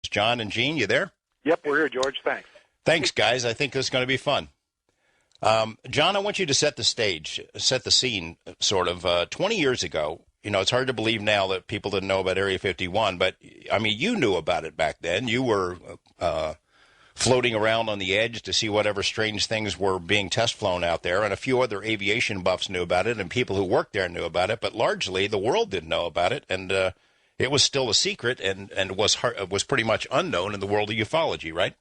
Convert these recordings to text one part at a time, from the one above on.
John and Gene, you there? Yep, we're here, George. Thanks. Thanks, guys. I think this is going to be fun. John, I want you to set the stage, set the scene, sort of. 20 years ago, it's hard to believe now that people didn't know about Area 51, but, I mean, you knew about it back then. You were floating around on the edge to see whatever strange things were being test flown out there, and a few other aviation buffs knew about it, and people who worked there knew about it, but largely the world didn't know about it, and it was still a secret and was pretty much unknown in the world of ufology, right?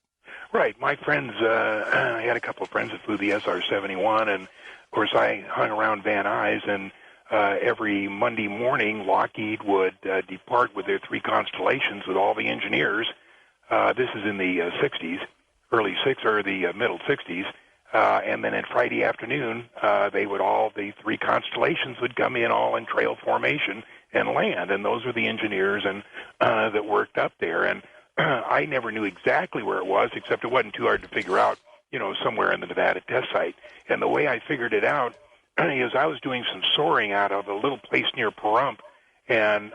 Right. My friends, I had a couple of friends that flew the SR-71, and, of course, I hung around Van Nuys, and every Monday morning, Lockheed would depart with their 3 constellations with all the engineers. This is in the 60s, the middle 60s. And then at Friday afternoon, the 3 constellations would come in all in trail formation and land. And those were the engineers that worked up there. And I never knew exactly where it was, except it wasn't too hard to figure out, somewhere in the Nevada test site. And the way I figured it out is I was doing some soaring out of a little place near Pahrump. And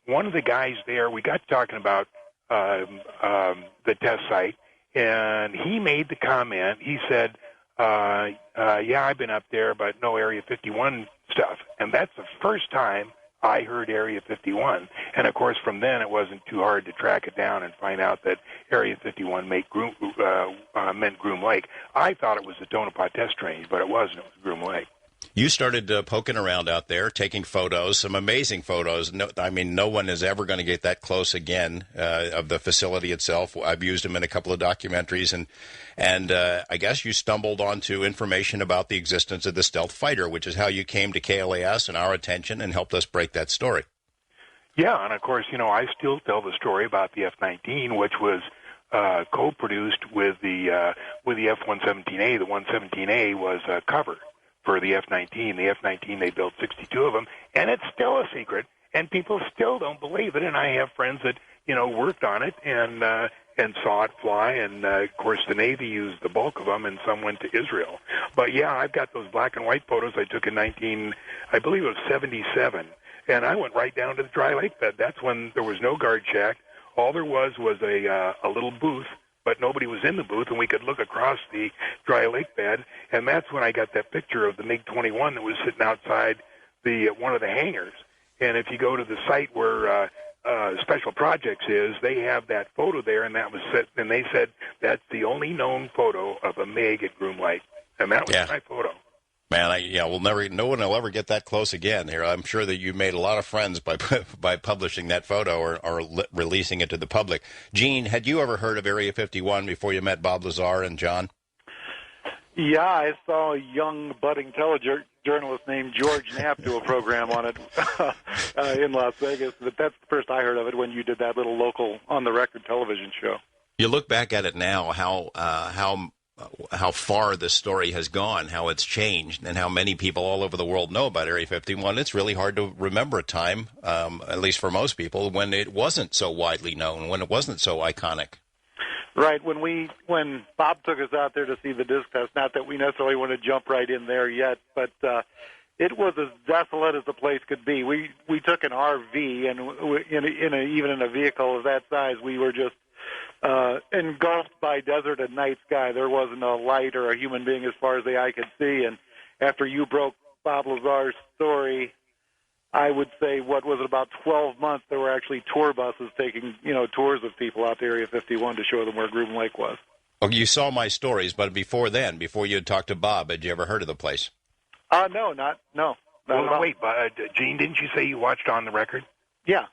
one of the guys there, we got talking about the test site, and he made the comment. He said, yeah, I've been up there, but no Area 51 stuff. And that's the first time I heard Area 51. And, of course, from then it wasn't too hard to track it down and find out that Area 51 meant Groom Lake. I thought it was the Tonopah test range, but it wasn't. It was Groom Lake. You started poking around out there, taking photos, some amazing photos. No one is ever going to get that close again of the facility itself. I've used them in a couple of documentaries, and I guess you stumbled onto information about the existence of the stealth fighter, which is how you came to KLAS and our attention and helped us break that story. Yeah, and of course, I still tell the story about the F-19, which was co-produced with the F-117A. The 117A was a cover for the F-19. The F-19, they built 62 of them, and it's still a secret, and people still don't believe it. And I have friends that, worked on it and saw it fly, and, of course, the Navy used the bulk of them, and some went to Israel. But, yeah, I've got those black and white photos I took in 77, and I went right down to the dry lake bed. That's when there was no guard shack. All there was a little booth, but nobody was in the booth, and we could look across the dry lake bed, and that's when I got that picture of the MiG-21 that was sitting outside one of the hangars. And if you go to the site where Special Projects is, they have that photo there, and that was set, and they said that's the only known photo of a MiG at Groom Lake, and that was my photo. Man, no one will ever get that close again here. I'm sure that you made a lot of friends by publishing that photo or releasing it to the public. Gene, had you ever heard of Area 51 before you met Bob Lazar and John? Yeah, I saw a young budding telejournalist named George Knapp do a program on it in Las Vegas. But that's the first I heard of it when you did that little local on-the-record television show. You look back at it now, how far this story has gone, how it's changed, and how many people all over the world know about Area 51. It's really hard to remember a time, at least for most people, when it wasn't so widely known, when it wasn't so iconic. Right. When Bob took us out there to see the disc test, not that we necessarily want to jump right in there yet, but it was as desolate as the place could be. We took an RV, and even in a vehicle of that size, we were just engulfed by desert and night sky. There wasn't a light or a human being as far as the eye could see. And after you broke Bob Lazar's story, I would say, about 12 months, there were actually tour buses taking, tours of people out to Area 51 to show them where Groom Lake was. Oh, you saw my stories, but before you had talked to Bob, had you ever heard of the place? No. Wait, Gene, didn't you say you watched On the Record? Yeah.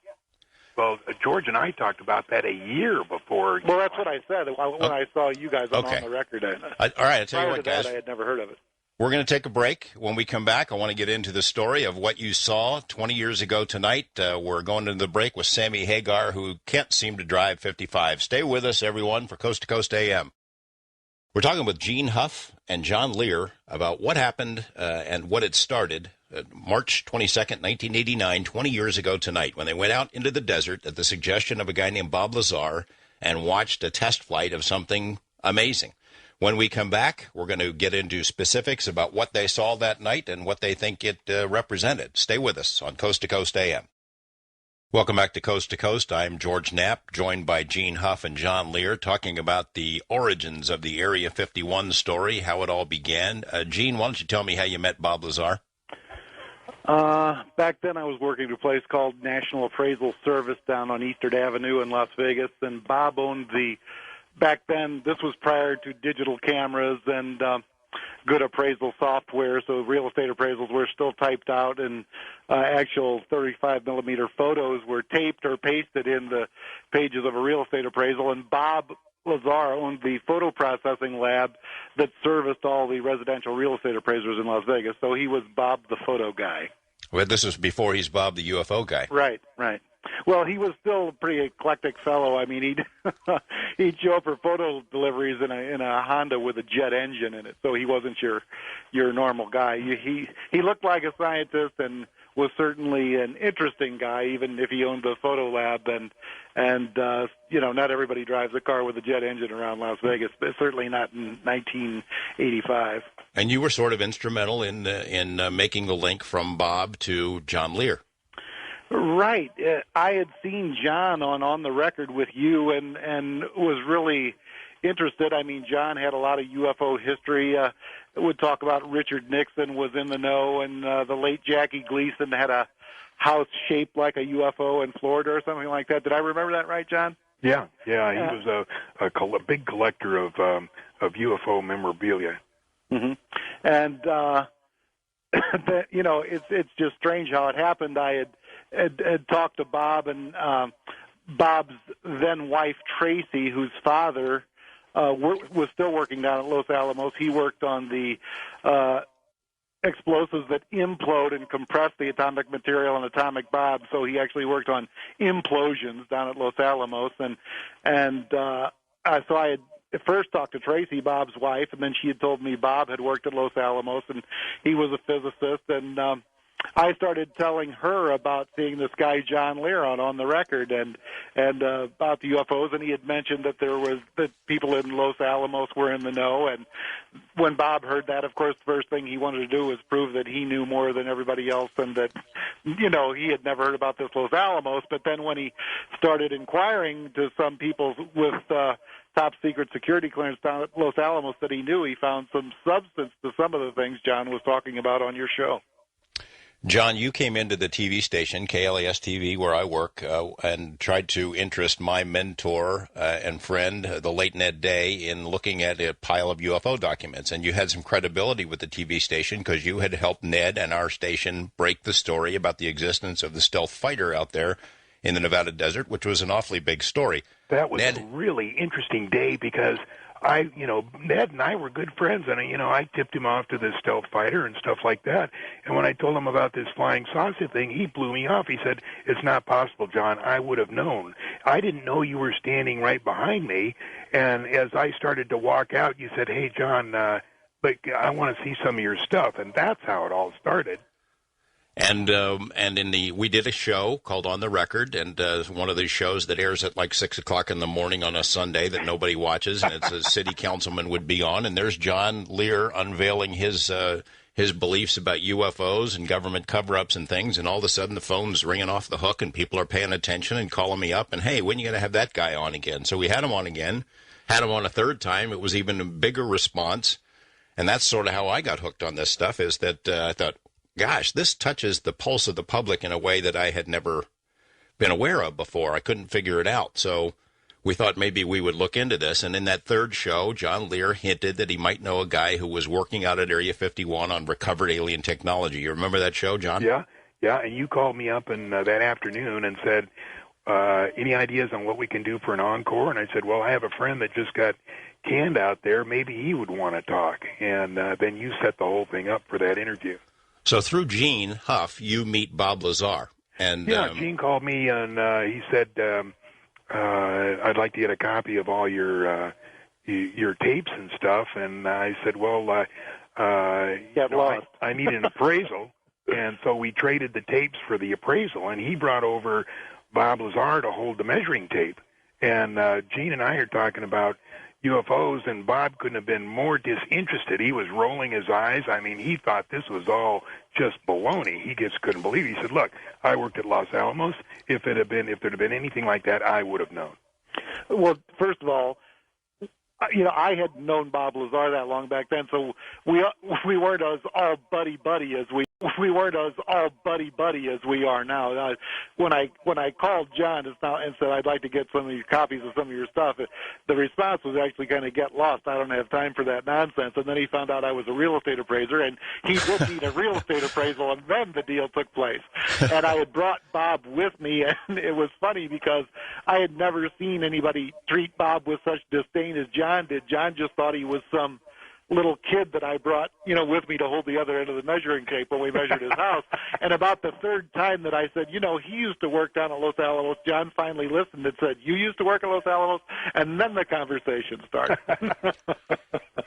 Well, George and I talked about that a year before. Well, that's what I said when I saw you guys on the record. All right, I'll tell you what, guys. I had never heard of it. We're going to take a break. When we come back, I want to get into the story of what you saw 20 years ago tonight. We're going into the break with Sammy Hagar, who can't seem to drive 55. Stay with us, everyone, for Coast to Coast AM. We're talking with Gene Huff and John Lear about what happened and what it started March 22nd, 1989, 20 years ago tonight, when they went out into the desert at the suggestion of a guy named Bob Lazar and watched a test flight of something amazing. When we come back, we're going to get into specifics about what they saw that night and what they think it represented. Stay with us on Coast to Coast AM. Welcome back to Coast. I'm George Knapp, joined by Gene Huff and John Lear, talking about the origins of the Area 51 story, how it all began. Gene, why don't you tell me how you met Bob Lazar? Back then I was working at a place called National Appraisal Service down on Eastern Avenue in Las Vegas, and Bob owned back then, this was prior to digital cameras and good appraisal software, so real estate appraisals were still typed out, and actual 35-millimeter photos were taped or pasted in the pages of a real estate appraisal, and Bob Lazar owned the photo processing lab that serviced all the residential real estate appraisers in Las Vegas, so he was Bob the photo guy. Well, this was before he's Bob the UFO guy. Right. Well, he was still a pretty eclectic fellow. I mean, he'd show up for photo deliveries in a Honda with a jet engine in it, so he wasn't your normal guy. He looked like a scientist and was certainly an interesting guy, even if he owned the photo lab. And not everybody drives a car with a jet engine around Las Vegas, but certainly not in 1985. And you were sort of instrumental in making the link from Bob to John Lear. Right. I had seen John on the record with you and was really interested. I mean, John had a lot of UFO history. Would talk about Richard Nixon was in the know, and the late Jackie Gleason had a house shaped like a UFO in Florida or something like that. Did I remember that right, John? Yeah. He was a big collector of UFO memorabilia. Mm-hmm. And it's just strange how it happened. I had talked to Bob, and Bob's then wife Tracy, whose father was still working down at Los Alamos. He worked on the explosives that implode and compress the atomic material and atomic bombs. So he actually worked on implosions down at Los Alamos, and so I had first talked to Tracy, Bob's wife, and then she had told me Bob had worked at Los Alamos and he was a physicist, and I started telling her about seeing this guy John Lear on the record and about the UFOs, and he had mentioned that people in Los Alamos were in the know. And when Bob heard that, of course, the first thing he wanted to do was prove that he knew more than everybody else, and that he had never heard about this Los Alamos. But then when he started inquiring to some people with top secret security clearance down at Los Alamos that he knew, he found some substance to some of the things John was talking about on your show. John, you came into the TV station, KLAS TV, where I work, and tried to interest my mentor and friend, the late Ned Day, in looking at a pile of UFO documents. And you had some credibility with the TV station because you had helped Ned and our station break the story about the existence of the stealth fighter out there in the Nevada desert, which was an awfully big story. That was a really interesting day because Ned and I were good friends, and, I tipped him off to this stealth fighter and stuff like that. And when I told him about this flying saucer thing, he blew me off. He said, "It's not possible, John. I would have known. I didn't know you were standing right behind me." And as I started to walk out, you said, "Hey, John, but I want to see some of your stuff." And that's how it all started. And we did a show called On the Record, and one of these shows that airs at like 6 o'clock in the morning on a Sunday that nobody watches, and it's a city councilman would be on, and there's John Lear unveiling his beliefs about UFOs and government cover-ups and things, and all of a sudden the phone's ringing off the hook, and people are paying attention and calling me up, and hey, when are you going to have that guy on again? So we had him on again, had him on a third time. It was even a bigger response, and that's sort of how I got hooked on this stuff, is that I thought, gosh, this touches the pulse of the public in a way that I had never been aware of before. I couldn't figure it out. So we thought maybe we would look into this. And in that third show, John Lear hinted that he might know a guy who was working out at Area 51 on recovered alien technology. You remember that show, John? Yeah. And you called me up that afternoon and said, any ideas on what we can do for an encore? And I said, well, I have a friend that just got canned out there. Maybe he would want to talk. And then you set the whole thing up for that interview. So through Gene Huff, you meet Bob Lazar. And Gene called me and he said, I'd like to get a copy of all your tapes and stuff. And I said, well, I need an appraisal. And so we traded the tapes for the appraisal, and he brought over Bob Lazar to hold the measuring tape. And Gene and I are talking about, UFOs, and Bob couldn't have been more disinterested. He was rolling his eyes. I mean, he thought this was all just baloney. He just couldn't believe it. He said, "Look, I worked at Los Alamos. If there'd have been anything like that, I would have known." Well, first of all, I had known Bob Lazar that long back then, so we weren't as all buddy as we are now. When I called John and said I'd like to get some of your copies of some of your stuff, the response was actually kind of get lost. I don't have time for that nonsense. And then he found out I was a real estate appraiser, and he did need a real estate appraisal, and then the deal took place. And I had brought Bob with me, and it was funny because I had never seen anybody treat Bob with such disdain as John did. John just thought he was some little kid that I brought, with me to hold the other end of the measuring tape when we measured his house. And about the third time that I said, he used to work down at Los Alamos, John finally listened and said, "You used to work at Los Alamos?" And then the conversation started.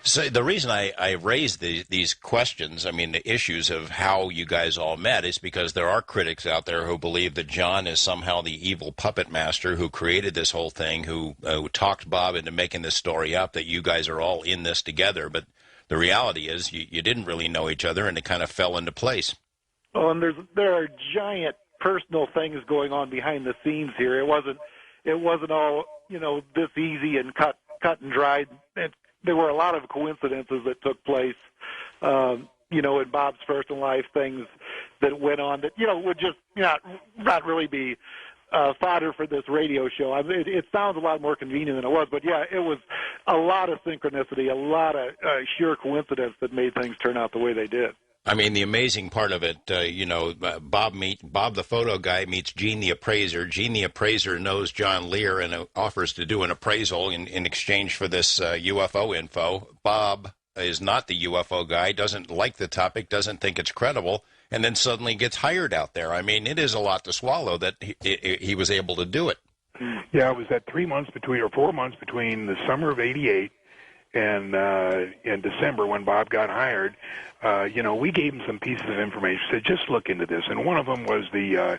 So the reason I raised these questions, the issues of how you guys all met, is because there are critics out there who believe that John is somehow the evil puppet master who created this whole thing, who talked Bob into making this story up, that you guys are all in this together. But the reality is you didn't really know each other, and it kind of fell into place. Oh, and there are giant personal things going on behind the scenes here. It wasn't all this easy and cut and dried. There were a lot of coincidences that took place, in Bob's personal life, things that went on that would just not really be fodder for this radio show. It sounds a lot more convenient than it was, but yeah, it was a lot of synchronicity, a lot of sheer coincidence that made things turn out the way they did. The amazing part of it, Bob the photo guy meets Gene the appraiser. Gene the appraiser knows John Lear and offers to do an appraisal in exchange for this UFO info. Bob is not the UFO guy, doesn't like the topic, doesn't think it's credible, and then suddenly gets hired out there. It is a lot to swallow that he was able to do it. Yeah, it was that 4 months between the summer of '88 and in December when Bob got hired. We gave him some pieces of information, said just look into this, and one of them was the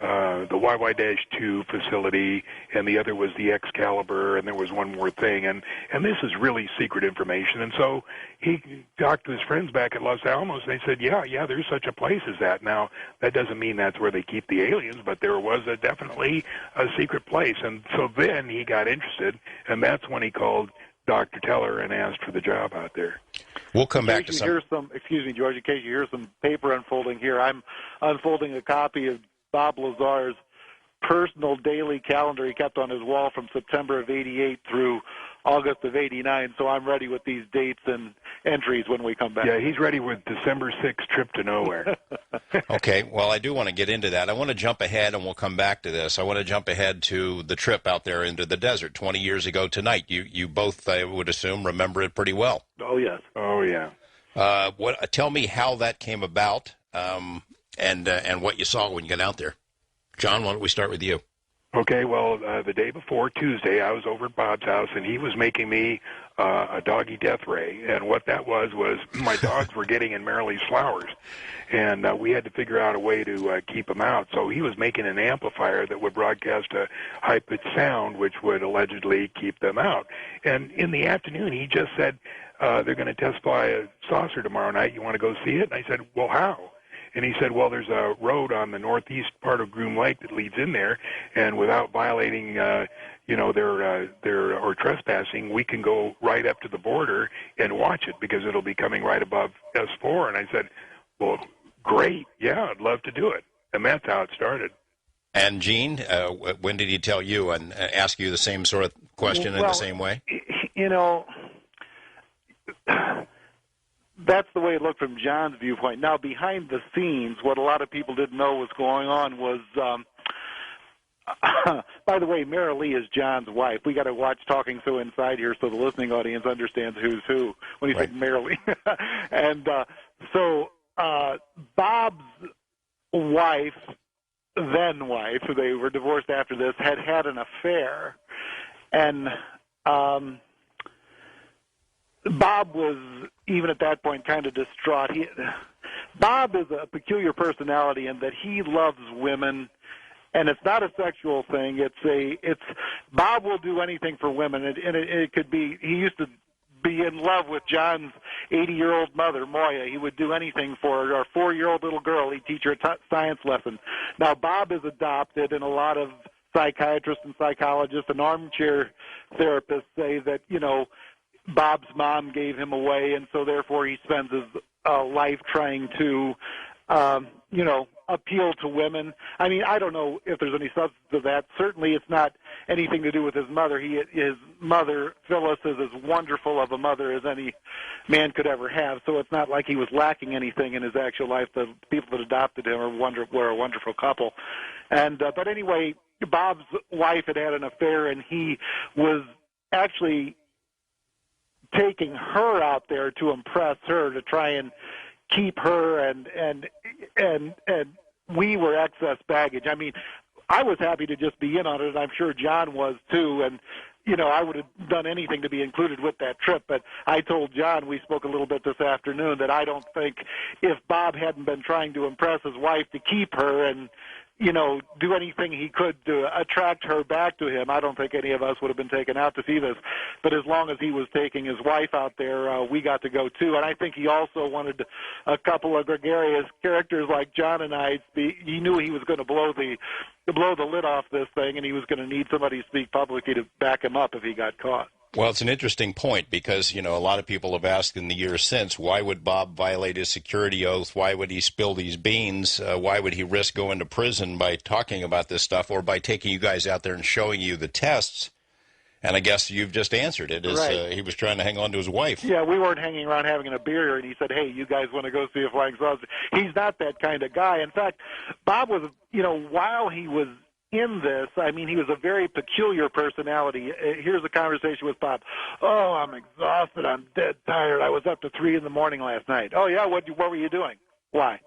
YY-2 facility, and the other was the Excalibur, and there was one more thing, and this is really secret information. And so he talked to his friends back at Los Alamos, and they said, yeah, there's such a place as that. Now, that doesn't mean that's where they keep the aliens, but there was definitely a secret place. And so then he got interested, and that's when he called Dr. Teller and asked for the job out there. We'll come back to some. Excuse me, George, in case you hear some paper unfolding here, I'm unfolding a copy of Bob Lazar's personal daily calendar he kept on his wall from September of '88 through August of '89, so I'm ready with these dates and entries when we come back. Yeah, he's ready with December 6th trip to nowhere. Okay, well, I do want to get into that. I want to jump ahead, and we'll come back to this. I want to jump ahead to the trip out there into the desert 20 years ago tonight. You both, I would assume, remember it pretty well. Oh, yes. Oh, yeah. Tell me how that came about and what you saw when you got out there. John, why don't we start with you? Okay, well, the day before, Tuesday, I was over at Bob's house, and he was making me a doggy death ray. And what that was my dogs were getting in Marilee's flowers, and we had to figure out a way to keep them out. So he was making an amplifier that would broadcast a high-pitched sound, which would allegedly keep them out. And in the afternoon, he just said, they're going to test fly a saucer tomorrow night. You want to go see it? And I said, well, how? And he said, well, there's a road on the northeast part of Groom Lake that leads in there, and without violating, their or trespassing, we can go right up to the border and watch it because it'll be coming right above S4. And I said, well, great, yeah, I'd love to do it. And that's how it started. And Gene, when did he tell you and ask you the same sort of question in the same way? That's the way it looked from John's viewpoint. Now, behind the scenes, what a lot of people didn't know was going on was, by the way, Marilee is John's wife. We got to watch Talking So Inside here so the listening audience understands who's who when he said Marilee. And so Bob's wife, then wife, they were divorced after this, had an affair. And Bob was, even at that point, kind of distraught. Bob is a peculiar personality in that he loves women And it's not a sexual thing. It's Bob will do anything for women, and it could be, he used to be in love with John's 80-year-old mother, Moya. He would do anything for her. Our 4-year-old little girl, he'd teach her a science lesson. Now, Bob is adopted, and a lot of psychiatrists and psychologists and armchair therapists say that, Bob's mom gave him away, and so therefore he spends his life trying to, appeal to women. I mean, I don't know if there's any substance to that. Certainly it's not anything to do with his mother. His mother, Phyllis, is as wonderful of a mother as any man could ever have, so it's not like he was lacking anything in his actual life. The people that adopted him were a wonderful couple. And but anyway, Bob's wife had an affair, and he was actually taking her out there to impress her, to try and keep her, and we were excess baggage. I mean, I was happy to just be in on it, and I'm sure John was too, and I would have done anything to be included with that trip. But I told John, we spoke a little bit this afternoon, that I don't think if Bob hadn't been trying to impress his wife to keep her and do anything he could to attract her back to him, I don't think any of us would have been taken out to see this. But as long as he was taking his wife out there, we got to go too. And I think he also wanted a couple of gregarious characters like John and I. He knew he was going to blow the lid off this thing, and he was going to need somebody to speak publicly to back him up if he got caught. Well, it's an interesting point because, a lot of people have asked in the years since, why would Bob violate his security oath? Why would he spill these beans? Why would he risk going to prison by talking about this stuff or by taking you guys out there and showing you the tests? And I guess you've just answered it. Right. He was trying to hang on to his wife. Yeah, we weren't hanging around having a beer, and he said, hey, you guys want to go see a flying saucer? He's not that kind of guy. In fact, Bob was, while he was in this, I mean, he was a very peculiar personality. Here's a conversation with Bob. Oh, I'm exhausted. I'm dead tired. I was up to 3 a.m. last night. Oh, yeah? What were you doing? Why?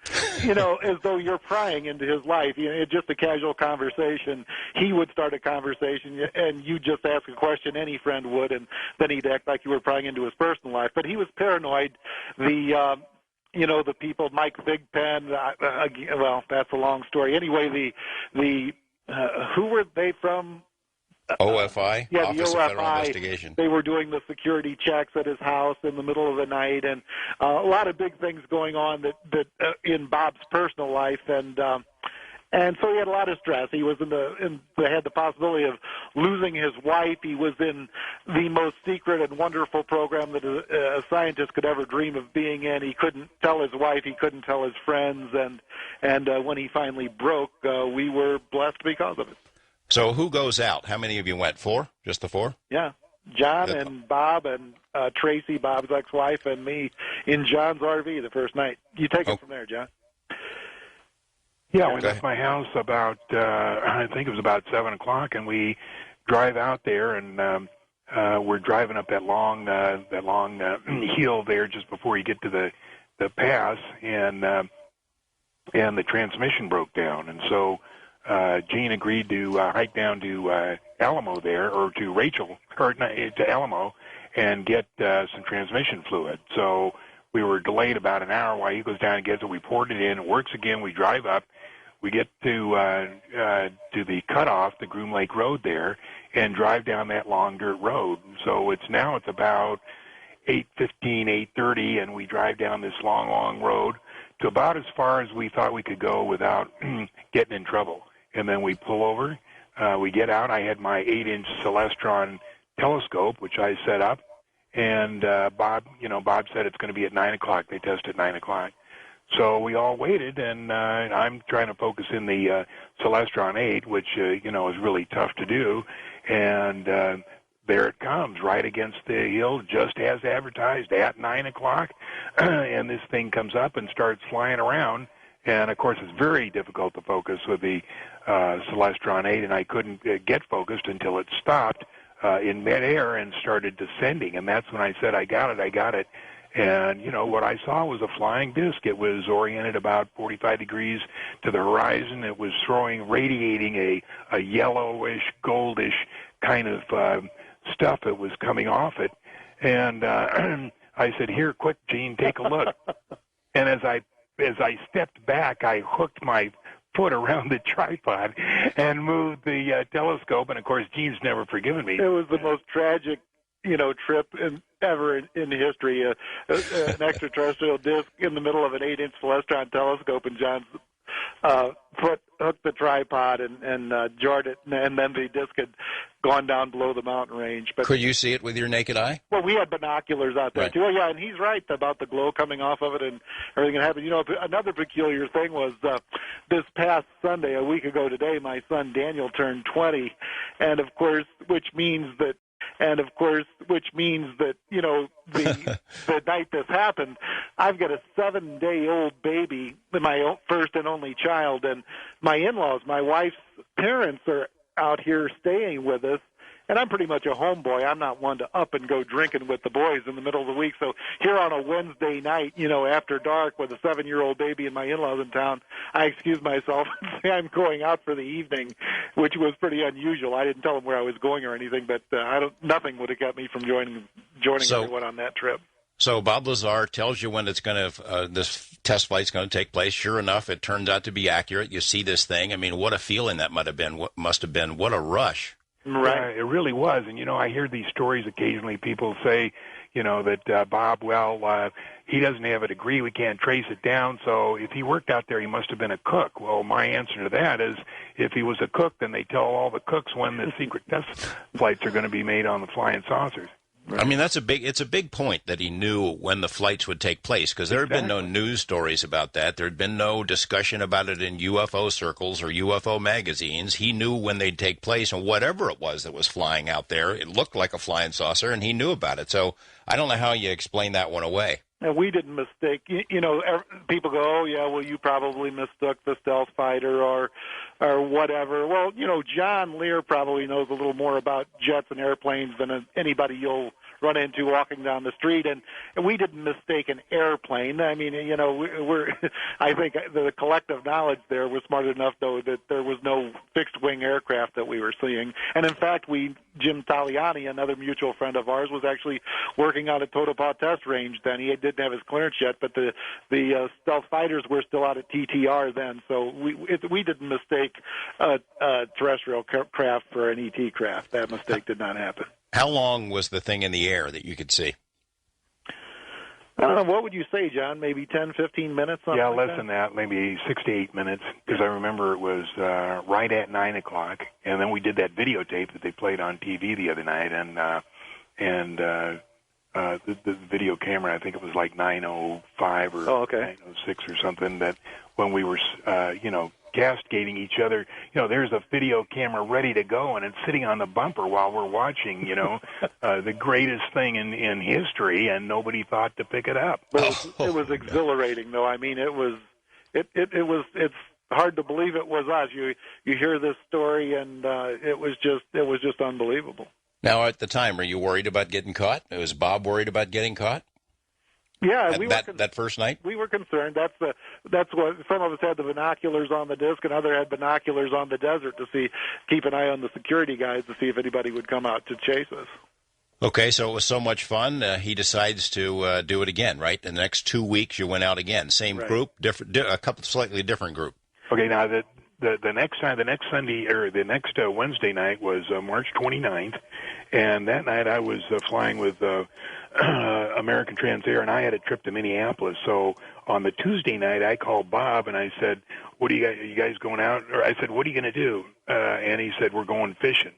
As though you're prying into his life. It's just a casual conversation. He would start a conversation, and you just ask a question any friend would, and then he'd act like you were prying into his personal life. But he was paranoid. The people, Mike Thigpen, well, that's a long story. Anyway, who were they from? OFI, yeah, Office the OFI, of Federal Investigation. They were doing the security checks at his house in the middle of the night, and a lot of big things going on that in Bob's personal life, and so he had a lot of stress. He was had the possibility of losing his wife. He was in the most secret and wonderful program that a scientist could ever dream of being in. He couldn't tell his wife. He couldn't tell his friends. And when he finally broke, we were blessed because of it. So who goes out? How many of you went? 4? Just the 4? Yeah. John and Bob and Tracy, Bob's ex-wife, and me in John's RV the first night. You take it from there, John. Yeah, we left my house about, I think it was about 7 o'clock, and we drive out there, and we're driving up that long hill there just before you get to the pass, and the transmission broke down. And so Gene agreed to hike down to Alamo there, or to Rachel, or to Alamo, and get some transmission fluid. So we were delayed about an hour while he goes down and gets it. We poured it in. It works again. We drive up. We get to the cutoff, the Groom Lake Road there, and drive down that long dirt road. So it's about 8:15, 8:30, and we drive down this long road to about as far as we thought we could go without getting in trouble. And then we pull over. We get out. I had my 8-inch Celestron telescope, which I set up, and Bob said it's going to be at 9 o'clock. They test at 9 o'clock. So we all waited, and I'm trying to focus in the Celestron 8, which, is really tough to do. And there it comes, right against the hill, just as advertised, at 9 o'clock. And this thing comes up and starts flying around. And, of course, it's very difficult to focus with the Celestron 8, and I couldn't get focused until it stopped in midair and started descending. And that's when I said, I got it. And, what I saw was a flying disc. It was oriented about 45 degrees to the horizon. It was radiating a yellowish, goldish kind of stuff that was coming off it. And I said, here, quick, Gene, take a look. And as I stepped back, I hooked my foot around the tripod and moved the telescope. And, of course, Gene's never forgiven me. It was the most tragic, trip ever in history. An extraterrestrial disc in the middle of an 8-inch celestron telescope, and John's foot hooked the tripod and jarred it, and then the disc had gone down below the mountain range. But could you see it with your naked eye? Well, we had binoculars out there, right. too. Oh, yeah, and he's right about the glow coming off of it and everything that happened. Another peculiar thing was this past Sunday, a week ago today, my son Daniel turned 20, and of course, which means that the night this happened, I've got a 7-day-old baby, my first and only child, and my in-laws, my wife's parents are out here staying with us, and I'm pretty much a homeboy. I'm not one to up and go drinking with the boys in the middle of the week. So here on a Wednesday night, after dark with a 7-year-old baby and my in-laws in town, I excuse myself and say I'm going out for the evening, which was pretty unusual. I didn't tell them where I was going or anything, but nothing would have kept me from joining everyone on that trip. So Bob Lazar tells you when it's going to this test flight's going to take place. Sure enough, it turns out to be accurate. You see this thing. I mean, what a feeling that must have been. What a rush. Right. It really was. And, I hear these stories occasionally. People say, that Bob, he doesn't have a degree. We can't trace it down. So if he worked out there, he must have been a cook. Well, my answer to that is if he was a cook, then they tell all the cooks when the secret test flights are going to be made on the flying saucers. I mean, it's a big point that he knew when the flights would take place, because there had been no news stories about that. There had been no discussion about it in UFO circles or UFO magazines. He knew when they'd take place, and whatever it was that was flying out there, it looked like a flying saucer, and he knew about it. So I don't know how you explain that one away. And we didn't mistake, people go, oh, yeah, well, you probably mistook the stealth fighter or whatever. Well, John Lear probably knows a little more about jets and airplanes than anybody you'll run into walking down the street, and we didn't mistake an airplane. I mean, I think the collective knowledge there was smart enough, though, that there was no fixed-wing aircraft that we were seeing. And in fact, Jim Taliani, another mutual friend of ours, was actually working on a Totopah test range then. He didn't have his clearance yet, but the stealth fighters were still out at TTR then, so we didn't mistake a terrestrial craft for an ET craft. That mistake did not happen. How long was the thing in the air that you could see? I don't know. What would you say, John? Maybe 10, 15 minutes? Yeah, less than that. Maybe 6 to 8 minutes, because I remember it was right at 9 o'clock, and then we did that videotape that they played on TV the other night, and the video camera, I think it was like 9:05 or 9:06 or something, that when we were, castigating each other, there's a video camera ready to go, and it's sitting on the bumper while we're watching, the greatest thing in history, and nobody thought to pick it up. But it was exhilarating, though. I mean, it's hard to believe it was us. You hear this story, and it was just unbelievable. Now, at the time, were you worried about getting caught? Was Bob worried about getting caught? Yeah, that first night? We were concerned. That's what some of us had the binoculars on the disc, and others had binoculars on the desert to keep an eye on the security guys to see if anybody would come out to chase us. Okay, so it was so much fun. He decides to do it again, right? In the next 2 weeks, you went out again. Same group, a couple slightly different group. Okay, now the next Sunday or the next Wednesday night was March 29th, and that night I was flying with American Transair, and I had a trip to Minneapolis. So on the Tuesday night, I called Bob and I said, "What are you guys going out?" Or I said, "What are you going to do?" And he said, "We're going fishing."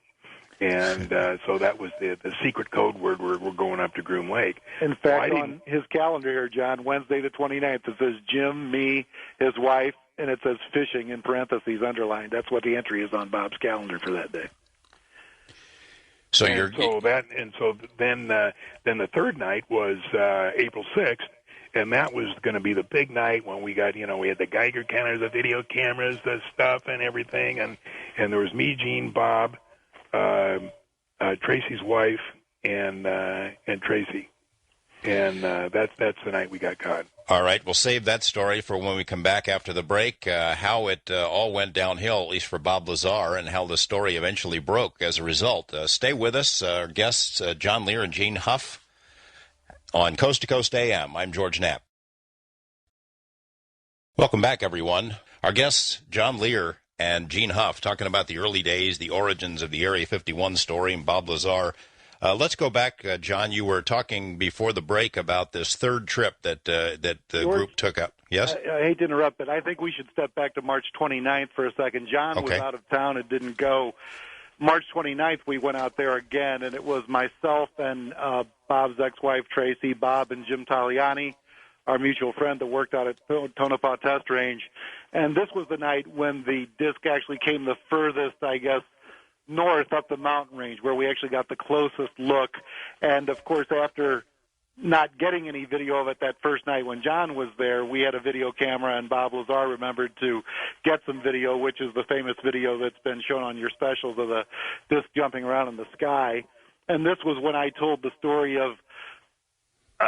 And so that was the secret code word. We're going up to Groom Lake. In fact, on his calendar here, John, Wednesday the 29th, it says Jim, me, his wife, and it says fishing in parentheses underlined. That's what the entry is on Bob's calendar for that day. So then the third night was April 6th, and that was going to be the big night when we got, we had the Geiger counters, the video cameras, the stuff and everything, and there was me, Gene, Bob, Tracy's wife, and Tracy, and that's the night we got caught. All right, we'll save that story for when we come back after the break, how it all went downhill, at least for Bob Lazar, and how the story eventually broke as a result. Stay with us. Our guests, John Lear and Gene Huff, on Coast to Coast AM. I'm George Knapp. Welcome back, everyone. Our guests, John Lear and Gene Huff, talking about the early days, the origins of the Area 51 story, and Bob Lazar. Let's go back, John. You were talking before the break about this third trip that the group took out. Yes? I hate to interrupt, but I think we should step back to March 29th for a second. John was out of town and didn't go. March 29th, we went out there again, and it was myself and Bob's ex-wife, Tracy, Bob and Jim Taliani, our mutual friend that worked out at Tonopah Test Range. And this was the night when the disc actually came the furthest, I guess, north up the mountain range, where we actually got the closest look. And, of course, after not getting any video of it that first night when John was there, we had a video camera, and Bob Lazar remembered to get some video, which is the famous video that's been shown on your specials of the disc jumping around in the sky. And this was when I told the story of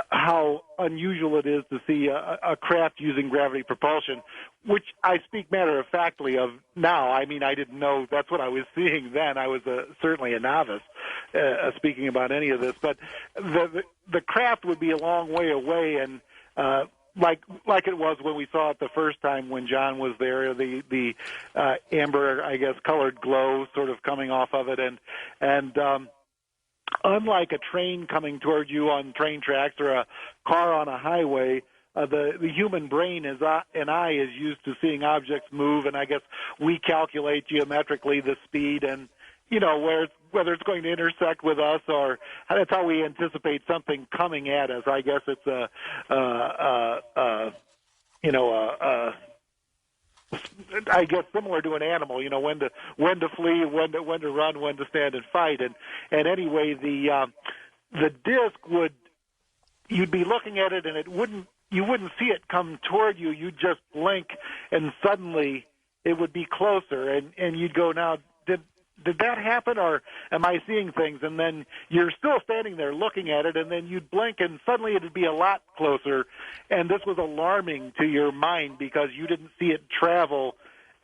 how unusual it is to see a craft using gravity propulsion, which I speak matter-of-factly of now. I mean, I didn't know that's what I was seeing then. I was certainly a novice speaking about any of this. But the craft would be a long way away, and like it was when we saw it the first time when John was there, the amber, I guess, colored glow sort of coming off of it, and unlike a train coming toward you on train tracks or a car on a highway, the human brain and eye is used to seeing objects move, and I guess we calculate geometrically the speed and, you know, whether it's going to intersect with us, or that's how we anticipate something coming at us. I guess it's I guess similar to an animal, you know, when to flee, when to run, when to stand and fight, and anyway, the disc you'd be looking at it, and you wouldn't see it come toward you. You'd just blink, and suddenly it would be closer, and you'd go, now, did that happen, or am I seeing things? And then you're still standing there looking at it, and then you'd blink, and suddenly it would be a lot closer. And this was alarming to your mind because you didn't see it travel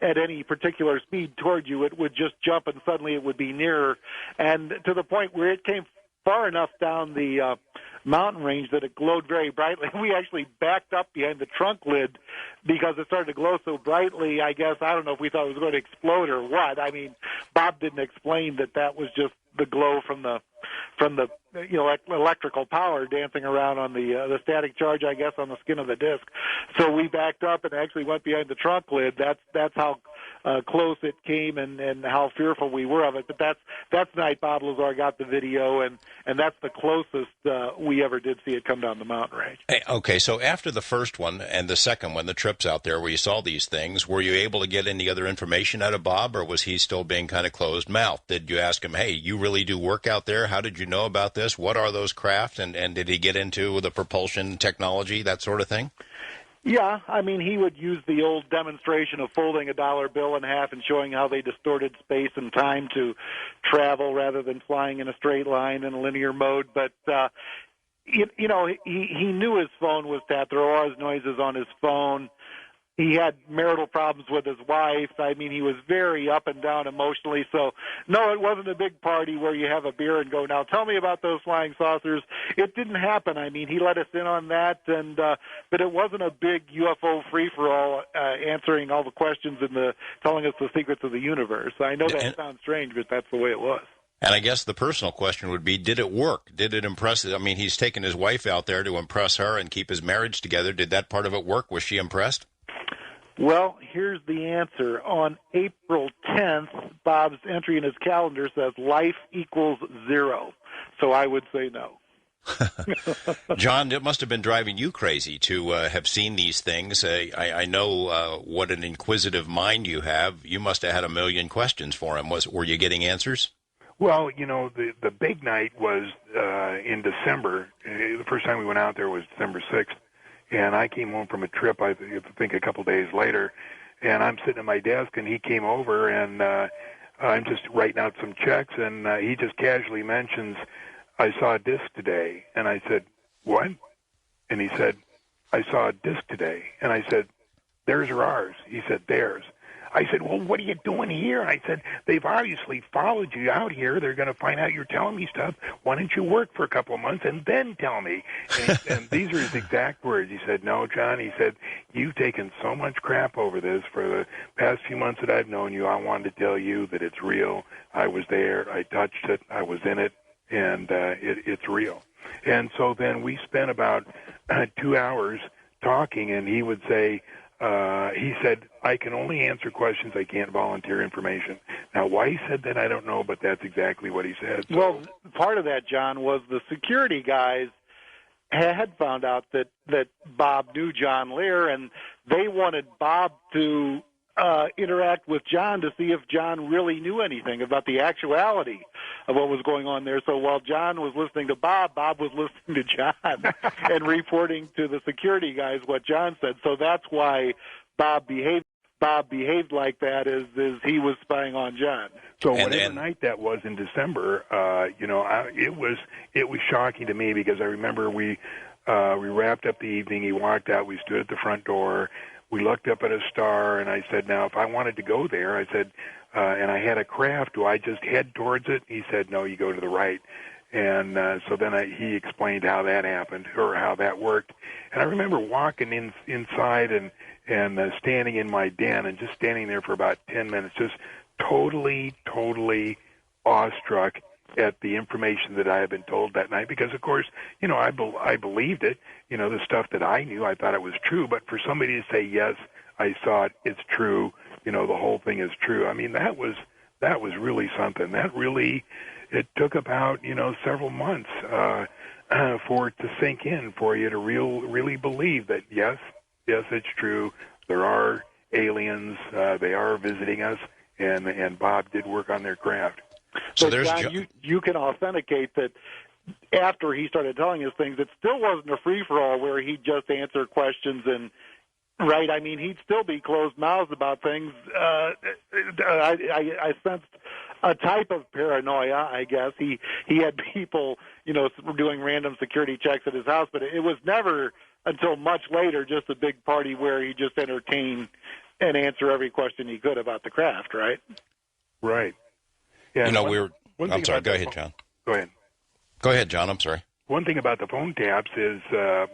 at any particular speed toward you. It would just jump, and suddenly it would be nearer. And to the point where it came far enough down the mountain range that it glowed very brightly. We actually backed up behind the trunk lid because it started to glow so brightly. I guess, I don't know if we thought it was going to explode or what. I mean, Bob didn't explain that was just the glow from the electrical power dancing around on the static charge, I guess, on the skin of the disc. So we backed up and actually went behind the trunk lid. That's how close it came and how fearful we were of it. But that's the night Bob Lazar got the video, and that's the closest we ever did see it come down the mountain range. Hey, okay, so after the first one and the second one, the trips out there where you saw these things, were you able to get any other information out of Bob, or was he still being kind of closed-mouthed? Did you ask him, hey, you really do work out there? How did you know about this? What are those craft? And did he get into the propulsion technology, that sort of thing? Yeah, I mean, he would use the old demonstration of folding a dollar bill in half and showing how they distorted space and time to travel rather than flying in a straight line in a linear mode. But, he knew his phone was tapped. There were always noises on his phone. He had marital problems with his wife. I mean, he was very up and down emotionally. So, no, it wasn't a big party where you have a beer and go, now tell me about those flying saucers. It didn't happen. I mean, he let us in on that, but it wasn't a big UFO free-for-all answering all the questions and telling us the secrets of the universe. I know that sounds strange, but that's the way it was. And I guess the personal question would be, did it work? Did it impress? I mean, he's taken his wife out there to impress her and keep his marriage together. Did that part of it work? Was she impressed? Well, here's the answer. On April 10th, Bob's entry in his calendar says life equals 0. So I would say no. John, it must have been driving you crazy to have seen these things. I know what an inquisitive mind you have. You must have had a million questions for him. Were you getting answers? Well, you know, the big night was in December. The first time we went out there was December 6th. And I came home from a trip, I think a couple days later, and I'm sitting at my desk, and he came over, and I'm just writing out some checks, and he just casually mentions, I saw a disc today. And I said, what? And he said, I saw a disc today. And I said, theirs or ours? He said, theirs. I said, well, what are you doing here? I said, they've obviously followed you out here. They're going to find out you're telling me stuff. Why don't you work for a couple of months and then tell me? And these are his exact words. He said, no, John, he said, you've taken so much crap over this for the past few months that I've known you. I wanted to tell you that it's real. I was there. I touched it. I was in it. And it's real. And so then we spent about 2 hours talking, and he would say, he said, I can only answer questions. I can't volunteer information. Now, why he said that, I don't know, but that's exactly what he said. So, well, part of that, John, was the security guys had found out that Bob knew John Lear, and they wanted Bob to interact with John to see if John really knew anything about the actuality of what was going on there. So while John was listening to Bob, Bob was listening to John and reporting to the security guys what John said. So that's why Bob behaved like that, is he was spying on John. So whatever night that was in December, it was shocking to me, because I remember we wrapped up the evening. He walked out. We stood at the front door. We looked up at a star, and I said, now, if I wanted to go there, I said, and I had a craft, do I just head towards it? He said, no, you go to the right. And so then he explained how that happened, or how that worked. And I remember walking inside and standing in my den and just standing there for about 10 minutes, just totally awestruck at the information that I had been told that night, because, of course, I believed it. The stuff that I knew, I thought it was true. But for somebody to say, yes, I saw it, it's true, the whole thing is true, I mean, that was really something. It took about, several months for it to sink in, for you to really believe that, yes, it's true. There are aliens. They are visiting us, and Bob did work on their craft. So there's John, you can authenticate that after he started telling us things, it still wasn't a free-for-all where he'd just answer questions and, right, I mean, he'd still be closed-mouthed about things. I sensed a type of paranoia, I guess. He had people, doing random security checks at his house, but it was never until much later just a big party where he just entertained and answer every question he could about the craft, right? Right. Yeah, I'm sorry. Go ahead, John. Go ahead. Go ahead, John. I'm sorry. One thing about the phone taps is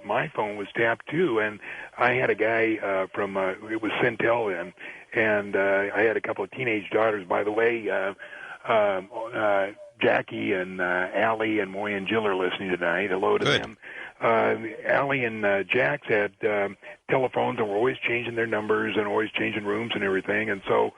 my phone was tapped too, and I had a guy from it was Centel then, and I had a couple of teenage daughters. By the way, Jackie and Allie and Moy and Jill are listening tonight. Hello to them. Allie and Jax had telephones, and were always changing their numbers and always changing rooms and everything. And so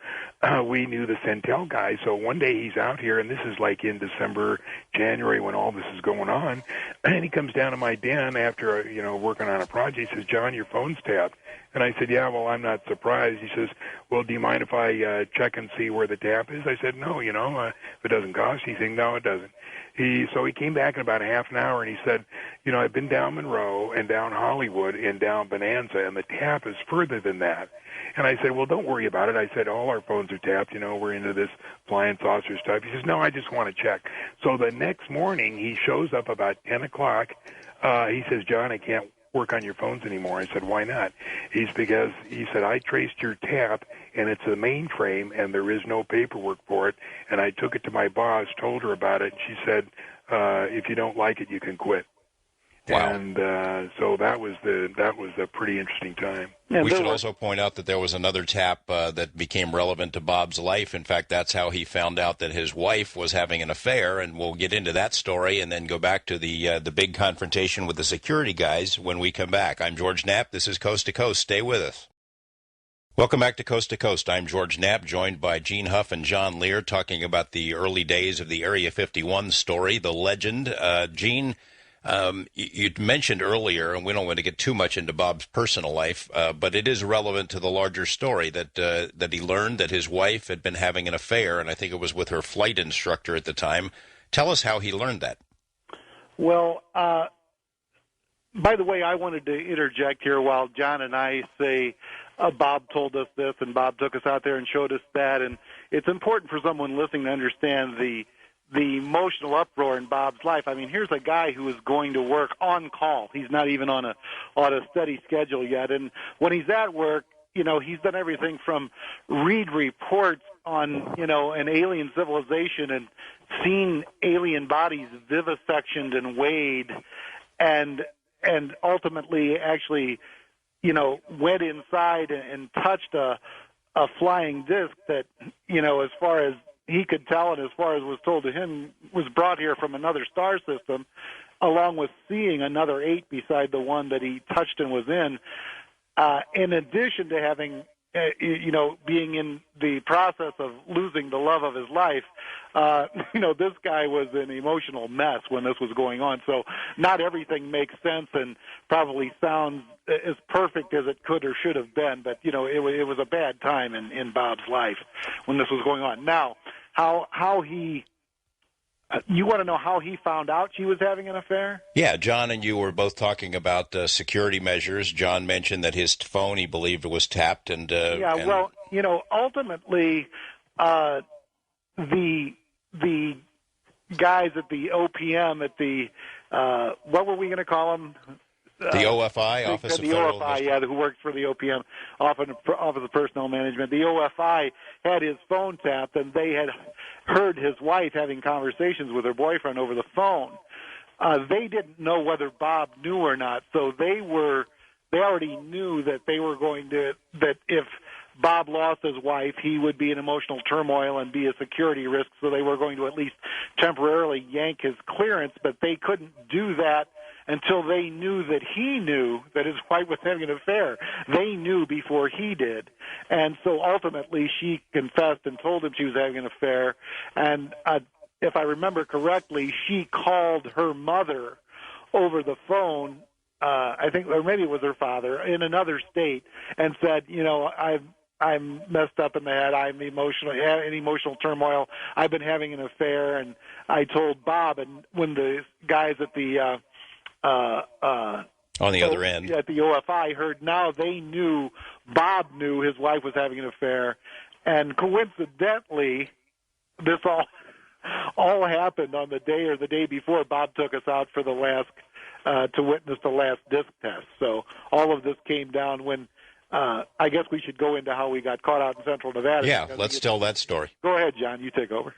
we knew the Centel guy. So one day he's out here, and this is like in December, January, when all this is going on. And he comes down to my den after working on a project. He says, "John, your phone's tapped." And I said, "Yeah, well, I'm not surprised." He says, "Well, do you mind if I check and see where the tap is?" I said, "No, if it doesn't cost anything." "No, it doesn't." So he came back in about a half an hour, and he said, "I've been down Monroe and down Hollywood and down Bonanza, and the tap is further than that." And I said, "Well, don't worry about it." I said, "All our phones are tapped. We're into this flying saucer stuff." He says, "No, I just want to check." So the next morning, he shows up about 10 o'clock. He says, "John, I can't work on your phones anymore." I said, "Why not?" He said, "I traced your tap, and it's a mainframe, and there is no paperwork for it. And I took it to my boss, told her about it, and she said, if you don't like it, you can quit." Wow. And so that was a pretty interesting time. We should also point out that there was another tap that became relevant to Bob's life. In fact, that's how he found out that his wife was having an affair, and we'll get into that story and then go back to the big confrontation with the security guys when we come back. I'm George Knapp. This is Coast to Coast. Stay with us. Welcome back to Coast to Coast. I'm George Knapp, joined by Gene Huff and John Lear, talking about the early days of the Area 51 story, the legend. Gene, you'd mentioned earlier, and we don't want to get too much into Bob's personal life, but it is relevant to the larger story that he learned that his wife had been having an affair, and I think it was with her flight instructor at the time. Tell us how he learned that. Well, by the way, I wanted to interject here while John and I say Bob told us this and Bob took us out there and showed us that, and it's important for someone listening to understand the emotional uproar in Bob's life. I mean, here's a guy who is going to work on call. He's not even on a steady schedule yet. And when he's at work, he's done everything from read reports on, an alien civilization and seen alien bodies vivisectioned and weighed, and ultimately actually, went inside and touched a flying disc that, as far as he could tell and as far as was told to him, was brought here from another star system, along with seeing another 8 beside the one that he touched and was in addition to having, being in the process of losing the love of his life. This guy was an emotional mess when this was going on. So not everything makes sense and probably sounds as perfect as it could or should have been. But, it was a bad time in Bob's life when this was going on. Now, how he... you want to know how he found out she was having an affair? Yeah, John and you were both talking about security measures. John mentioned that his phone, he believed, was tapped. Well, ultimately, the guys at the OPM, at the, what were we going to call them? The OFI, Office of Federal OFI, who works for the OPM, Office of Personnel Management. The OFI had his phone tapped, and they had heard his wife having conversations with her boyfriend over the phone. They didn't know whether Bob knew or not, so they already knew that that if Bob lost his wife, he would be in emotional turmoil and be a security risk, so they were going to at least temporarily yank his clearance, but they couldn't do that until they knew that he knew that his wife was having an affair. They knew before he did. And so ultimately she confessed and told him she was having an affair. And if I remember correctly, she called her mother over the phone, I think, or maybe it was her father, in another state, and said, I'm messed up in the head. I'm in emotional turmoil. I've been having an affair. And I told Bob, and when the guys at the on the other end at the OFI heard, now they knew, Bob knew his wife was having an affair, and coincidentally, this all happened on the day or the day before Bob took us out for the last to witness the last disc test. So all of this came down when I guess we should go into how we got caught out in Central Nevada. Yeah, let's tell that story. Go ahead, John. You take over.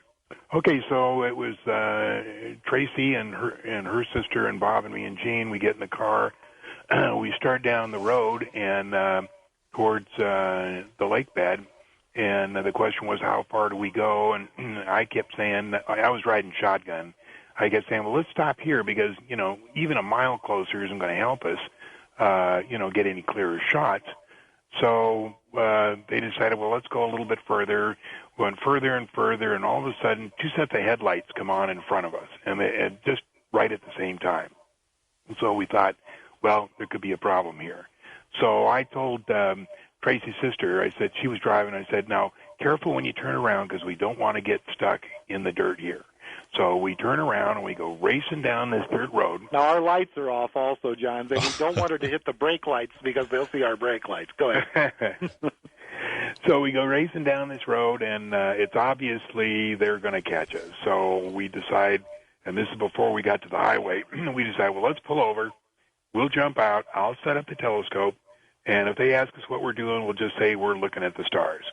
Okay, so it was Tracy and her sister and Bob and me and Gene. We get in the car. We start down the road and towards the lake bed. And the question was, how far do we go? And I kept saying, I was riding shotgun. I kept saying, well, let's stop here because, even a mile closer isn't going to help us, get any clearer shots. So they decided, well, let's go a little bit further. We went further and further, and all of a sudden, 2 sets of headlights come on in front of us, and just right at the same time. And so we thought, well, there could be a problem here. So I told Tracy's sister, I said, she was driving, I said, now, careful when you turn around because we don't want to get stuck in the dirt here. So we turn around and we go racing down this dirt road. Now, our lights are off also, John. And we don't want her to hit the brake lights because they'll see our brake lights. Go ahead. So we go racing down this road, and it's obviously they're going to catch us. So we decide, and this is before we got to the highway, we decide, well, let's pull over. We'll jump out. I'll set up the telescope. And if they ask us what we're doing, we'll just say we're looking at the stars.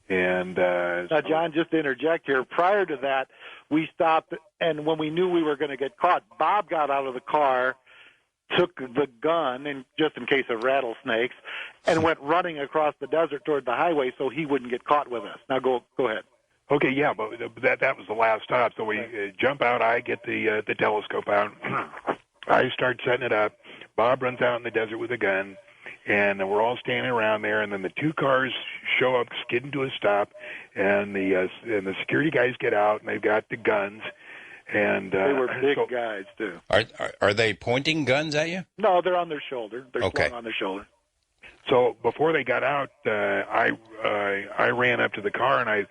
And now, John, just to interject here, prior to that, we stopped, and when we knew we were going to get caught, Bob got out of the car, took the gun, and just in case of rattlesnakes, and went running across the desert toward the highway so he wouldn't get caught with us. Now, go ahead. Okay, yeah, but that was the last stop. So we jump out. I get the telescope out. I start setting it up. Bob runs out in the desert with a gun. And we're all standing around there, and then the 2 cars show up, skidding to a stop, and the security guys get out, and they've got the guns. And they were big guys too. Are they pointing guns at you? No, they're on their shoulder. They're slung on their shoulder. So before they got out, I ran up to the car and I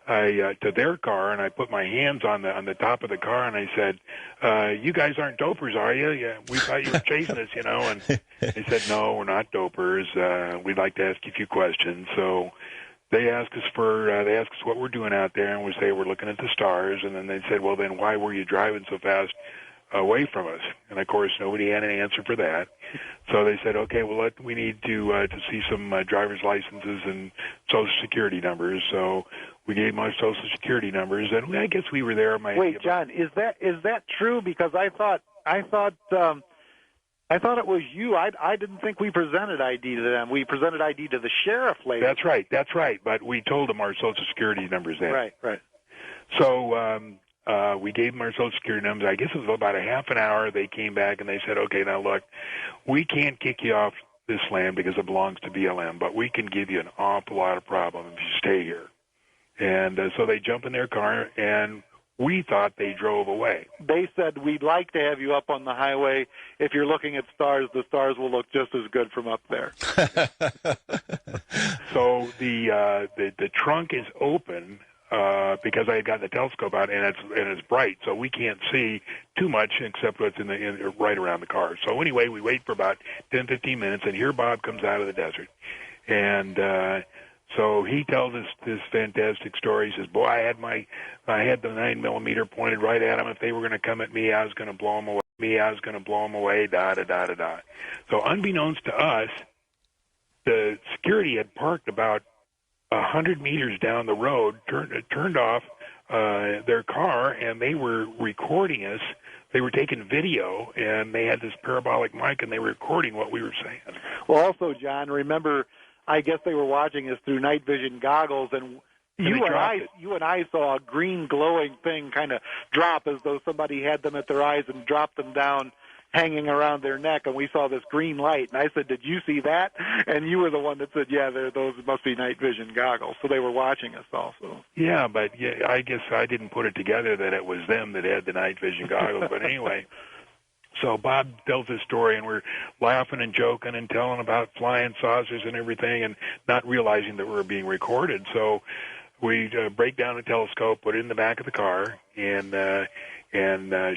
to their car, and I put my hands on the top of the car, and I said, "You guys aren't dopers, are you? Yeah, we thought you were chasing us, And they said, "No, we're not dopers. We'd like to ask you a few questions." So they asked us what we're doing out there, and we say we're looking at the stars. And then they said, "Well, then why were you driving so fast away from us. And, of course, nobody had an answer for that. So they said, okay, well, we need to see some driver's licenses and Social Security numbers. So we gave them our Social Security numbers, and I guess we were there. Wait, John, is that true? Because I thought it was you. I didn't think we presented ID to them. We presented ID to the sheriff later. That's right. But we told them our Social Security numbers then. Right. So we gave them our Social Security numbers. I guess it was about a half an hour. They came back and they said, okay, now look, we can't kick you off this land because it belongs to BLM, but we can give you an awful lot of problems if you stay here. And so they jump in their car, and we thought they drove away. They said, we'd like to have you up on the highway. If you're looking at stars, the stars will look just as good from up there. So the trunk is open because I had got the telescope out, and it's bright, so we can't see too much except what's right around the car. So anyway, we wait for about 10, 15 minutes, and here Bob comes out of the desert. And so he tells us this fantastic story. He says, boy, I had the 9mm pointed right at them. If they were going to come at me, I was going to blow them away. Da. So unbeknownst to us, the security had parked about 100 meters down the road, turned off their car, and they were recording us. They were taking video, and they had this parabolic mic, and they were recording what we were saying. Well, also, John, remember, I guess they were watching us through night vision goggles, and you and I saw a green glowing thing kind of drop as though somebody had them at their eyes and dropped them down, hanging around their neck, and we saw this green light. And I said, did you see that? And you were the one that said, yeah, those must be night vision goggles. So they were watching us also. Yeah, but I guess I didn't put it together that it was them that had the night vision goggles. But anyway, so Bob tells this story, and we're laughing and joking and telling about flying saucers and everything, and not realizing that we were being recorded. So we break down the telescope, put it in the back of the car, and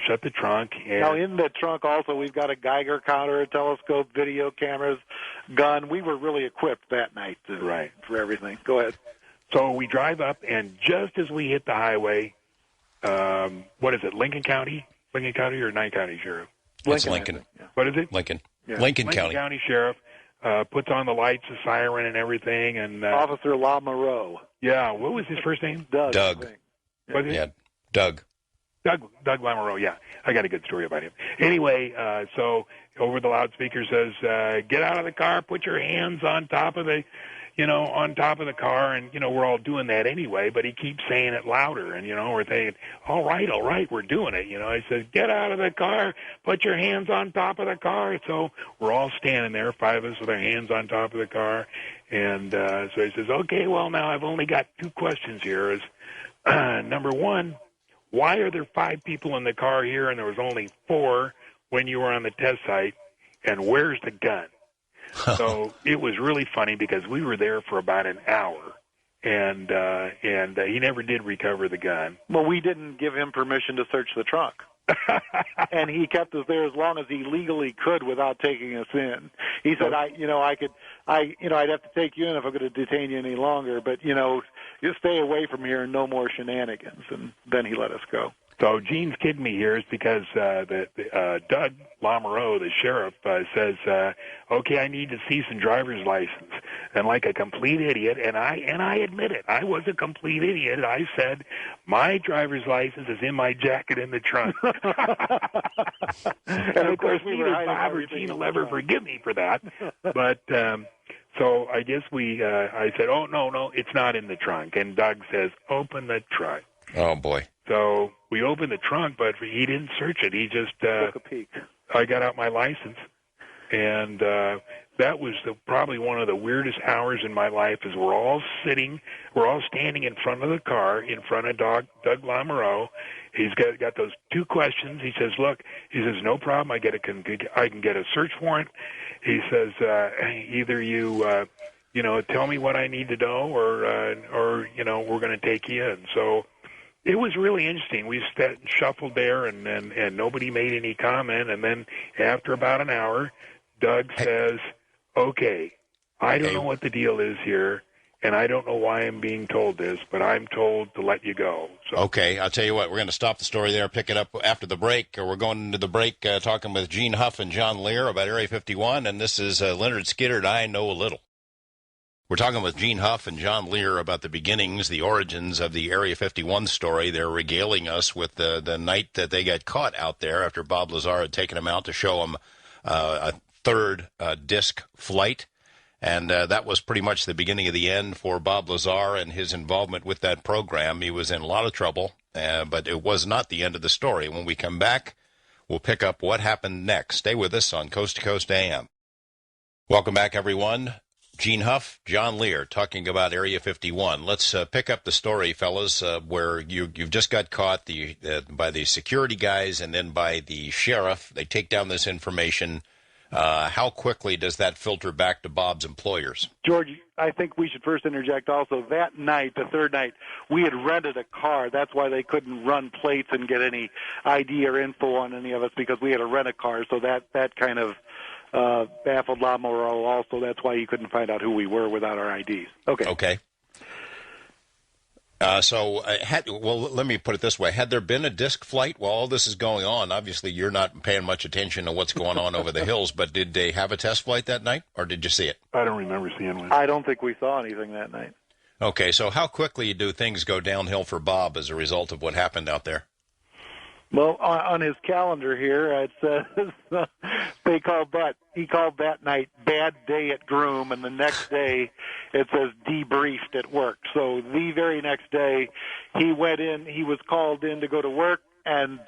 shut the trunk. And now, in the trunk also, we've got a Geiger counter, a telescope, video cameras, gun. We were really equipped that night for everything. Go ahead. So we drive up, and just as we hit the highway, what is it, Lincoln County? Lincoln County or Nye County Sheriff? It's Lincoln. Yeah. What is it? Lincoln. Yeah. Lincoln County. Lincoln County Sheriff puts on the lights, the siren, and everything. And Officer LaMoreau. Yeah, what was his first name? Doug. Yeah, Doug. Doug LaMoreau, yeah. I got a good story about him. Anyway, so over the loudspeaker says, get out of the car, put your hands on top of the car, and, we're all doing that anyway, but he keeps saying it louder, and, we're thinking, all right, we're doing it. He says, get out of the car, put your hands on top of the car. So we're all standing there, 5 of us with our hands on top of the car, and so he says, okay, well, now I've only got 2 questions here. Is number 1, why are there 5 people in the car here and there was only 4 when you were on the test site, and where's the gun? So it was really funny because we were there for about an hour, and he never did recover the gun. Well, we didn't give him permission to search the trunk. And he kept us there as long as he legally could without taking us in. He said, I'd have to take you in if I'm going to detain you any longer, but, you stay away from here and no more shenanigans. And then he let us go. So Gene's kidding me here is because Doug LaMoreau, the sheriff, says, okay, I need to see some driver's license. And like a complete idiot, and I admit it, I was a complete idiot. I said, my driver's license is in my jacket in the trunk. And of course, neither Bob or Gene will ever forgive me for that. But so I guess I said, oh, no, it's not in the trunk. And Doug says, open the trunk. Oh, boy. So we opened the trunk, but he didn't search it. He just took a peek. I got out my license, and that was probably one of the weirdest hours in my life. As we're all standing in front of the car, in front of Doug LaMoreau. He's got those 2 questions. He says, "Look," he says, "no problem. I can get a search warrant." He says, "Either you tell me what I need to know, or we're going to take you in." So it was really interesting. We shuffled there, and nobody made any comment. And then after about an hour, Doug says, okay, I don't know what the deal is here, and I don't know why I'm being told this, but I'm told to let you go. So. Okay, I'll tell you what, we're going to stop the story there, pick it up after the break. We're going into the break talking with Gene Huff and John Lear about Area 51, and this is Leonard Skinner and I Know a Little. We're talking with Gene Huff and John Lear about the beginnings, the origins of the Area 51 story. They're regaling us with the night that they got caught out there after Bob Lazar had taken them out to show them a third disc flight. And that was pretty much the beginning of the end for Bob Lazar and his involvement with that program. He was in a lot of trouble, but it was not the end of the story. When we come back, we'll pick up what happened next. Stay with us on Coast to Coast AM. Welcome back, everyone. Gene Huff, John Lear, talking about Area 51. Let's pick up the story, fellas, where you've just got caught by the security guys and then by the sheriff. They take down this information. How quickly does that filter back to Bob's employers? George, I think we should first interject also. That night, the third night, we had rented a car. That's why they couldn't run plates and get any ID or info on any of us, because we had to rent a car. So that kind of baffled Lamoro also. That's why you couldn't find out who we were without our IDs. Okay. Let me put it this way. Had there been a disc flight while all this is going on, obviously you're not paying much attention to what's going on over the hills, but did they have a test flight that night, or did you see it? I don't remember seeing one. I don't think we saw anything that night. Okay, so how quickly do things go downhill for Bob as a result of what happened out there? Well, on his calendar here, it says he called that night bad day at Groom, and the next day it says debriefed at work. So the very next day, he was called in to go to work, and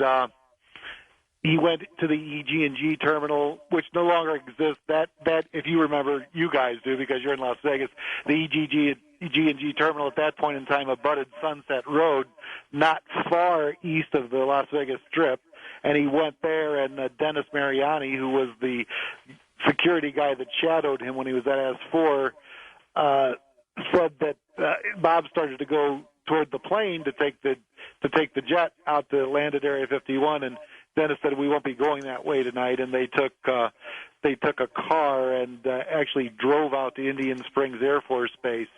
he went to the EG&G terminal, which no longer exists. That if you remember, you guys do because you're in Las Vegas, the EG&G terminal at that point in time abutted Sunset Road, not far east of the Las Vegas Strip, and he went there, and Dennis Mariani, who was the security guy that shadowed him when he was at S4, said that Bob started to go toward the plane to take the jet out to land at Area 51, and Dennis said, we won't be going that way tonight, and they took a car and actually drove out to Indian Springs Air Force Base,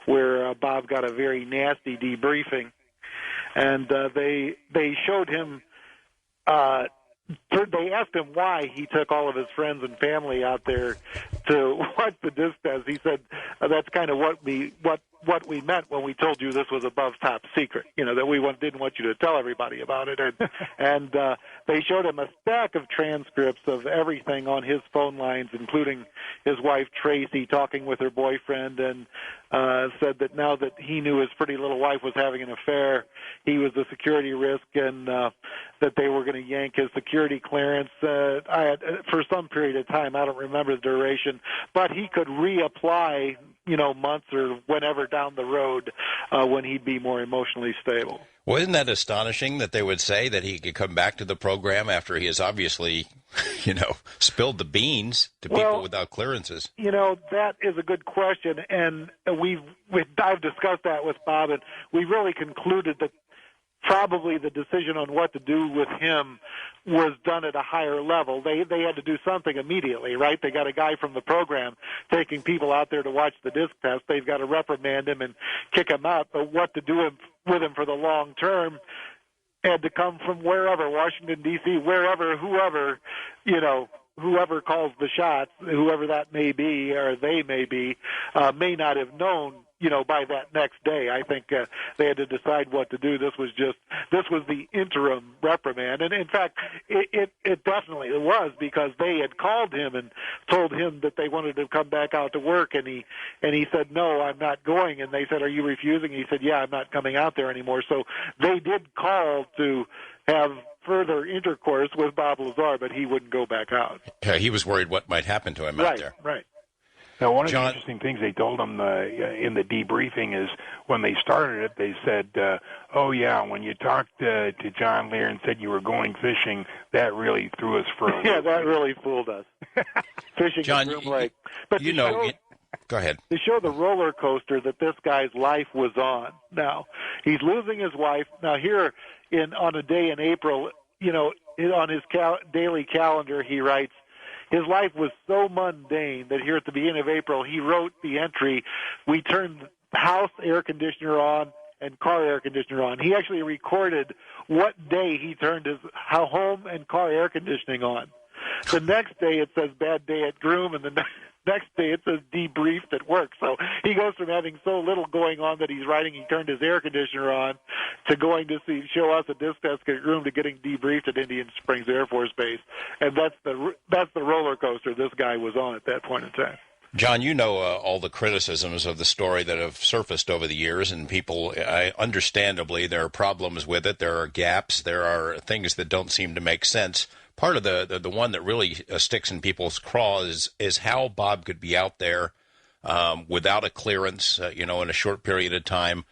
where Bob got a very nasty debriefing, and they showed him. They asked him why he took all of his friends and family out there to watch the disc test. He said that's kind of what we meant when we told you this was above top secret. That we didn't want you to tell everybody about it. And they showed him a stack of transcripts of everything on his phone lines, including his wife Tracy talking with her boyfriend, and said that now that he knew his pretty little wife was having an affair, he was a security risk, and that they were going to yank his security clearance for some period of time. I don't remember the duration, but he could reapply, months or whenever down the road when he'd be more emotionally stable. Well, isn't that astonishing that they would say that he could come back to the program after he has obviously, spilled the beans to people without clearances? That is a good question, and I've discussed that with Bob, and we really concluded that probably the decision on what to do with him was done at a higher level. They had to do something immediately, right? They got a guy from the program taking people out there to watch the disc test. They've got to reprimand him and kick him out, but what to do with him for the long term had to come from wherever, Washington, D.C., wherever, whoever calls the shots, whoever that may be or they may be, may not have known, by that next day. I think they had to decide what to do. This was the interim reprimand. And in fact, it definitely was, because they had called him and told him that they wanted to come back out to work. And he said, no, I'm not going. And they said, are you refusing? And he said, yeah, I'm not coming out there anymore. So they did call to have further intercourse with Bob Lazar, but he wouldn't go back out. Yeah, he was worried what might happen to him out there. Right. Now, one of the interesting things they told him in the debriefing is when they started it, they said, when you talked to John Lear and said you were going fishing, that really threw us for a loop. Yeah, that really fooled us. Fishing John, in Groom Lake. But go ahead. To show the roller coaster that this guy's life was on. Now, he's losing his wife. Now, here on a day in April, on his daily calendar, he writes, his life was so mundane that here at the beginning of April, he wrote the entry, we turned house air conditioner on and car air conditioner on. He actually recorded what day he turned his home and car air conditioning on. The next day it says bad day at Groom, and the next day it says debriefed at work. So he goes from having so little going on that he's writing he turned his air conditioner on to going to show us a disc test at Groom to getting debriefed at Indian Springs Air Force Base. And that's the roller coaster this guy was on at that point in time. John, you know all the criticisms of the story that have surfaced over the years, and people, understandably, there are problems with it. There are gaps. There are things that don't seem to make sense. Part of the one that really sticks in people's craws is how Bob could be out there without a clearance, in a short period of time.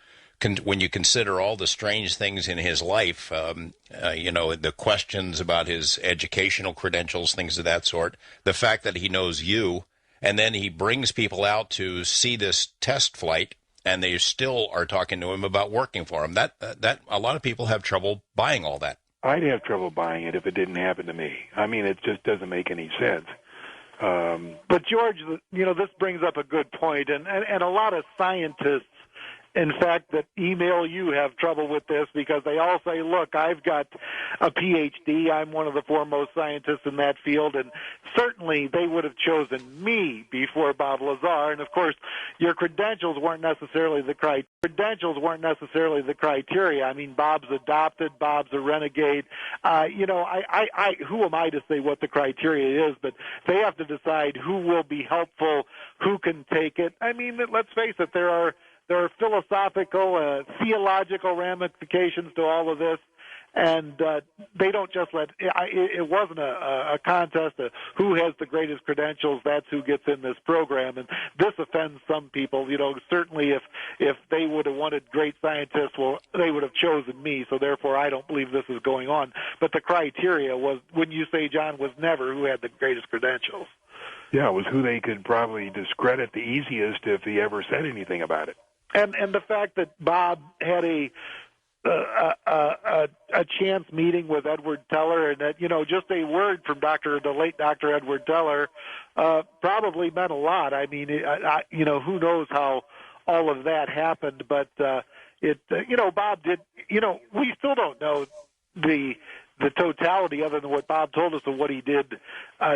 When you consider all the strange things in his life, the questions about his educational credentials, things of that sort, the fact that he knows you, and then he brings people out to see this test flight, and they still are talking to him about working for him. That a lot of people have trouble buying all that. I'd have trouble buying it if it didn't happen to me. I mean, it just doesn't make any sense. But George, this brings up a good point, and a lot of scientists, in fact, that email you have trouble with this because they all say, look, I've got a PhD. I'm one of the foremost scientists in that field, and certainly they would have chosen me before Bob Lazar. And, of course, your credentials weren't necessarily the criteria. I mean, Bob's adopted. Bob's a renegade. Who am I to say what the criteria is? But they have to decide who will be helpful, who can take it. I mean, let's face it, there are philosophical, theological ramifications to all of this, and they don't just let it wasn't a contest of who has the greatest credentials, that's who gets in this program, and this offends some people. Certainly if they would have wanted great scientists, well, they would have chosen me, so therefore I don't believe this is going on. But the criteria was, wouldn't you say, John, was never who had the greatest credentials. Yeah, it was who they could probably discredit the easiest if he ever said anything about it. And the fact that Bob had a chance meeting with Edward Teller, and that just a word from the late Dr. Edward Teller probably meant a lot. I mean, who knows how all of that happened, but Bob did. We still don't know the totality other than what Bob told us of what he did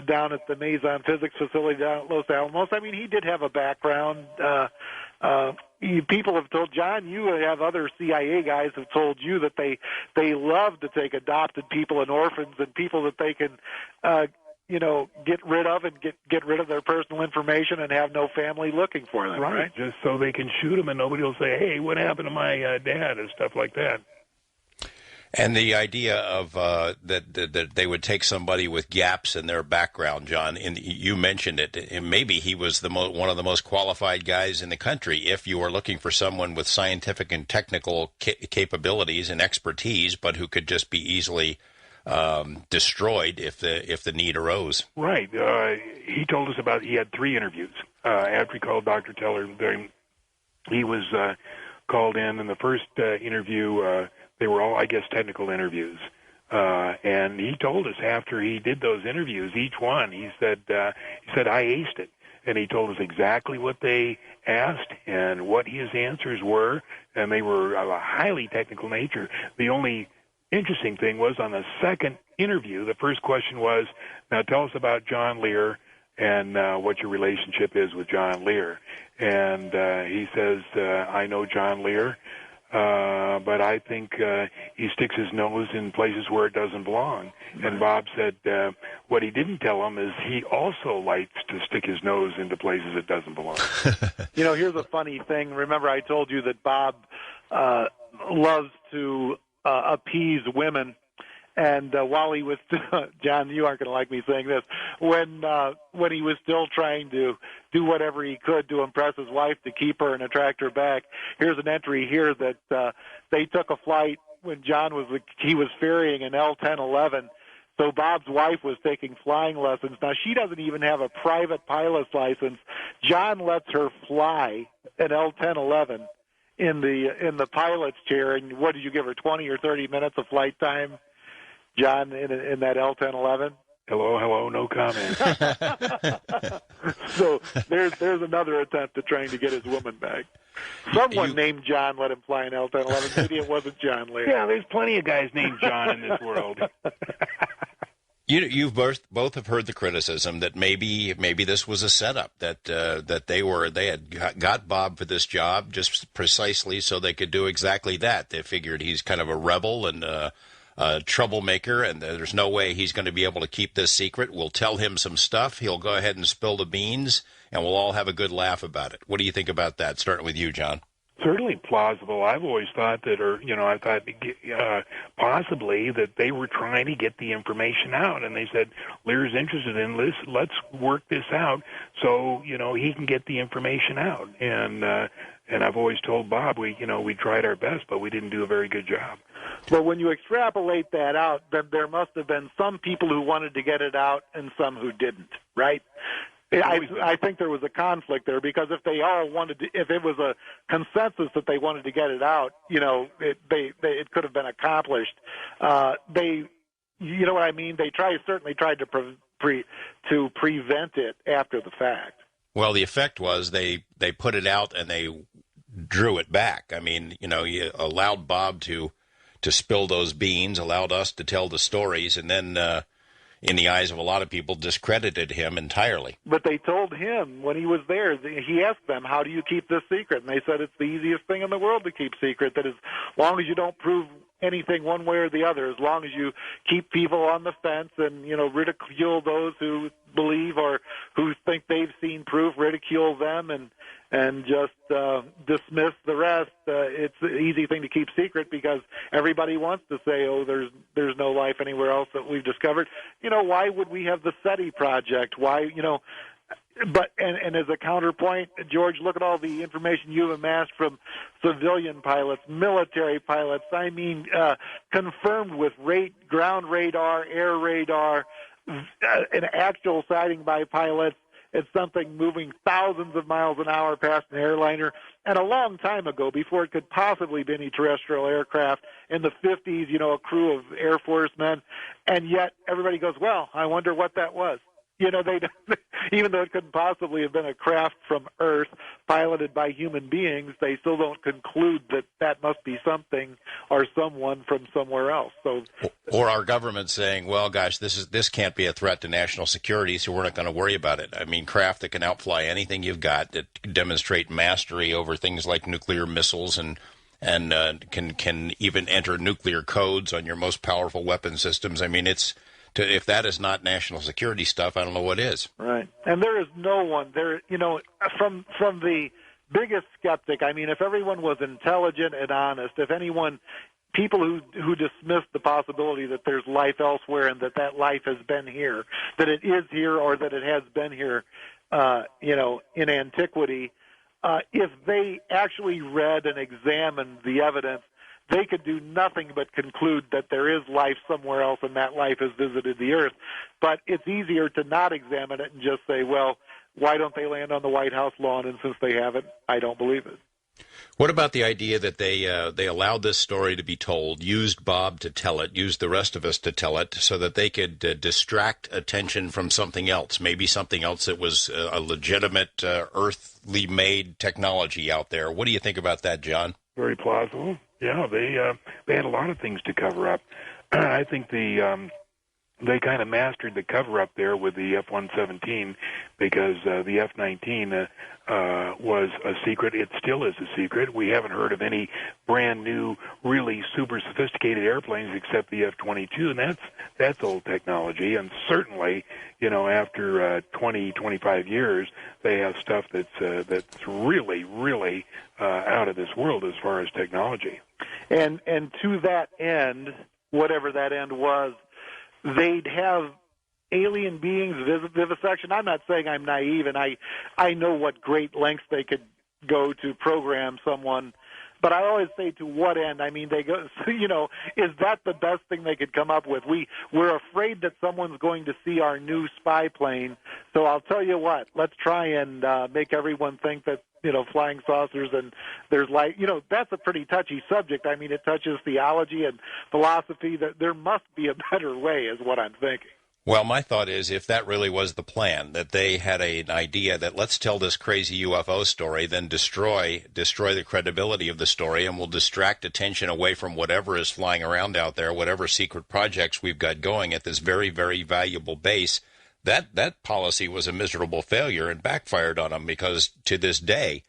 down at the Mason Physics Facility down at Los Alamos. I mean, he did have a background. People have told John, you have other CIA guys have told you that they love to take adopted people and orphans and people that they can get rid of and get rid of their personal information and have no family looking for them. Right? Just so they can shoot them and nobody will say, hey, what happened to my dad and stuff like that. And the idea of that they would take somebody with gaps in their background, John, and you mentioned it, and maybe he was one of the most qualified guys in the country if you were looking for someone with scientific and technical capabilities and expertise, but who could just be easily destroyed if the need arose. Right. He told us he had 3 interviews. After he called Dr. Teller, he was called in the first interview, they were all, I guess, technical interviews. And he told us after he did those interviews, each one, he said, I aced it. And he told us exactly what they asked and what his answers were, and they were of a highly technical nature. The only interesting thing was on the second interview, the first question was, now tell us about John Lear and what your relationship is with John Lear. And he says, I know John Lear, but I think he sticks his nose in places where it doesn't belong. And Bob said what he didn't tell him is he also likes to stick his nose into places it doesn't belong. Here's a funny thing. Remember I told you that Bob loves to appease women. And while he was, John, you aren't going to like me saying this, when he was still trying to do whatever he could to impress his wife to keep her and attract her back, here's an entry here that they took a flight when John was ferrying an L-1011. So Bob's wife was taking flying lessons. Now she doesn't even have a private pilot's license. John lets her fly an L-1011 in the pilot's chair. And what did you give her? 20 or 30 minutes of flight time, John, in that L-1011? Hello, no comment. So there's another attempt at trying to get his woman back. Someone named John let him fly in L-1011. Maybe it wasn't John Lear. Yeah, there's plenty of guys named John in this world. You've both have heard the criticism that maybe this was a setup, that they had got Bob for this job just precisely so they could do exactly that. They figured he's kind of a rebel and a troublemaker, and there's no way he's going to be able to keep this secret. We'll tell him some stuff. He'll go ahead and spill the beans, and we'll all have a good laugh about it. What do you think about that? Starting with you, John. Certainly plausible. I've always thought that, I thought possibly that they were trying to get the information out, and they said, Lear's interested in this, let's work this out so, he can get the information out. And I've always told Bob, we tried our best, but we didn't do a very good job. But when you extrapolate that out, then there must have been some people who wanted to get it out and some who didn't, right? I think there was a conflict there, because if they all wanted to, if it was a consensus that they wanted to get it out, it could have been accomplished. You know what I mean? They certainly tried to prevent it after the fact. Well, the effect was they put it out and they drew it back. I mean, you allowed Bob to spill those beans, allowed us to tell the stories, and then in the eyes of a lot of people, discredited him entirely. But they told him when he was there, he asked them, how do you keep this secret? And they said it's the easiest thing in the world to keep secret, that as long as you don't prove anything one way or the other, as long as you keep people on the fence and, ridicule those who believe or who think they've seen proof, ridicule them and just dismiss the rest. It's an easy thing to keep secret because everybody wants to say, oh, there's no life anywhere else that we've discovered. Why would we have the SETI project? Why, But and as a counterpoint, George, look at all the information you've amassed from civilian pilots, military pilots. I mean, confirmed with ground radar, air radar, an actual sighting by pilots. It's something moving thousands of miles an hour past an airliner. And a long time ago, before it could possibly be any terrestrial aircraft, in the 50s, a crew of Air Force men. And yet everybody goes, well, I wonder what that was. They even though it couldn't possibly have been a craft from Earth piloted by human beings, they still don't conclude that must be something or someone from somewhere else. So, or our government saying, well, gosh, this can't be a threat to national security, so we're not going to worry about it. I mean, craft that can outfly anything you've got, that demonstrate mastery over things like nuclear missiles and can even enter nuclear codes on your most powerful weapon systems. I mean, if that is not national security stuff, I don't know what is. Right. And there is no one there, from the biggest skeptic. I mean, if everyone was intelligent and honest, people who dismiss the possibility that there's life elsewhere and that life has been here, that it is here or that it has been here, in antiquity, if they actually read and examined the evidence, they could do nothing but conclude that there is life somewhere else and that life has visited the Earth. But it's easier to not examine it and just say, well, why don't they land on the White House lawn? And since they haven't, I don't believe it. What about the idea that they allowed this story to be told, used Bob to tell it, used the rest of us to tell it, so that they could distract attention from something else, maybe something else that was a legitimate earthly made technology out there? What do you think about that, John? Very plausible. Yeah, they had a lot of things to cover up. I think they kind of mastered the cover-up there with the F-117 because the F-19 was a secret. It still is a secret. We haven't heard of any brand new, really super sophisticated airplanes except the F-22, and that's old technology. And certainly, after 20, 25 years, they have stuff that's really, really out of this world as far as technology. And to that end, whatever that end was, they'd have alien beings vivisection. I'm not saying I'm naive, and I know what great lengths they could go to program someone, but I always say, to what end? I mean, they go, is that the best thing they could come up with? We're afraid that someone's going to see our new spy plane, so I'll tell you what, let's try and make everyone think that, flying saucers and there's light. That's a pretty touchy subject. I mean, it touches theology and philosophy. That there must be a better way, is what I'm thinking. Well, my thought is if that really was the plan, that they had an idea that let's tell this crazy UFO story, then destroy the credibility of the story, and we'll distract attention away from whatever is flying around out there, whatever secret projects we've got going at this very, very valuable base. That policy was a miserable failure and backfired on them, because to this day,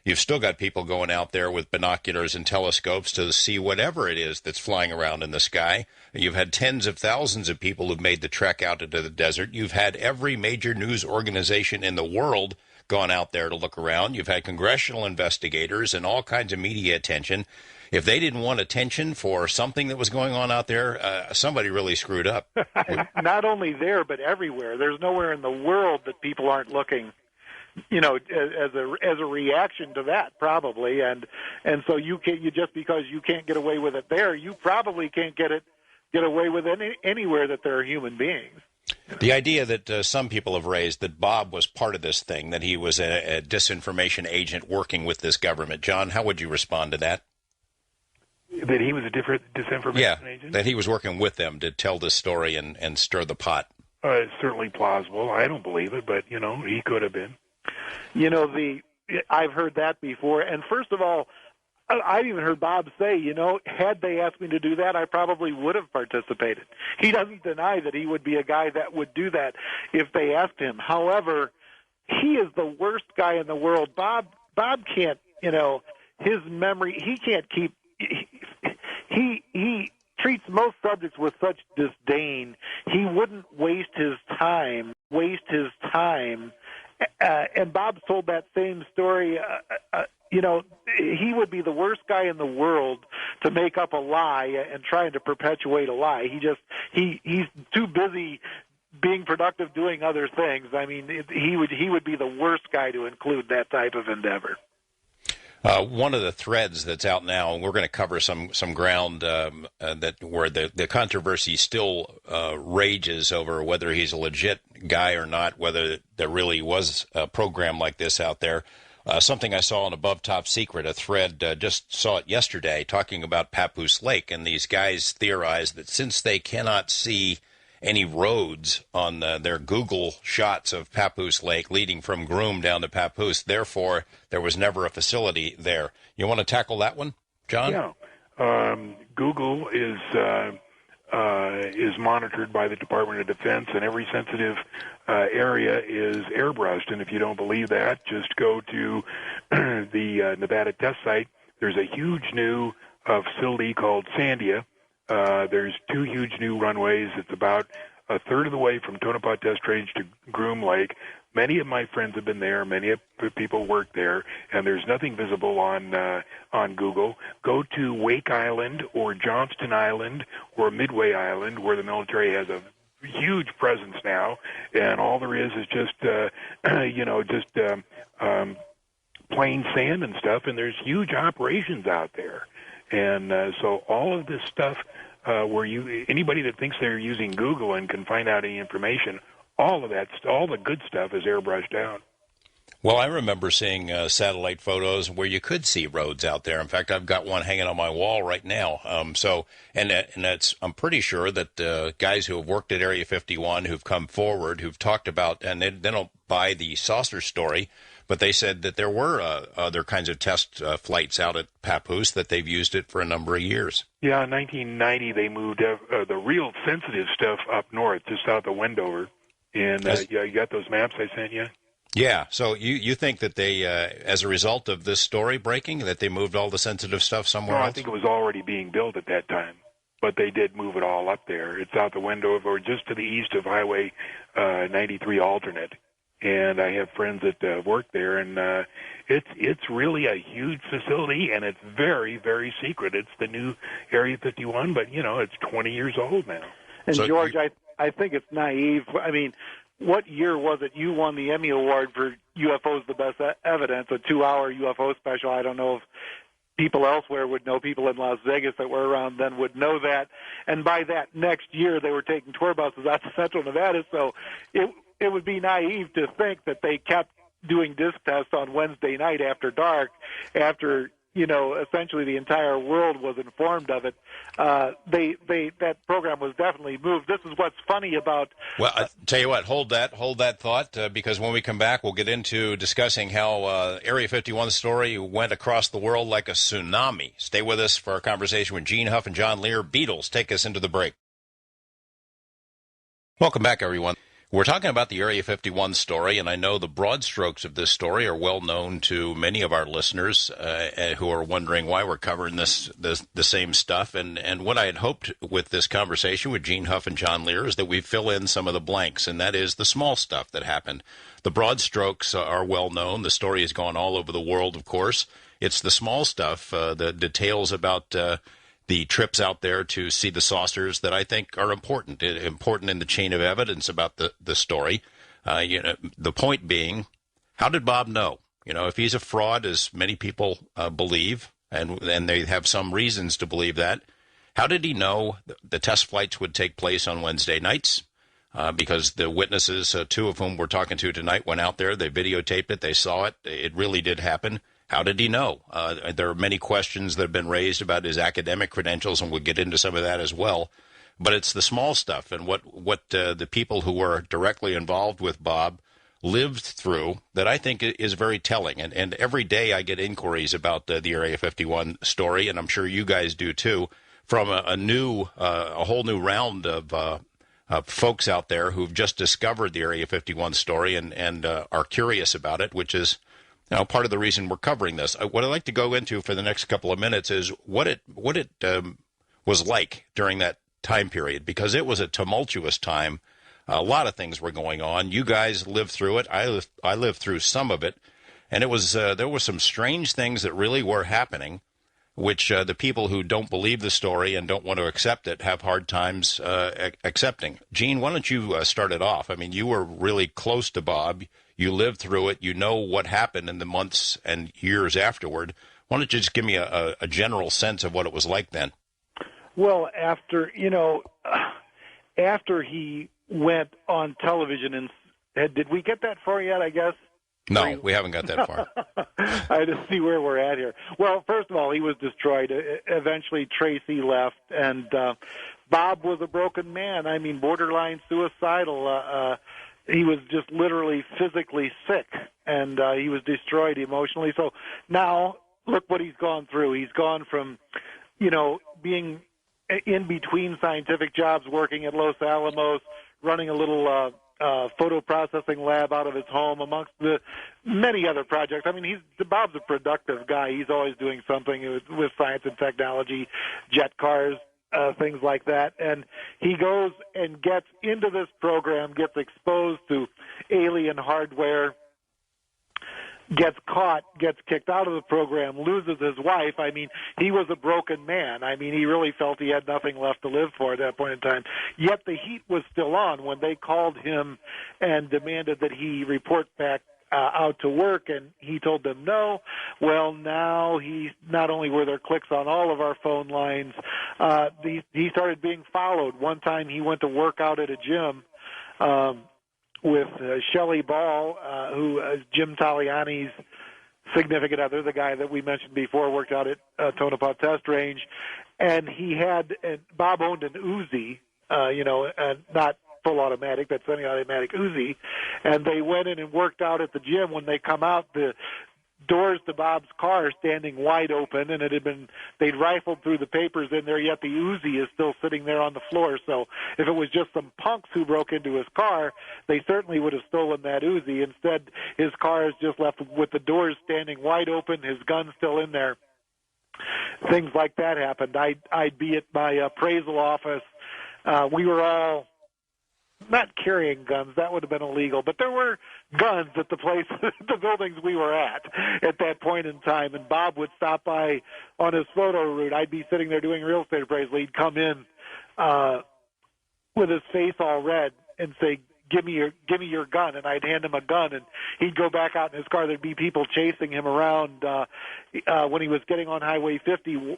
you've still got people going out there with binoculars and telescopes to see whatever it is that's flying around in the sky. You've had tens of thousands of people who've made the trek out into the desert. You've had every major news organization in the world gone out there to look around. You've had congressional investigators and all kinds of media attention. If they didn't want attention for something that was going on out there, somebody really screwed up. Not only there, but everywhere. There's nowhere in the world that people aren't looking, as a reaction to that, probably, and so you just because you can't get away with it there, you probably can't get away with it anywhere that there are human beings. The idea that some people have raised that Bob was part of this thing, that he was a disinformation agent working with this government. John, how would you respond to that? That he was a different disinformation agent? That he was working with them to tell this story and stir the pot. It's certainly plausible. I don't believe it, but, he could have been. I've heard that before. And first of all, I've even heard Bob say, had they asked me to do that, I probably would have participated. He doesn't deny that he would be a guy that would do that if they asked him. However, he is the worst guy in the world. Bob can't, his memory, he can't keep, he treats most subjects with such disdain. He wouldn't waste his time. And Bob told that same story. He would be the worst guy in the world to make up a lie and trying to perpetuate a lie. He's too busy being productive doing other things. I mean, he would be the worst guy to include that type of endeavor. One of the threads that's out now, and we're going to cover some ground where the controversy still rages over whether he's a legit guy or not, whether there really was a program like this out there. Something I saw in Above Top Secret, a thread, just saw it yesterday, talking about Papoose Lake, and these guys theorize that since they cannot see any roads on their Google shots of Papoose Lake leading from Groom down to Papoose, therefore there was never a facility there. You want to tackle that one, John? Yeah. Google is monitored by the Department of Defense, and every sensitive area is airbrushed. And if you don't believe that, just go to the Nevada test site. There's a huge new facility called Sandia. There's 2 huge new runways. It's about a third of the way from Tonopah Test Range to Groom Lake. Many of my friends have been there. Many of the people work there, and there's nothing visible on Google. Go to Wake Island or Johnston Island or Midway Island, where the military has a huge presence now, and all there is just plain sand and stuff, and there's huge operations out there. And so all of this stuff, anybody that thinks they're using Google and can find out any information, all of that, all the good stuff is airbrushed out. Well, I remember seeing satellite photos where you could see roads out there. In fact, I've got one hanging on my wall right now. I'm pretty sure that guys who have worked at Area 51, who've come forward, who've talked about, and they don't buy the saucer story, but they said that there were other kinds of test flights out at Papoose, that they've used it for a number of years. Yeah, in 1990 they moved the real sensitive stuff up north, just south of Wendover. And you got those maps I sent you? Yeah, so you think that they, as a result of this story breaking, that they moved all the sensitive stuff somewhere else? I think it was already being built at that time, but they did move it all up there. It's out the Wendover, or just to the east of Highway 93 alternate. And I have friends that work there, and it's really a huge facility, and it's very, very secret. It's the new Area 51, but, it's 20 years old now. And, so George, I think it's naive. I mean, what year was it you won the Emmy Award for UFOs, the Best Evidence, a 2-hour UFO special? I don't know if people elsewhere would know. People in Las Vegas that were around then would know that. And by that next year, they were taking tour buses out to Central Nevada, so it would be naive to think that they kept doing disc tests on Wednesday night after dark after, essentially the entire world was informed of it. That program was definitely moved. This is what's funny about. Well, I tell you what, hold that thought, because when we come back, we'll get into discussing how Area 51 story went across the world like a tsunami. Stay with us for our conversation with Gene Huff and John Lear. Beatles, take us into the break. Welcome back, everyone. We're talking about the Area 51 story, and I know the broad strokes of this story are well known to many of our listeners who are wondering why we're covering the same stuff. And what I had hoped with this conversation with Gene Huff and John Lear is that we fill in some of the blanks, and that is the small stuff that happened. The broad strokes are well known. The story has gone all over the world, of course. It's the small stuff, the details about the trips out there to see the saucers that I think are important in the chain of evidence about the story. The point being, how did Bob know? If he's a fraud, as many people believe, and they have some reasons to believe that, how did he know the test flights would take place on Wednesday nights? Because the witnesses, two of whom we're talking to tonight, went out there, they videotaped it, they saw it, it really did happen. How did he know? There are many questions that have been raised about his academic credentials, and we'll get into some of that as well. But it's the small stuff and what the people who were directly involved with Bob lived through that I think is very telling. And every day I get inquiries about the Area 51 story, and I'm sure you guys do too, from a whole new round of folks out there who've just discovered the Area 51 story and are curious about it, which is part of the reason we're covering this. What I'd like to go into for the next couple of minutes is what it was like during that time period, because it was a tumultuous time. A lot of things were going on. You guys lived through it. I lived through some of it, and it was there were some strange things that really were happening, which the people who don't believe the story and don't want to accept it have hard times accepting. Gene, why don't you start it off? I mean, you were really close to Bob. You lived through it. You know what happened in the months and years afterward. Why don't you just give me a general sense of what it was like then? Well, after he went on television, and did we get that far yet, I guess? No, we haven't got that far. I just see where we're at here. Well, first of all, he was destroyed. Eventually, Tracy left, and Bob was a broken man. I mean, borderline suicidal. He was just literally physically sick, and he was destroyed emotionally. So now, look what he's gone through. He's gone from, being in between scientific jobs, working at Los Alamos, running a little photo processing lab out of his home, amongst the many other projects. I mean, Bob's a productive guy. He's always doing something with science and technology, jet cars, things like that. And he goes and gets into this program, gets exposed to alien hardware, gets caught, gets kicked out of the program, loses his wife. I mean, he was a broken man. I mean, he really felt he had nothing left to live for at that point in time. Yet the heat was still on when they called him and demanded that he report back out to work, and he told them no. Well, now not only were there clicks on all of our phone lines, he started being followed. One time he went to work out at a gym with Shelley Ball, who is Jim Taliani's significant other, the guy that we mentioned before, worked out at Tonopah Test Range, and Bob owned an Uzi, and not full automatic, but semi-automatic Uzi, and they went in and worked out at the gym. When they come out, the doors to Bob's car standing wide open, and they'd rifled through the papers in there, yet the Uzi is still sitting there on the floor. So if it was just some punks who broke into his car, they certainly would have stolen that Uzi. Instead, his car is just left with the doors standing wide open, his gun still in there. Things like that happened. I'd be at my appraisal office. We were all not carrying guns, that would have been illegal, but there were guns at the buildings we were at that point in time, and Bob would stop by on his photo route. I'd be sitting there doing real estate appraisal. He'd come in with his face all red and say, give me your gun, and I'd hand him a gun, and he'd go back out in his car. There'd be people chasing him around. When he was getting on Highway 15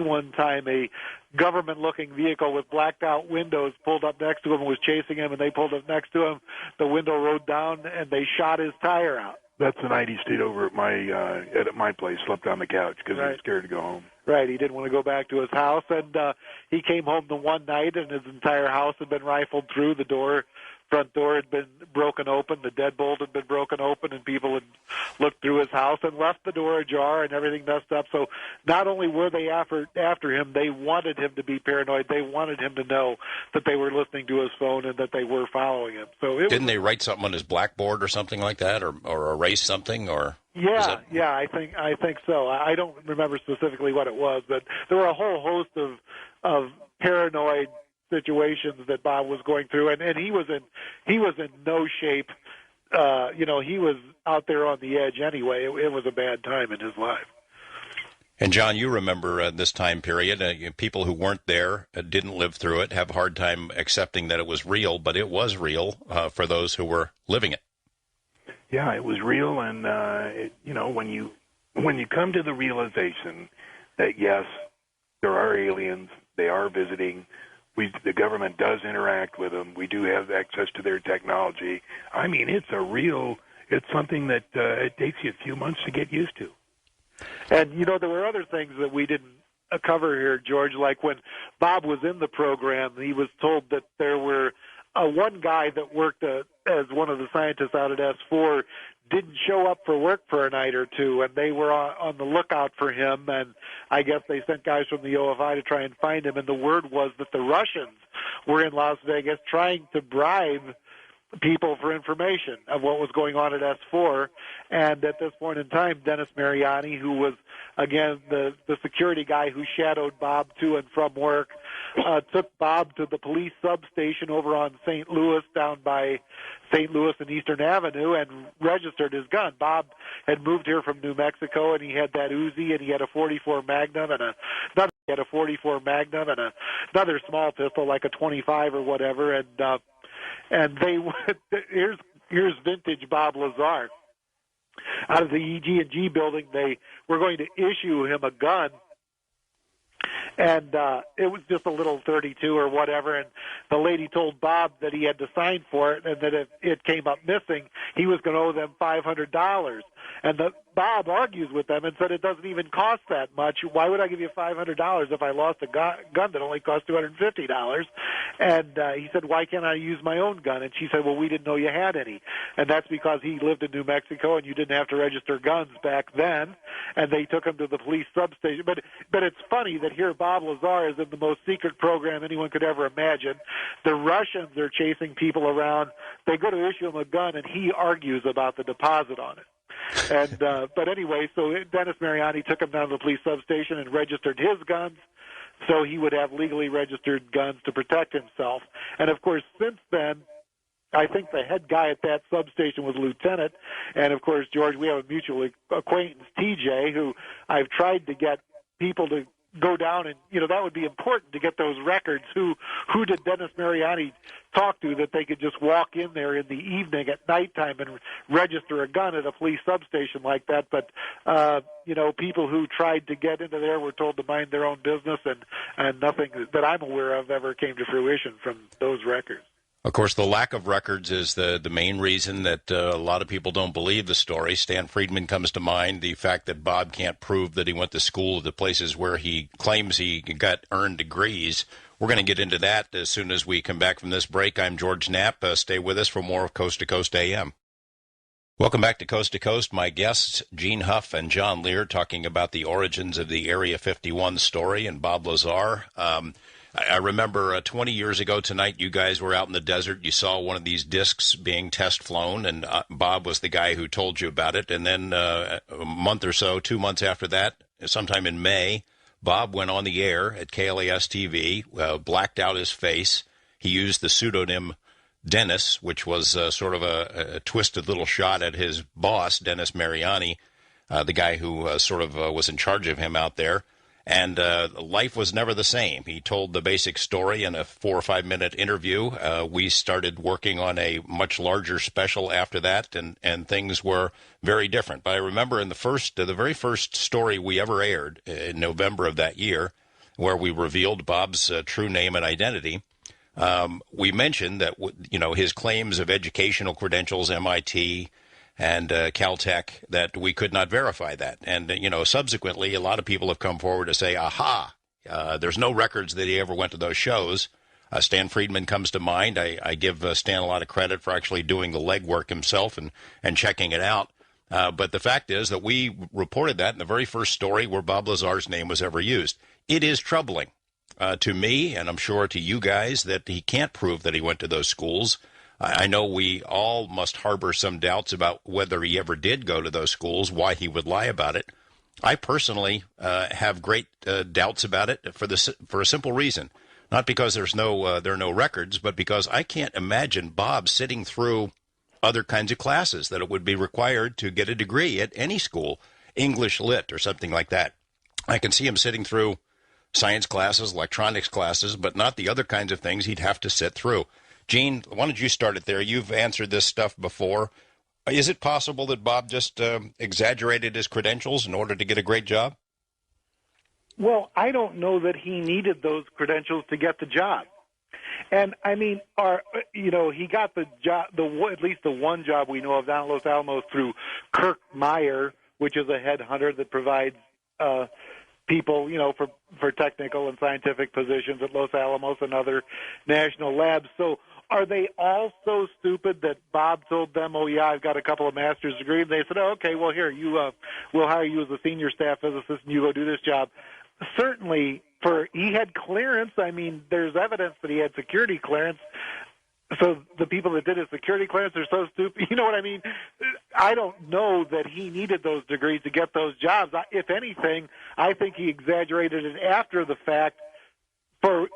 one time, a government-looking vehicle with blacked-out windows pulled up next to him and was chasing him, and they pulled up next to him. The window rode down, and they shot his tire out. That's the night he stayed over at my place, slept on the couch because he was scared to go home. Right, he didn't want to go back to his house, and he came home the one night, and his entire house had been rifled through. The front door had been broken open, the deadbolt had been broken open, and people had looked through his house and left the door ajar and everything messed up. So not only were they after him, they wanted him to be paranoid. They wanted him to know that they were listening to his phone and that they were following him. So didn't they write something on his blackboard or something like that, or erase something, or? Yeah, I think so. I don't remember specifically what it was, but there were a whole host of paranoid situations that Bob was going through, and he was in no shape. He was out there on the edge anyway. It was a bad time in his life. And John, you remember this time period. People who weren't there, didn't live through it, have a hard time accepting that it was real, but it was real for those who were living it. Yeah, it was real, and when you come to the realization that yes, there are aliens, they are visiting. The government does interact with them. We do have access to their technology. I mean, it's something that it takes you a few months to get used to. And, there were other things that we didn't cover here, George, like when Bob was in the program, he was told that there were one guy that worked as one of the scientists out at S4 didn't show up for work for a night or two, and they were on the lookout for him, and I guess they sent guys from the OFI to try and find him, and the word was that the Russians were in Las Vegas trying to bribe people for information of what was going on at S4, and at this point in time, Dennis Mariani, who was, again, the security guy who shadowed Bob to and from work, took Bob to the police substation over on St. Louis, down by St. Louis and Eastern Avenue, and registered his gun. Bob had moved here from New Mexico, and he had that Uzi, and he had a .44 Magnum, and another small pistol, like a 25 or whatever, and they here's vintage Bob Lazar. Out of the EG&G building, they were going to issue him a gun, and it was just a little 32 or whatever, and the lady told Bob that he had to sign for it, and that if it came up missing, he was going to owe them $500. And Bob argues with them and said it doesn't even cost that much. Why would I give you $500 if I lost a gun that only cost $250? And he said, why can't I use my own gun? And she said, well, we didn't know you had any. And that's because he lived in New Mexico and you didn't have to register guns back then. And they took him to the police substation. But it's funny that here Bob Lazar is in the most secret program anyone could ever imagine. The Russians are chasing people around. They go to issue him a gun, and he argues about the deposit on it. And but anyway, so Dennis Mariani took him down to the police substation and registered his guns, so he would have legally registered guns to protect himself. And of course, since then, I think the head guy at that substation was Lieutenant. And of course, George, we have a mutual acquaintance, TJ, who I've tried to get people to go down, and that would be important to get those records. Who did Dennis Mariani talk to that they could just walk in there in the evening at nighttime and register a gun at a police substation like that? But people who tried to get into there were told to mind their own business, and nothing that I'm aware of ever came to fruition from those records. Of course, the lack of records is the main reason that a lot of people don't believe the story. Stan Friedman comes to mind. The fact that Bob can't prove that he went to school at the places where he claims he got earned degrees. We're going to get into that as soon as we come back from this break. I'm George Knapp. Stay with us for more of Coast to Coast AM. Welcome back to Coast to Coast. My guests, Gene Huff and John Lear, talking about the origins of the Area 51 story and Bob Lazar. I remember 20 years ago tonight, you guys were out in the desert. You saw one of these discs being test flown, and Bob was the guy who told you about it. And then a month or so, 2 months after that, sometime in May, Bob went on the air at KLAS TV, blacked out his face. He used the pseudonym Dennis, which was sort of a twisted little shot at his boss, Dennis Mariani, the guy who was in charge of him out there. And life was never the same. He told the basic story in a 4 or 5 minute interview. We started working on a much larger special after that, and things were very different. But I remember in the very first story we ever aired in November of that year, where we revealed Bob's true name and identity, we mentioned that his claims of educational credentials, MIT, and Caltech, that we could not verify that. And, subsequently, a lot of people have come forward to say, aha, there's no records that he ever went to those shows. Stan Friedman comes to mind. I give Stan a lot of credit for actually doing the legwork himself and checking it out. But the fact is that we reported that in the very first story where Bob Lazar's name was ever used. It is troubling to me, and I'm sure to you guys, that he can't prove that he went to those schools. I know we all must harbor some doubts about whether he ever did go to those schools, why he would lie about it. I personally have great doubts about it for a simple reason. Not because there are no records, but because I can't imagine Bob sitting through other kinds of classes that it would be required to get a degree at any school, English Lit or something like that. I can see him sitting through science classes, electronics classes, but not the other kinds of things he'd have to sit through. Gene, why don't you start it there? You've answered this stuff before. Is it possible that Bob just exaggerated his credentials in order to get a great job? Well, I don't know that he needed those credentials to get the job. And I mean, he got the job, at least the one job we know of down at Los Alamos through Kirk Meyer, which is a headhunter that provides people, for technical and scientific positions at Los Alamos and other national labs. So are they all so stupid that Bob told them, oh, yeah, I've got a couple of master's degrees? And they said, oh, okay, well, here, we'll hire you as a senior staff physicist and you go do this job. Certainly, he had clearance. I mean, there's evidence that he had security clearance. So the people that did his security clearance are so stupid. You know what I mean? I don't know that he needed those degrees to get those jobs. If anything, I think he exaggerated it after the fact for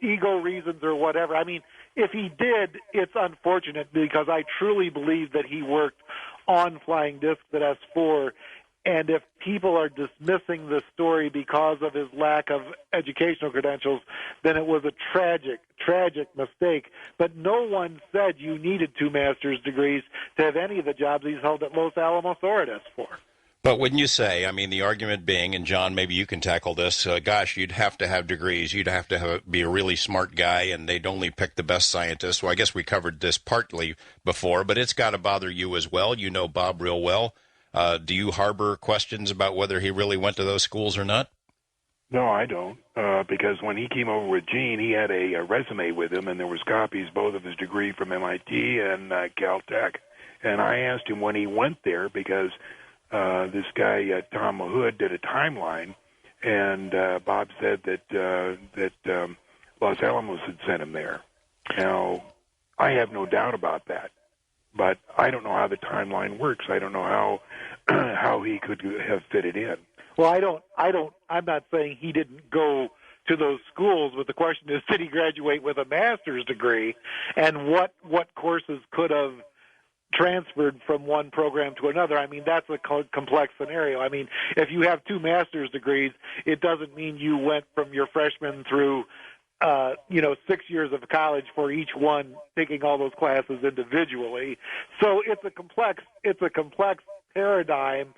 ego reasons or whatever. I mean, if he did, it's unfortunate because I truly believe that he worked on flying discs at S4. And if people are dismissing the story because of his lack of educational credentials, then it was a tragic, tragic mistake. But no one said you needed 2 master's degrees to have any of the jobs he's held at Los Alamos or at S4. But wouldn't you say, I mean, the argument being, and John, maybe you can tackle this, gosh, you'd have to have degrees, you'd have to be a really smart guy, and they'd only pick the best scientists. Well, I guess we covered this partly before, but it's got to bother you as well. You know Bob real well. Do you harbor questions about whether he really went to those schools or not? No, I don't, because when he came over with Gene, he had a resume with him, and there was copies both of his degree from MIT and Caltech. And I asked him when he went there, because this guy, Tom Mahood, did a timeline, and Bob said that Los Alamos had sent him there. Now, I have no doubt about that. But I don't know how the timeline works. I don't know how he could have fitted in. Well, I'm not saying he didn't go to those schools, but the question is, did he graduate with a master's degree, and what courses could have transferred from one program to another? I mean, that's a complex scenario. I mean, if you have 2 master's degrees, it doesn't mean you went from your freshman through 6 years of college for each one, taking all those classes individually. So it's a complex paradigm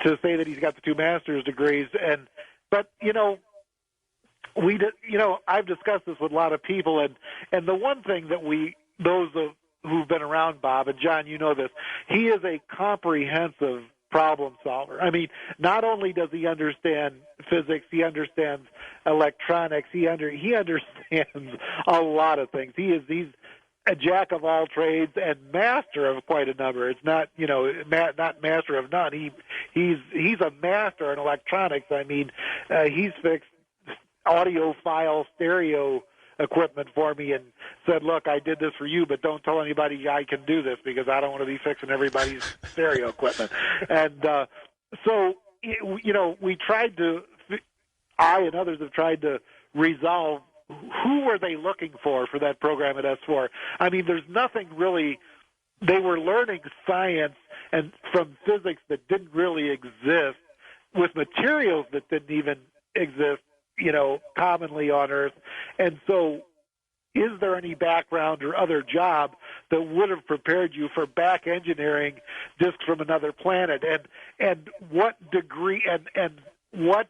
to say that he's got the 2 master's degrees. But I've discussed this with a lot of people, and the one thing that those who've been around Bob, and John, you know this, he is a comprehensive problem solver. I mean, not only does he understand physics, he understands electronics, he understands a lot of things. He's a jack of all trades and master of quite a number. It's not, not master of none. He's a master in electronics. I mean, he's fixed audiophile stereo equipment for me and said, look, I did this for you, but don't tell anybody I can do this because I don't want to be fixing everybody's stereo equipment. And we tried to, I and others have tried to resolve who were they looking for that program at S4. I mean, there's nothing really, they were learning science and from physics that didn't really exist with materials that didn't even exist, commonly on Earth. And so is there any background or other job that would have prepared you for back engineering disks from another planet? And what degree and what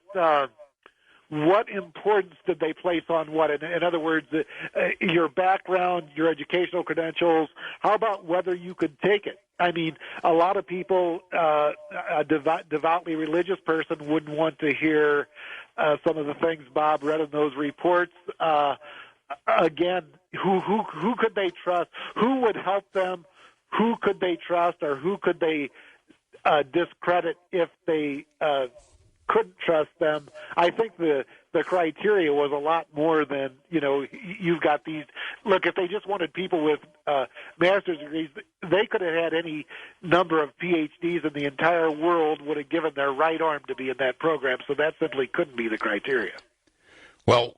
what importance did they place on what? In other words, your background, your educational credentials, how about whether you could take it? I mean, a lot of people, a devoutly religious person wouldn't want to hear some of the things Bob read in those reports. Again, who could they trust? Who would help them? Who could they trust, or who could they discredit if they couldn't trust them? I think the criteria was a lot more than, you've got these. Look, if they just wanted people with master's degrees, they could have had any number of PhDs in the entire world would have given their right arm to be in that program, so that simply couldn't be the criteria. Well,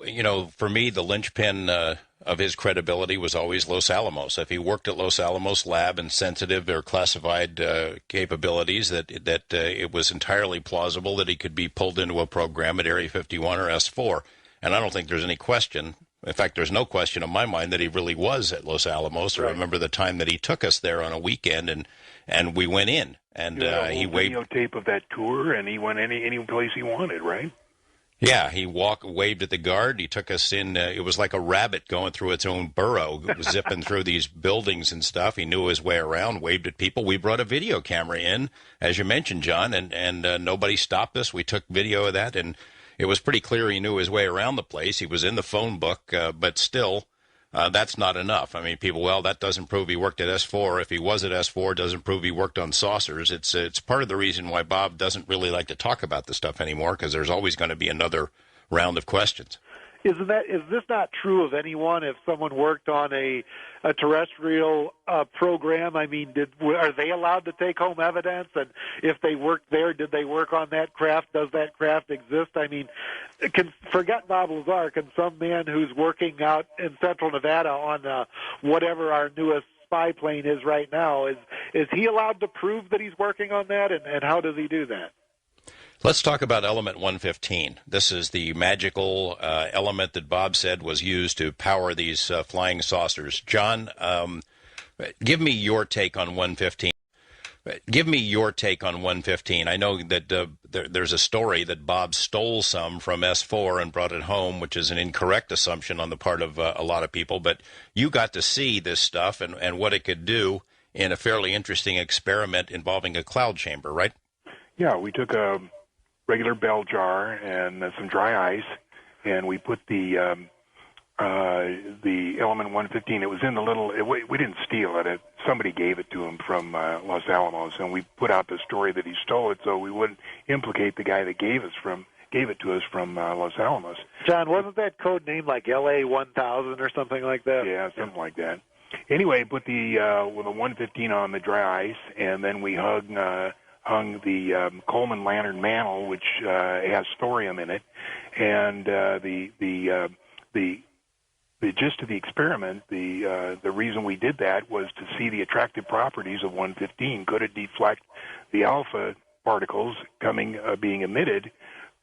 for me, the linchpin of his credibility was always Los Alamos. If he worked at Los Alamos lab and sensitive or classified capabilities, that it was entirely plausible that he could be pulled into a program at Area 51 or S4. And I don't think there's any question. In fact, there's no question in my mind that he really was at Los Alamos. Right. I remember the time that he took us there on a weekend, and we went in. And he waved videotape of that tour, and he went any place he wanted, right? Yeah, he waved at the guard. He took us in. It was like a rabbit going through its own burrow, zipping through these buildings and stuff. He knew his way around, waved at people. We brought a video camera in, as you mentioned, John, and nobody stopped us. We took video of that, and it was pretty clear he knew his way around the place. He was in the phone book, but still, that's not enough. I mean, people, well, that doesn't prove he worked at S4. If he was at S4, it doesn't prove he worked on saucers. It's part of the reason why Bob doesn't really like to talk about this stuff anymore, because there's always going to be another round of questions. Is this not true of anyone? If someone worked on a terrestrial program, I mean, are they allowed to take home evidence? And if they worked there, did they work on that craft? Does that craft exist? I mean, forget Bob Lazar. Can some man who's working out in central Nevada on whatever our newest spy plane is right now, is he allowed to prove that he's working on that? And how does he do that? Let's talk about element 115. This is the magical element that Bob said was used to power these flying saucers. John, give me your take on 115. Give me your take on 115. I know that there's a story that Bob stole some from S4 and brought it home, which is an incorrect assumption on the part of a lot of people. But you got to see this stuff and what it could do in a fairly interesting experiment involving a cloud chamber, right? Yeah, we took a regular bell jar and some dry ice, and we put the element 115. It was in the little. We didn't steal it. Somebody gave it to him from Los Alamos, and we put out the story that he stole it, so we wouldn't implicate the guy that gave it to us from Los Alamos. John, wasn't that code name like LA 1000 or something like that? Yeah, something like that. Anyway, put the 115 on the dry ice, and then we hung the Coleman lantern mantle, which has thorium in it, and the gist of the experiment, the reason we did that was to see the attractive properties of 115. Could it deflect the alpha particles being emitted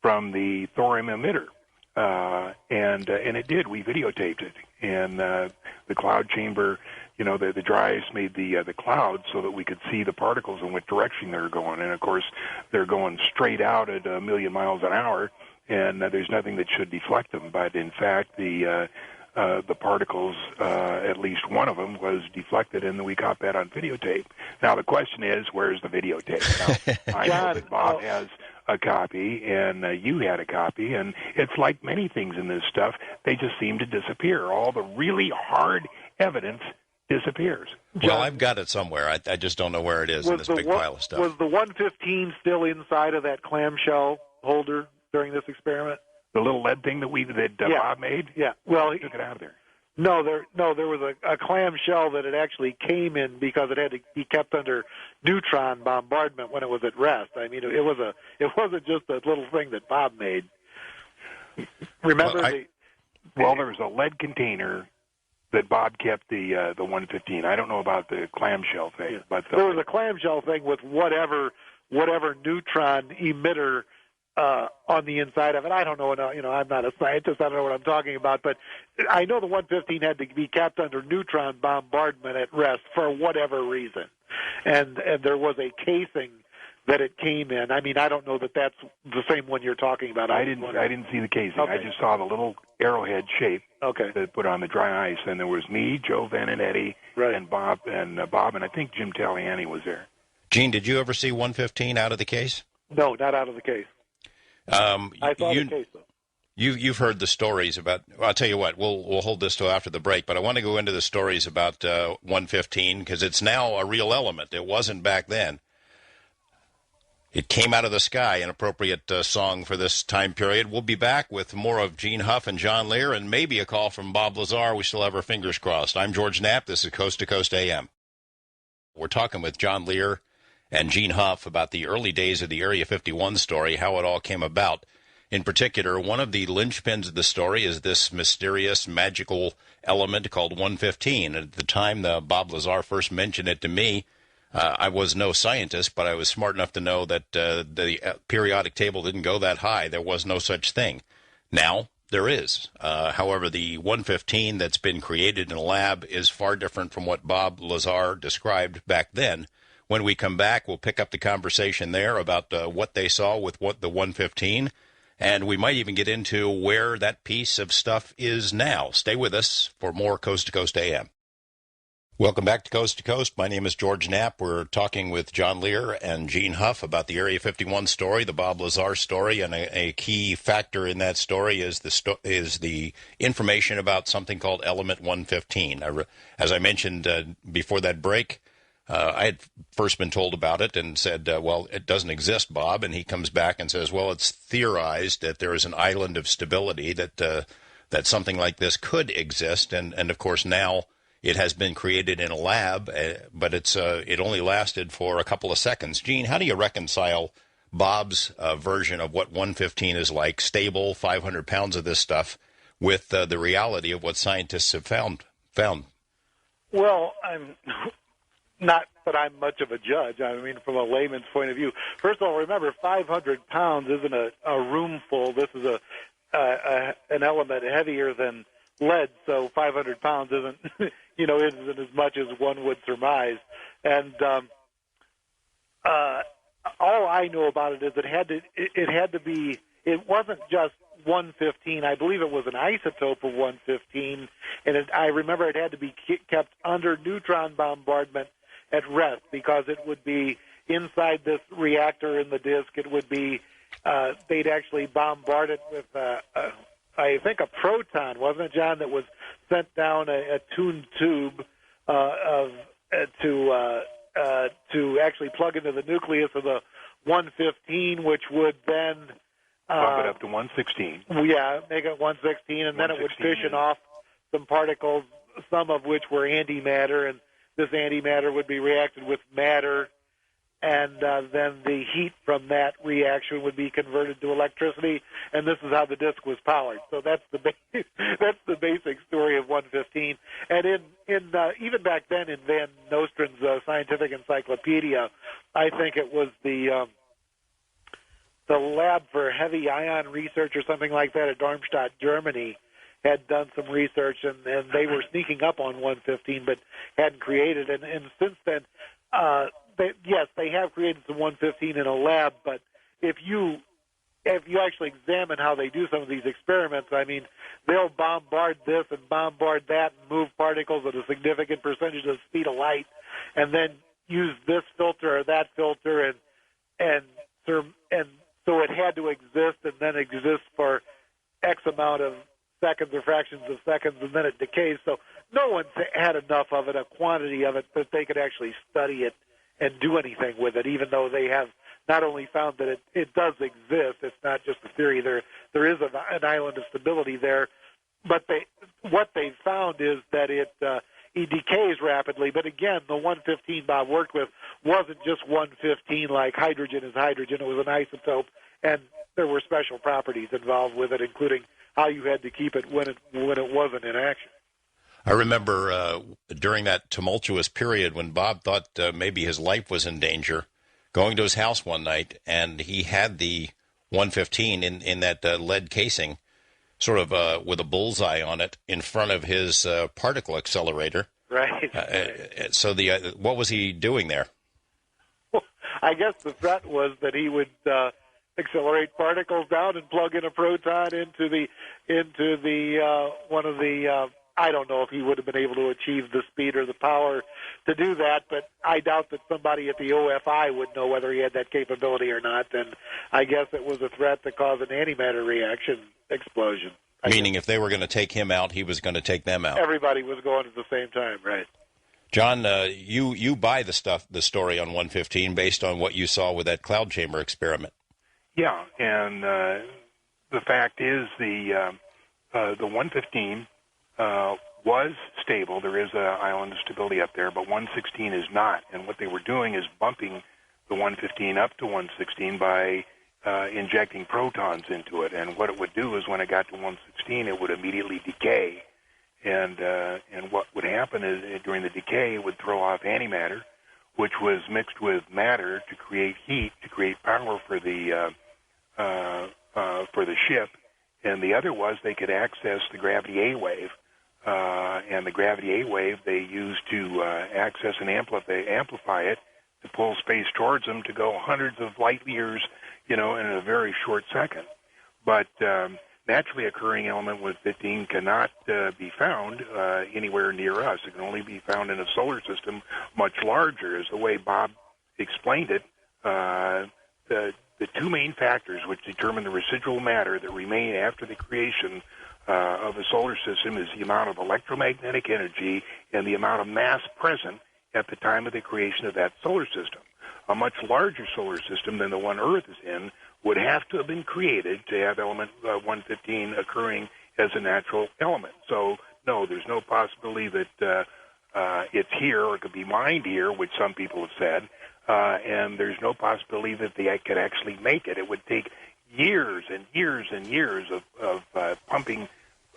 from the thorium emitter? And it did. We videotaped it, and the cloud chamber. The dry ice made the clouds so that we could see the particles in what direction they're going. And, of course, they're going straight out at 1 million miles an hour, and there's nothing that should deflect them. But, in fact, the particles, at least one of them, was deflected, and we caught that on videotape. Now, the question is, where's the videotape? Now, I know that Bob has a copy, and you had a copy, and it's like many things in this stuff. They just seem to disappear. All the really hard evidence disappears. Well, I've got it somewhere. I just don't know where it is in this big pile of stuff. Was the 115 still inside of that clamshell holder during this experiment? The little lead thing that Bob made? Yeah. Well, he took it out of there. No, there was a clamshell that it actually came in because it had to be kept under neutron bombardment when it was at rest. I mean, it wasn't just a little thing that Bob made. Remember there was a lead container that Bob kept the 115. I don't know about the clamshell thing, but there was a clamshell thing with whatever neutron emitter on the inside of it. I don't know. I'm not a scientist. I don't know what I'm talking about, but I know the 115 had to be kept under neutron bombardment at rest for whatever reason, and there was a casing that it came in. I mean, I don't know that that's the same one you're talking about. I didn't see the casing. Okay. I just saw the little arrowhead shape that put on the dry ice, and there was me, Joe Vaninetti, and Bob, and I think Jim Taliani was there. Gene, did you ever see 115 out of the case? No, not out of the case. I saw the case, though. You've heard the stories about. Well, I'll tell you what. We'll hold this till after the break. But I want to go into the stories about 115 because it's now a real element. It wasn't back then. It came out of the sky, an appropriate song for this time period. We'll be back with more of Gene Huff and John Lear, and maybe a call from Bob Lazar. We still have our fingers crossed. I'm George Knapp. This is Coast to Coast AM. We're talking with John Lear and Gene Huff about the early days of the Area 51 story, how it all came about. In particular, one of the linchpins of the story is this mysterious, magical element called 115. At the time Bob Lazar first mentioned it to me, I was no scientist, but I was smart enough to know that the periodic table didn't go that high. There was no such thing. Now, there is. However, the 115 that's been created in a lab is far different from what Bob Lazar described back then. When we come back, we'll pick up the conversation there about what they saw with the 115, and we might even get into where that piece of stuff is now. Stay with us for more Coast to Coast AM. Welcome back to Coast. My name is George Knapp. We're talking with John Lear and Gene Huff about the Area 51 story, the Bob Lazar story, and a key factor in that story is the information about something called Element 115. As I mentioned before that break, I had first been told about it and said, well, it doesn't exist, Bob. And he comes back and says, well, it's theorized that there is an island of stability, that something like this could exist. And of course, now it has been created in a lab, but it only lasted for a couple of seconds. Gene, how do you reconcile Bob's version of what 115 is like, stable, 500 pounds of this stuff, with the reality of what scientists have found? Well, not that I'm much of a judge. I mean, from a layman's point of view. First of all, remember, 500 pounds isn't a room full. This is an element heavier than lead, so 500 pounds isn't isn't as much as one would surmise. And all I know about it is it had to be. It wasn't just 115. I believe it was an isotope of 115, and I remember it had to be kept under neutron bombardment at rest because it would be inside this reactor in the disk. It would be they'd actually bombard it with I think a proton, wasn't it, John, that was sent down a tuned tube to actually plug into the nucleus of the 115, which would then bump it up to 116. Yeah, make it 116, and then it would fission off some particles, some of which were antimatter, and this antimatter would be reacted with matter, and then the heat from that reaction would be converted to electricity, and this is how the disk was powered. So that's the basic story of 115. And in even back then in Van Nostrand's Scientific Encyclopedia, I think it was the Lab for Heavy Ion Research or something like that at Darmstadt, Germany, had done some research, and they were sneaking up on 115 but hadn't created it. And since then, they have created some 115 in a lab, but if you actually examine how they do some of these experiments, I mean, they'll bombard this and bombard that and move particles at a significant percentage of the speed of light, and then use this filter or that filter, and so it had to exist and then exist for X amount of seconds or fractions of seconds, and then it decays. So no one's had enough of it, a quantity of it, that they could actually study it and do anything with it, even though they have not only found that it does exist, it's not just a theory, there is an island of stability there, but what they found is that it decays rapidly. But again, the 115 Bob worked with wasn't just 115 like hydrogen is hydrogen. It was an isotope, and there were special properties involved with it, including how you had to keep it when it wasn't in action. I remember during that tumultuous period when Bob thought maybe his life was in danger, going to his house one night, and he had the 115 in that lead casing, sort of with a bullseye on it in front of his particle accelerator. Right. So what was he doing there? Well, I guess the threat was that he would accelerate particles down and plug in a proton into the one of the. I don't know if he would have been able to achieve the speed or the power to do that, but I doubt that somebody at the OFI would know whether he had that capability or not. And I guess it was a threat to cause an antimatter reaction explosion. Meaning if they were going to take him out, he was going to take them out. Everybody was going at the same time, right? John, you buy the story on 115 based on what you saw with that cloud chamber experiment. Yeah, and the fact is the 115 was stable. There is an island of stability up there, but 116 is not. And what they were doing is bumping the 115 up to 116 by injecting protons into it. And what it would do is when it got to 116, it would immediately decay. And what would happen is during the decay, it would throw off antimatter, which was mixed with matter to create heat, to create power for the ship. And the other was they could access the gravity A wave. And the gravity A wave they used to access and amplify it to pull space towards them to go hundreds of light years, in a very short second. But naturally occurring element 115 cannot be found anywhere near us. It can only be found in a solar system much larger, is the way Bob explained it. The two main factors which determine the residual matter that remain after the creation of a solar system is the amount of electromagnetic energy and the amount of mass present at the time of the creation of that solar system. A much larger solar system than the one Earth is in would have to have been created to have element 115 occurring as a natural element. So, no, there's no possibility that it's here or it could be mined here, which some people have said, and there's no possibility that they could actually make it. It would take years and years and years of pumping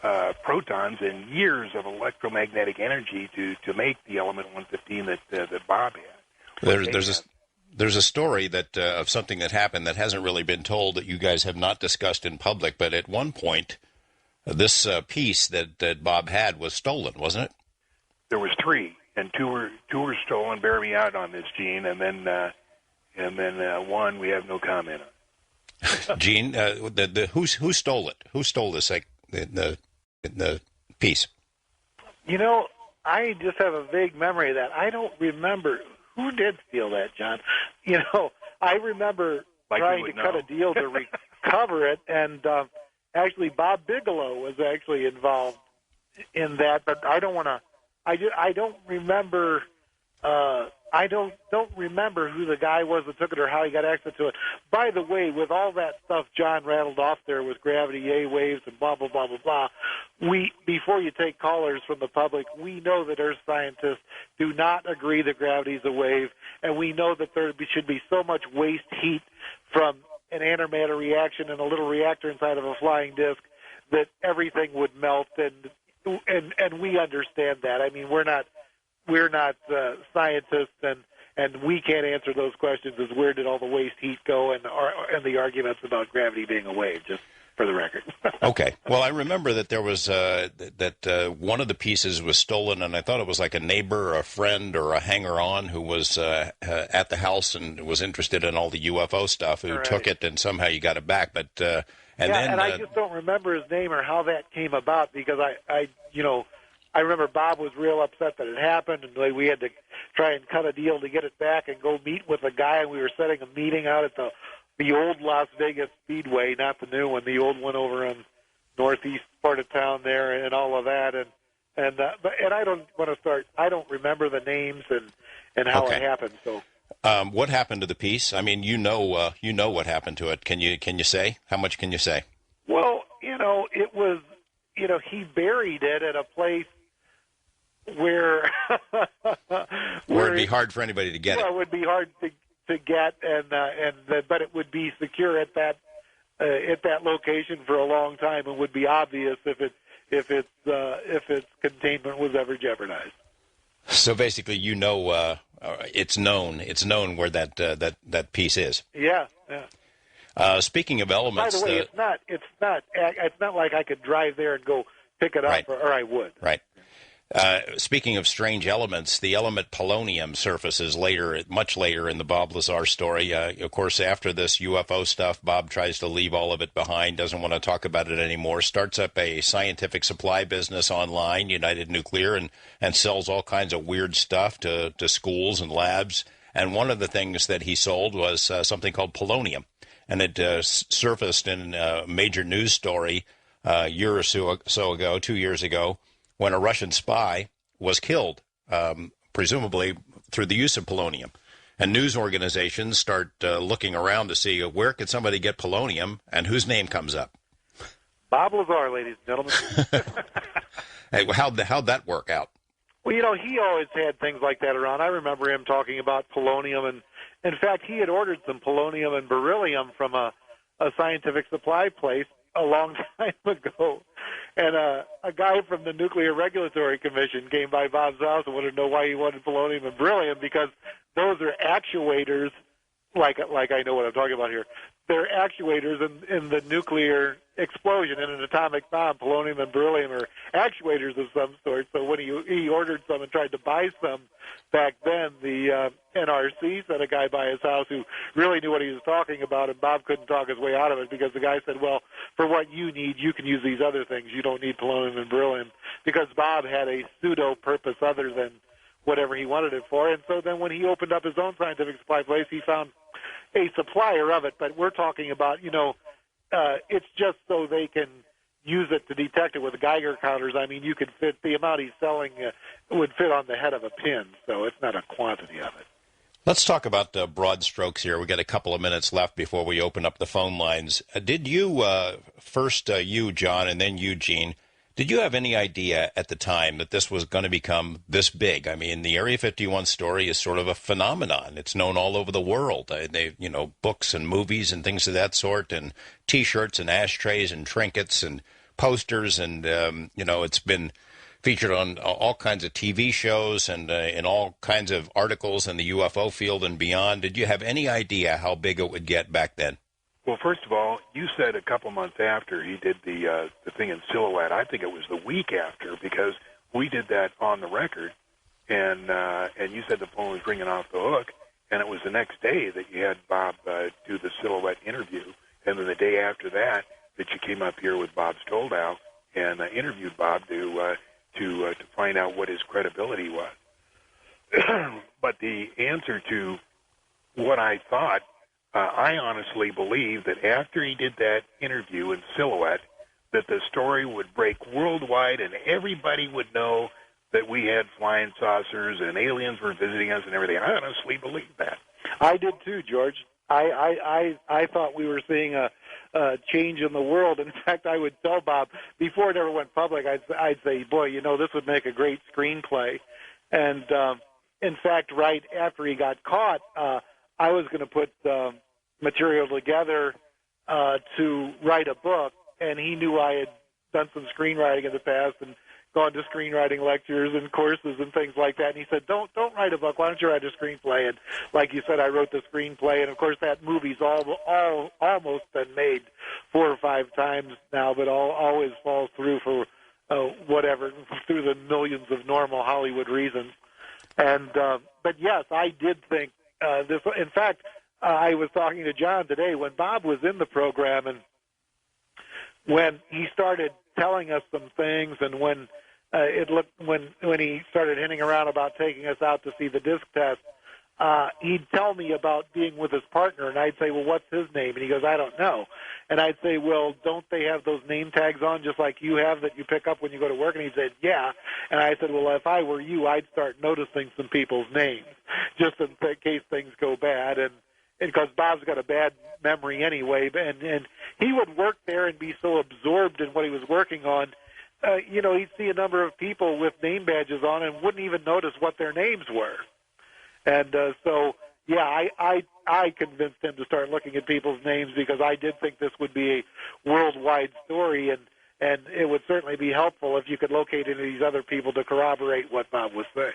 protons and years of electromagnetic energy to make the element 115 that Bob had. There's a story that of something that happened that hasn't really been told that you guys have not discussed in public, but at one point, this piece that Bob had was stolen, wasn't it? There was three, and two were stolen. Bear me out on this, Gene, and then one we have no comment on. Gene, who stole it? Who stole this the piece? I just have a vague memory of that. I don't remember who did steal that, John. I remember trying to cut a deal to recover it, and actually Bob Bigelow was actually involved in that. But I don't want to. I don't remember. I don't remember who the guy was that took it or how he got access to it. By the way, with all that stuff John rattled off there with gravity A waves and blah, blah, blah, blah, blah, before you take callers from the public, we know that Earth scientists do not agree that gravity is a wave, and we know that there should be so much waste heat from an antimatter reaction in a little reactor inside of a flying disk that everything would melt, and we understand that. I mean, we're not scientists, and we can't answer those questions as where did all the waste heat go and the arguments about gravity being a wave, just for the record. Okay. Well, I remember that there was one of the pieces was stolen, and I thought it was like a neighbor or a friend or a hanger-on who was at the house and was interested in all the UFO stuff who took it, and somehow you got it back. But I just don't remember his name or how that came about, because I remember Bob was real upset that it happened, and we had to try and cut a deal to get it back and go meet with a guy, and we were setting a meeting out at the old Las Vegas Speedway, not the new one, the old one over on northeast part of town there, and all of that. And I don't want to start. I don't remember the names and how it happened. So, what happened to the piece? I mean, you know what happened to it. Can you say? How much can you say? Well, it was. He buried it at a place where it'd be hard for anybody to get it. It would be hard to get, but it would be secure at that location for a long time, and would be obvious if its containment was ever jeopardized. So basically, it's known where that piece is. Yeah. Speaking of elements, by the way, it's not like I could drive there and go pick it up, or I would. Right. Speaking of strange elements, the element polonium surfaces later, much later in the Bob Lazar story. Of course, after this UFO stuff, Bob tries to leave all of it behind, doesn't want to talk about it anymore, starts up a scientific supply business online, United Nuclear, and sells all kinds of weird stuff to schools and labs. And one of the things that he sold was something called polonium. And it surfaced in a major news story a year or so ago, 2 years ago, when a Russian spy was killed, presumably through the use of polonium. And news organizations start looking around to see where could somebody get polonium, and whose name comes up? Bob Lazar, ladies and gentlemen. Hey, how'd that work out? Well, you know, he always had things like that around. I remember him talking about polonium, and in fact, he had ordered some polonium and beryllium from a scientific supply place a long time ago. And a guy from the Nuclear Regulatory Commission came by Bob's house and wanted to know why he wanted polonium and beryllium, because those are actuators, like I know what I'm talking about here. They're actuators in the nuclear explosion. In an atomic bomb, polonium and beryllium are actuators of some sort. So when he ordered some and tried to buy some back then, the NRC sent a guy by his house who really knew what he was talking about, and Bob couldn't talk his way out of it because the guy said, well, for what you need, you can use these other things. You don't need polonium and beryllium, because Bob had a pseudo-purpose other than whatever he wanted it for. And so then when he opened up his own scientific supply place, he found a supplier of it. But we're talking about, it's just so they can use it to detect it with Geiger counters. I mean, you could fit the amount he's selling would fit on the head of a pin, so it's not a quantity of it. Let's talk about broad strokes here. We've got a couple of minutes left before we open up the phone lines. Did you, first you, John, and then Eugene, did you have any idea at the time that this was going to become this big? I mean, the Area 51 story is sort of a phenomenon. It's known all over the world. Books and movies and things of that sort, and T-shirts and ashtrays and trinkets and posters, and it's been featured on all kinds of TV shows and in all kinds of articles in the UFO field and beyond. Did you have any idea how big it would get back then? Well, first of all, you said a couple months after he did the thing in Silhouette. I think it was the week after, because we did that on the record, and you said the phone was ringing off the hook, and it was the next day that you had Bob do the Silhouette interview, and then the day after that you came up here with Bob Stoldow and interviewed Bob to find out what his credibility was. But the answer to what I thought, I honestly believe that after he did that interview in Silhouette, that the story would break worldwide and everybody would know that we had flying saucers and aliens were visiting us and everything. I honestly believe that. I did too, George. I thought we were seeing a change in the world. In fact, I would tell Bob, before it ever went public, I'd say, boy, this would make a great screenplay. And in fact, right after he got caught, I was going to put material together to write a book, and he knew I had done some screenwriting in the past and gone to screenwriting lectures and courses and things like that. And he said, don't write a book. Why don't you write a screenplay? And like you said, I wrote the screenplay. And, of course, that movie's almost been made 4 or 5 times now, but always falls through for through the millions of normal Hollywood reasons. And but, yes, I did think this. In fact, I was talking to John today when Bob was in the program, and when he started telling us some things, and when he started hinting around about taking us out to see the disc test, he'd tell me about being with his partner, and I'd say, well, what's his name? And he goes, I don't know. And I'd say, well, don't they have those name tags on just like you have that you pick up when you go to work? And he said, yeah. And I said, well, if I were you, I'd start noticing some people's names just in case things go bad. And because Bob's got a bad memory anyway, and he would work there and be so absorbed in what he was working on, he'd see a number of people with name badges on and wouldn't even notice what their names were. And I convinced him to start looking at people's names, because I did think this would be a worldwide story, and it would certainly be helpful if you could locate any of these other people to corroborate what Bob was saying.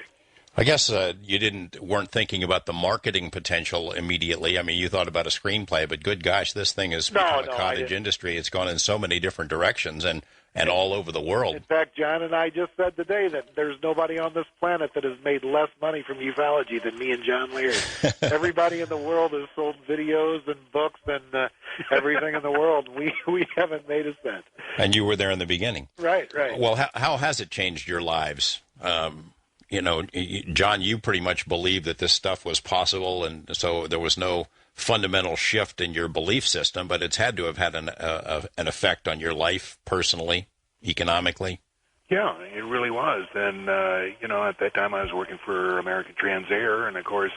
I guess you weren't thinking about the marketing potential immediately. I mean, you thought about a screenplay, but good gosh, this thing has become a cottage industry. It's gone in so many different directions, and and all over the world. In fact, John and I just said today that there's nobody on this planet that has made less money from ufology than me and John Lear. Everybody in the world has sold videos and books and everything in the world. We haven't made a cent. And you were there in the beginning. Right. Well, how has it changed your lives? John, you pretty much believed that this stuff was possible, and so there was no fundamental shift in your belief system, but it's had to have had an effect on your life personally, economically. Yeah, it really was. And, at that time I was working for American Transair, and of course,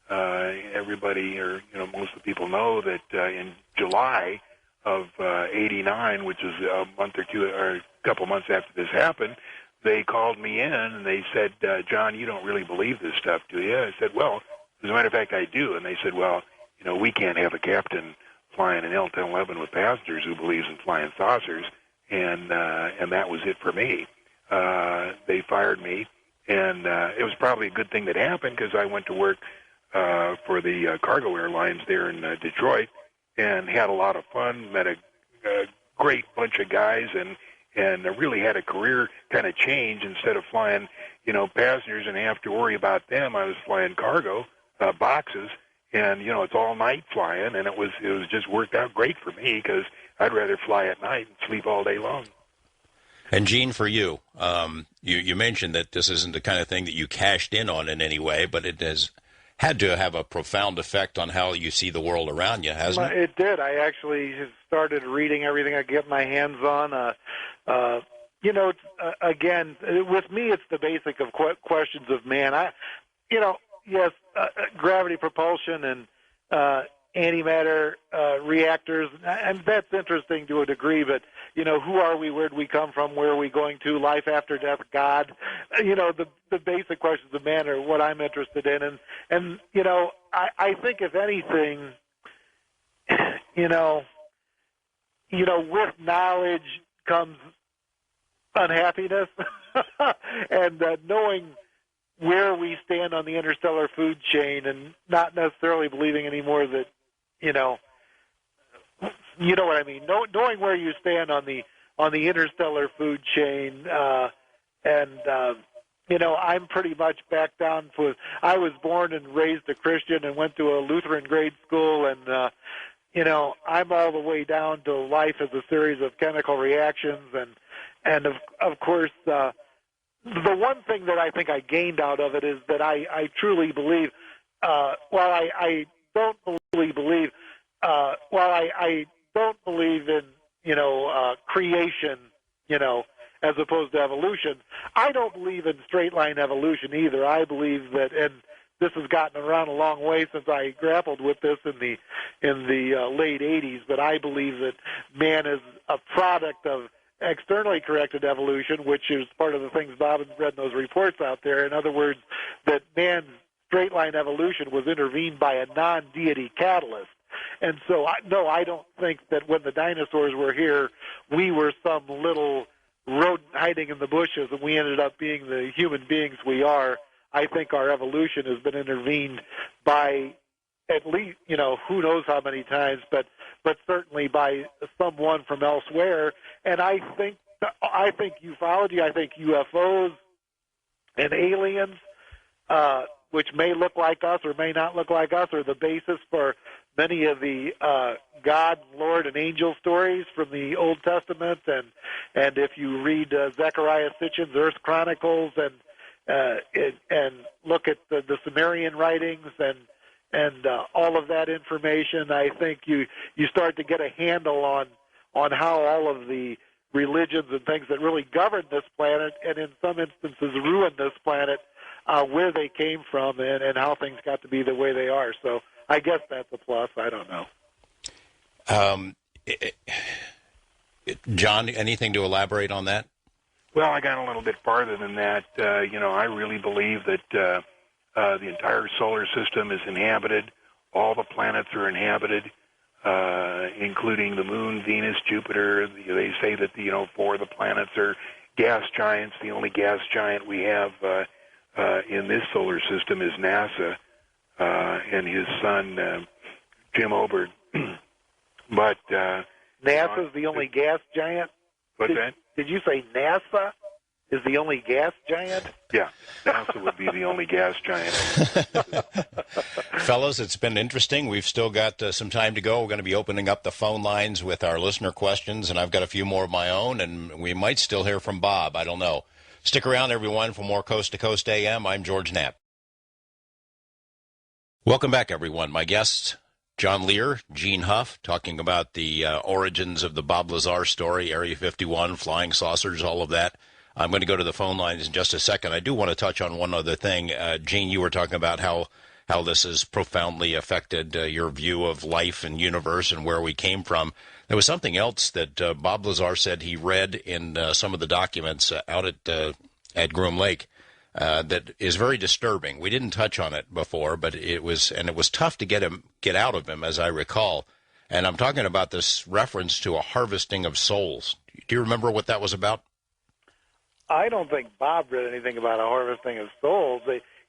everybody, or, most of the people know that in July of 89, which is a month or two, or a couple months after this happened, they called me in and they said, John, you don't really believe this stuff, do you? I said, well, as a matter of fact, I do. And they said, well, we can't have a captain flying an L-1011 with passengers who believes in flying saucers, and that was it for me. They fired me, and it was probably a good thing that happened because I went to work for the cargo airlines there in Detroit and had a lot of fun, met a great bunch of guys, and really had a career kind of change. Instead of flying, passengers and have to worry about them, I was flying cargo boxes. And, it's all night flying, and it was just worked out great for me because I'd rather fly at night and sleep all day long. And, Gene, for you, you mentioned that this isn't the kind of thing that you cashed in on in any way, but it has had to have a profound effect on how you see the world around you, hasn't it? It did. I actually started reading everything I could get my hands on. Again, with me, it's the basic of questions of man. Yes, gravity propulsion and antimatter reactors, and that's interesting to a degree, but, who are we, where do we come from, where are we going to, life after death, God, the basic questions of man are what I'm interested in, and I think if anything, with knowledge comes unhappiness, and knowing where we stand on the interstellar food chain, and not necessarily believing anymore that, you know what I mean. Knowing where you stand on the interstellar food chain, I'm pretty much back down for. I was born and raised a Christian and went to a Lutheran grade school, and I'm all the way down to life as a series of chemical reactions, and of course. The one thing that I think I gained out of it is that I truly believe, I don't believe in, creation, as opposed to evolution. I don't believe in straight line evolution either. I believe that, and this has gotten around a long way since I grappled with this in the late 80s, but I believe that man is a product of externally corrected evolution, which is part of the things Bob has read in those reports out there. In other words, that man's straight-line evolution was intervened by a non-deity catalyst. And so, I don't think that when the dinosaurs were here, we were some little rodent hiding in the bushes and we ended up being the human beings we are. I think our evolution has been intervened by at least, who knows how many times, but certainly by someone from elsewhere. And I think ufology, I think UFOs and aliens, which may look like us or may not look like us, are the basis for many of the God, Lord, and angel stories from the Old Testament. And if you read Zechariah Sitchin's Earth Chronicles and look at the Sumerian writings and all of that information, I think you start to get a handle on how all of the religions and things that really govern this planet, and in some instances ruin this planet, where they came from and how things got to be the way they are. So I guess that's a plus. I don't know. John, anything to elaborate on that? Well, I got a little bit farther than that. I really believe that the entire solar system is inhabited. All the planets are inhabited, including the Moon, Venus, Jupiter. They say that, 4 of the planets are gas giants. The only gas giant we have in this solar system is NASA and his son, Jim Obert. But NASA's the only gas giant? What's that? did you say NASA is the only gas giant? Yeah, NASA would be the only gas giant. Fellas, it's been interesting. We've still got some time to go. We're going to be opening up the phone lines with our listener questions, and I've got a few more of my own, and we might still hear from Bob. I don't know. Stick around, everyone, for more Coast to Coast AM. I'm George Knapp. Welcome back, everyone. My guests, John Lear, Gene Huff, talking about the origins of the Bob Lazar story, Area 51, flying saucers, all of that. I'm going to go to the phone lines in just a second. I do want to touch on one other thing. Gene, you were talking about how this has profoundly affected your view of life and universe and where we came from. There was something else that Bob Lazar said he read in some of the documents out at Groom Lake that is very disturbing. We didn't touch on it before, but it was tough to get out of him, as I recall. And I'm talking about this reference to a harvesting of souls. Do you remember what that was about? I don't think Bob read anything about a harvesting of souls.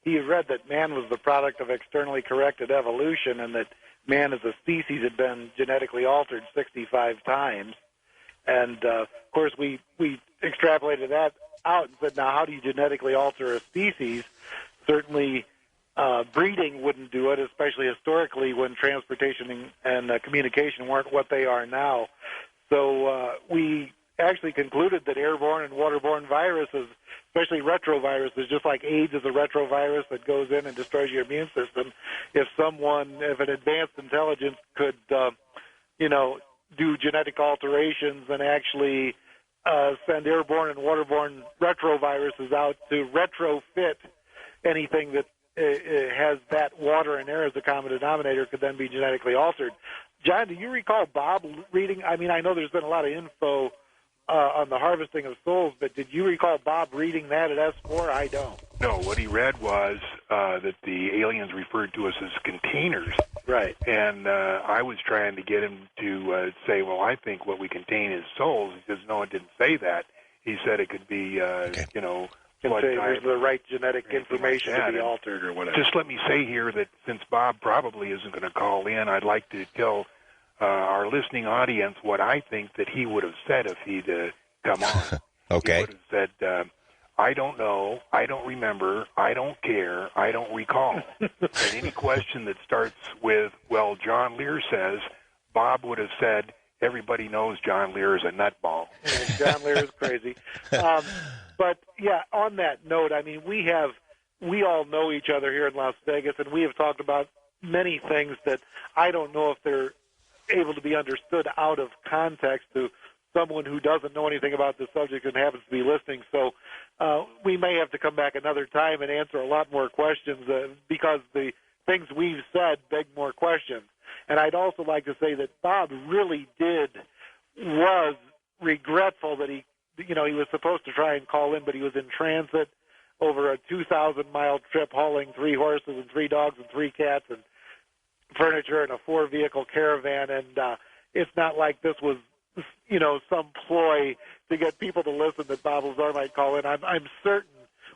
He read that man was the product of externally corrected evolution and that man as a species had been genetically altered 65 times. And, of course, we extrapolated that out and said, now, how do you genetically alter a species? Certainly breeding wouldn't do it, especially historically when transportation and communication weren't what they are now. So we actually concluded that airborne and waterborne viruses, especially retroviruses, just like AIDS is a retrovirus that goes in and destroys your immune system, if an advanced intelligence could, do genetic alterations and actually send airborne and waterborne retroviruses out to retrofit anything that has that water and air as a common denominator, could then be genetically altered. John, do you recall Bob reading? I mean, I know there's been a lot of info on the harvesting of souls, but did you recall Bob reading that at S4? I don't. No, what he read was that the aliens referred to us as containers. Right. And I was trying to get him to say, well, I think what we contain is souls. He says, no, it didn't say that. He said it could be, there's the right genetic information to be altered or whatever. Just let me say here that since Bob probably isn't going to call in, I'd like to tell our listening audience what I think that he would have said if he'd come on. Okay. He would have said, I don't know, I don't remember, I don't care, I don't recall. And any question that starts with, well, John Lear says, Bob would have said, everybody knows John Lear is a nutball. John Lear is crazy. But, yeah, on that note, I mean, we all know each other here in Las Vegas, and we have talked about many things that I don't know if they're able to be understood out of context to someone who doesn't know anything about the subject and happens to be listening. So we may have to come back another time and answer a lot more questions because the things we've said beg more questions. And I'd also like to say that Bob really was regretful that he was supposed to try and call in, but he was in transit over a 2,000-mile trip hauling 3 horses and 3 dogs and 3 cats and furniture in a 4-vehicle caravan, and it's not like this was, some ploy to get people to listen that Bob Lazar might call in. I'm certain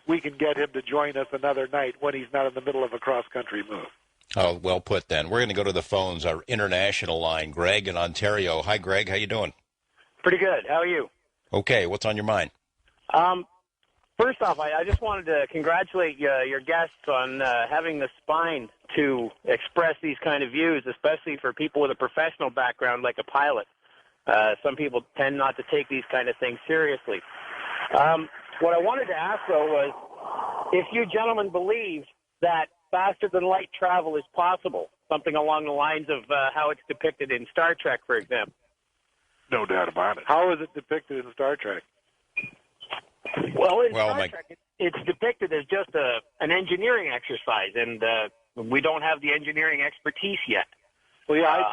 we can get him to join us another night when he's not in the middle of a cross-country move. Oh, well put then. We're going to go to the phones, our international line. Greg in Ontario. Hi, Greg. How you doing? Pretty good. How are you? Okay. What's on your mind? First off, I just wanted to congratulate your guests on having the spine to express these kind of views, especially for people with a professional background like a pilot. Some people tend not to take these kind of things seriously. What I wanted to ask, though, was if you gentlemen believe that faster-than-light travel is possible, something along the lines of how it's depicted in Star Trek, for example. No doubt about it. How is it depicted in Star Trek? Well, in Star Trek, it's depicted as just an engineering exercise, and we don't have the engineering expertise yet. Well, yeah,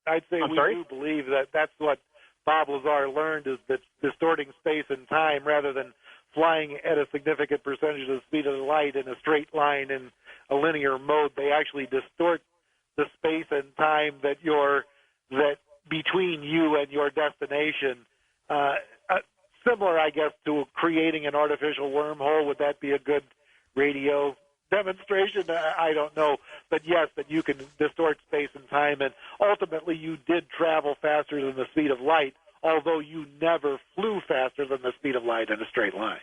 I'd say we sorry? do believe that that's what Bob Lazar learned, is that distorting space and time rather than flying at a significant percentage of the speed of the light in a straight line in a linear mode. They actually distort the space and time that between you and your destination. Similar, I guess, to creating an artificial wormhole. Would that be a good radio demonstration? I don't know. But yes, that you can distort space and time, and ultimately you did travel faster than the speed of light, although you never flew faster than the speed of light in a straight line.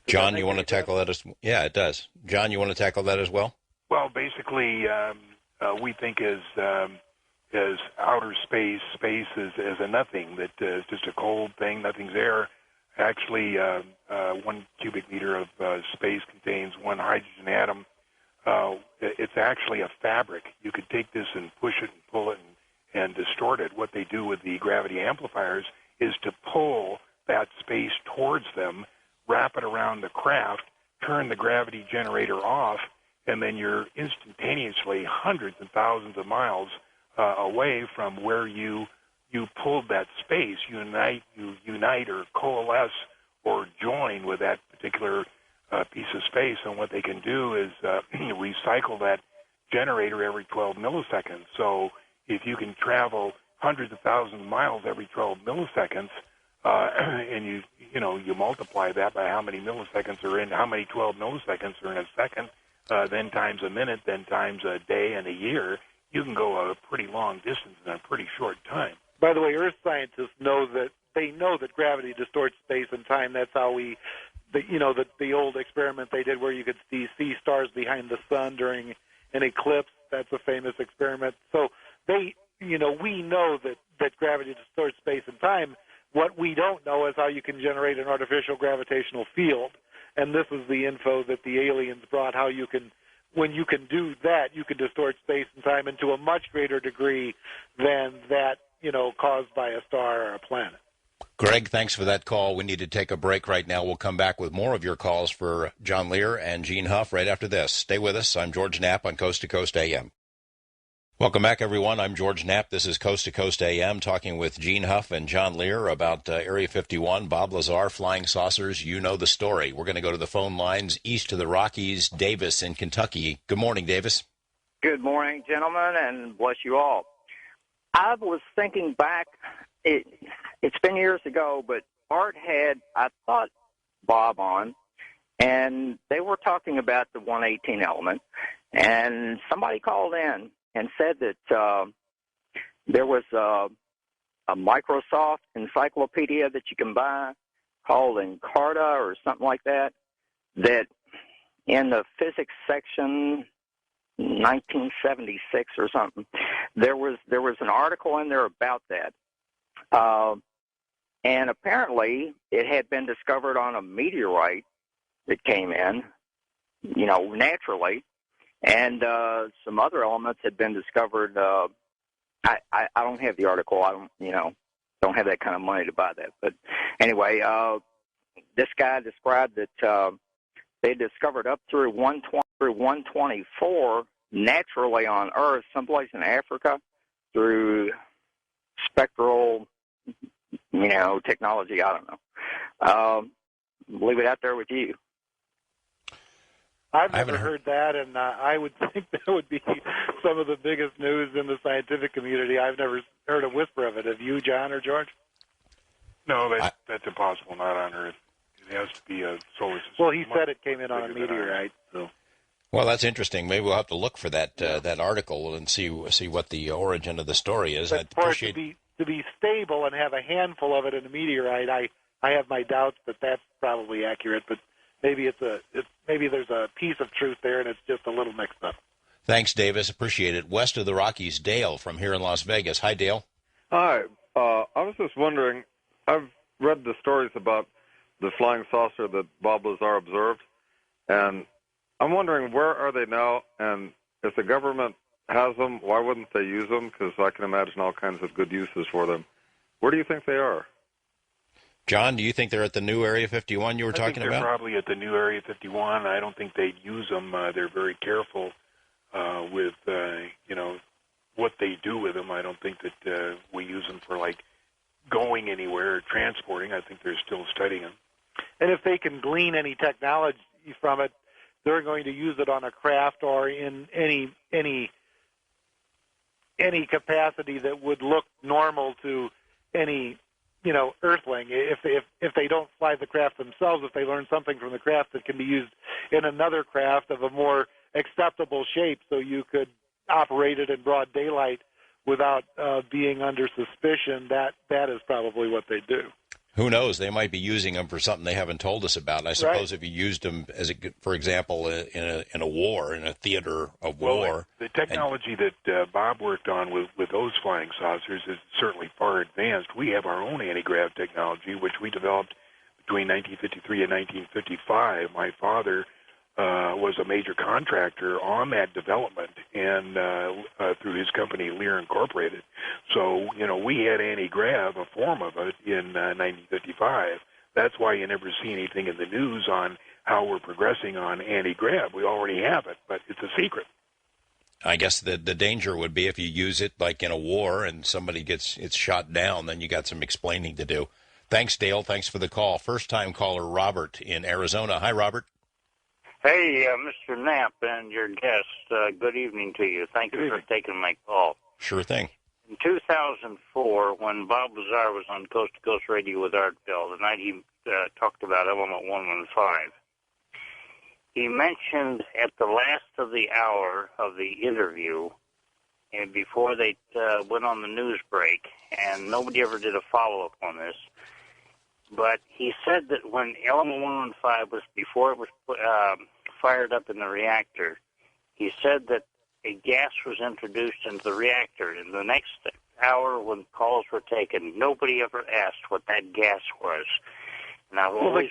John, you want to tackle that as yeah, it does. John, you want to tackle that as well? Well, basically, we think as outer space is a nothing, that is just a cold thing, nothing's there. Actually, 1 cubic meter of space contains 1 hydrogen atom. It's actually a fabric. You could take this and push it and pull it and distort it. What they do with the gravity amplifiers is to pull that space towards them, wrap it around the craft, turn the gravity generator off, and then you're instantaneously hundreds and thousands of miles away from where you pulled that space. You unite or coalesce or join with that particular piece of space, and what they can do is recycle that generator every 12 milliseconds. So if you can travel hundreds of thousands of miles every 12 milliseconds, and you multiply that by how many milliseconds are in, how many 12 milliseconds are in a second, then times a minute, then times a day and a year, you can go a pretty long distance in a pretty short time. By the way, Earth scientists know that gravity distorts space and time. That's how the old experiment they did where you could see stars behind the sun during an eclipse. That's a famous experiment. So we know that gravity distorts space and time. What we don't know is how you can generate an artificial gravitational field. And this is the info that the aliens brought, how you can, when you can do that, you can distort space and time into a much greater degree than that, caused by a star or a planet. Greg, thanks for that call. We need to take a break right now. We'll come back with more of your calls for John Lear and Gene Huff right after this. Stay with us. I'm George Knapp on Coast to Coast AM. Welcome back, everyone. I'm George Knapp. This is Coast to Coast AM, talking with Gene Huff and John Lear about Area 51, Bob Lazar, flying saucers. You know the story. We're going to go to the phone lines east of the Rockies. Davis in Kentucky. Good morning, Davis. Good morning, gentlemen, and bless you all. I was thinking back, it's been years ago, but Art had, I thought, Bob on, and they were talking about the 118 element, and somebody called in and said that there was a Microsoft encyclopedia that you can buy called Encarta or something like that, that in the physics section, 1976 or something, there was an article in there about that. And apparently it had been discovered on a meteorite that came in, naturally. And some other elements had been discovered. I don't have the article. I don't have that kind of money to buy that. But anyway, this guy described that they discovered up through 124 naturally on Earth, someplace in Africa, through spectral, technology. I don't know. Leave it out there with you. I've never heard that, and I would think that would be some of the biggest news in the scientific community. I've never heard a whisper of it. Have you, John or George? No, that's impossible, not on Earth. It has to be a solar system. Well, he said it came in on a meteorite. So. Well, that's interesting. Maybe we'll have to look for that that article and see what the origin of the story is. But for it to be stable and have a handful of it in a meteorite, I have my doubts that that's probably accurate. But maybe maybe there's a piece of truth there, and it's just a little mixed up. Thanks, Davis. Appreciate it. West of the Rockies, Dale from here in Las Vegas. Hi, Dale. Hi. I was just wondering, I've read the stories about the flying saucer that Bob Lazar observed, and I'm wondering, where are they now? And if the government has them, why wouldn't they use them? Because I can imagine all kinds of good uses for them. Where do you think they are? John, do you think they're at the new Area 51 you were talking about? I think they're probably at the new Area 51. I don't think they'd use them. They're very careful with, what they do with them. I don't think that we use them for, going anywhere or transporting. I think they're still studying them. And if they can glean any technology from it, they're going to use it on a craft or in any capacity that would look normal to any earthling. If they don't fly the craft themselves, if they learn something from the craft that can be used in another craft of a more acceptable shape, so you could operate it in broad daylight without being under suspicion, that is probably what they do. Who knows? They might be using them for something they haven't told us about. And I suppose if you used them as, for example, in a war, in a theater of war. The technology that Bob worked on with those flying saucers is certainly far advanced. We have our own anti-grav technology, which we developed between 1953 and 1955. My father was a major contractor on that development, and through his company Lear Incorporated. So, we had anti-grav, a form of it, in 1955. That's why you never see anything in the news on how we're progressing on anti-grav. We already have it, but it's a secret. I guess the danger would be if you use it like in a war and somebody it's shot down, then you got some explaining to do. Thanks, Dale. Thanks for the call. First-time caller Robert in Arizona. Hi, Robert. Hey, Mr. Knapp and your guest, good evening to you. Thank you for taking my call. Sure thing. In 2004, when Bob Lazar was on Coast to Coast Radio with Art Bell, the night he talked about Element 115, he mentioned at the last of the hour of the interview, and before they went on the news break, and nobody ever did a follow-up on this, but he said that when Element 115 was, before it was fired up in the reactor, he said that a gas was introduced into the reactor. In the next hour when calls were taken, nobody ever asked what that gas was. Now, the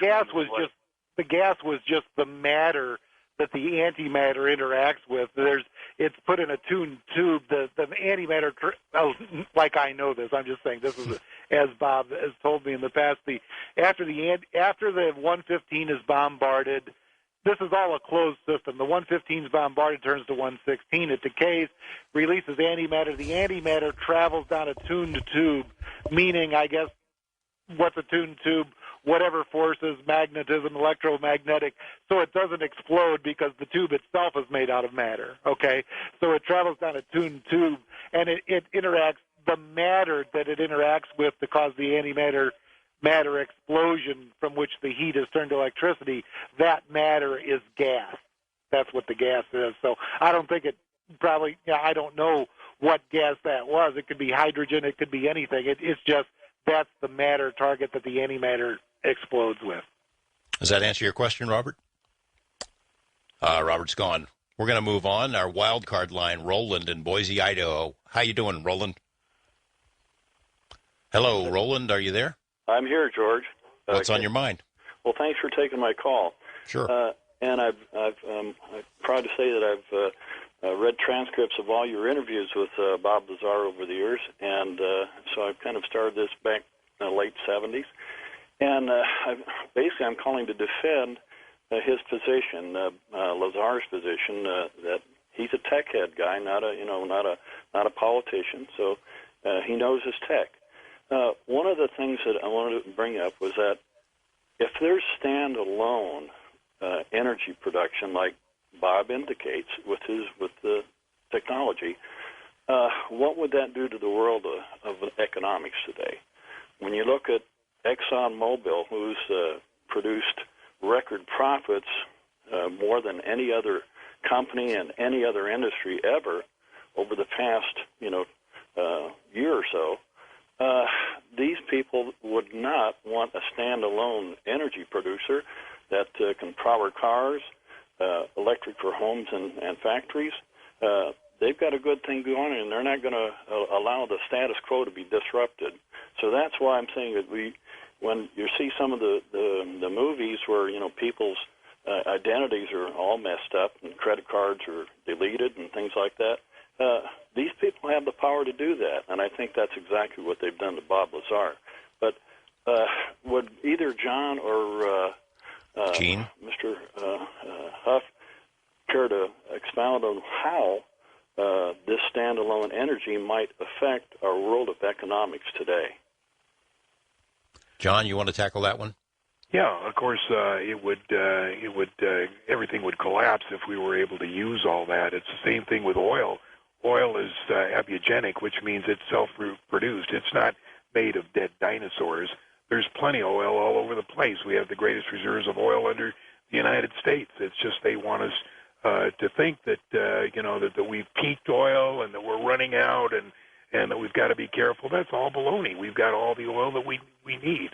gas was just the matter that the antimatter interacts with. It's put in a tuned tube. The antimatter, like I know this, I'm just saying this is as Bob has told me in the past. After the 115 is bombarded, this is all a closed system. The 115 is bombarded, turns to 116. It decays, releases antimatter. The antimatter travels down a tuned tube, meaning, I guess, what's a tuned tube? Whatever forces, magnetism, electromagnetic, so it doesn't explode because the tube itself is made out of matter, okay? So it travels down a tuned tube, and it interacts, the matter that it interacts with to cause the antimatter matter explosion from which the heat is turned to electricity, that matter is gas. That's what the gas is. So I don't think I don't know what gas that was. It could be hydrogen, it could be anything. It's just that's the matter target that the antimatter explodes with. Does that answer your question, Robert? Robert's gone. We're going to move on. Our wild card line, Roland in Boise, Idaho. How you doing, Roland? Hello, Roland. Are you there? I'm here, George. What's on your mind? Well, thanks for taking my call. Sure. And I'm proud to say that I've read transcripts of all your interviews with Bob Lazar over the years, and so I've kind of started this back in the late 70s. And basically, I'm calling to defend his position, Lazar's position, that he's a tech head guy, not a politician. So he knows his tech. One of the things that I wanted to bring up was that if there's standalone energy production, like Bob indicates with the technology, what would that do to the world of economics today? When you look at ExxonMobil, who's produced record profits more than any other company and any other industry ever over the past year or so, these people would not want a standalone energy producer that can power cars, electric for homes and factories. They've got a good thing going, and they're not going to allow the status quo to be disrupted. So that's why I'm saying that when you see some of the movies where people's identities are all messed up and credit cards are deleted and things like that, these people have the power to do that, and I think that's exactly what they've done to Bob Lazar. But would either John or Gene? Mr. Huff care to expound on how this standalone energy might affect our world of economics today? John, you want to tackle that one? Yeah, of course, it would everything would collapse if we were able to use all that. It's the same thing with oil. Oil is abiogenic, which means it's self-produced. It's not made of dead dinosaurs. There's plenty of oil all over the place. We have the greatest reserves of oil under the United States. It's just they want us to think that that we've peaked oil and that we're running out, and and that we've got to be careful. That's all baloney. We've got all the oil that we need.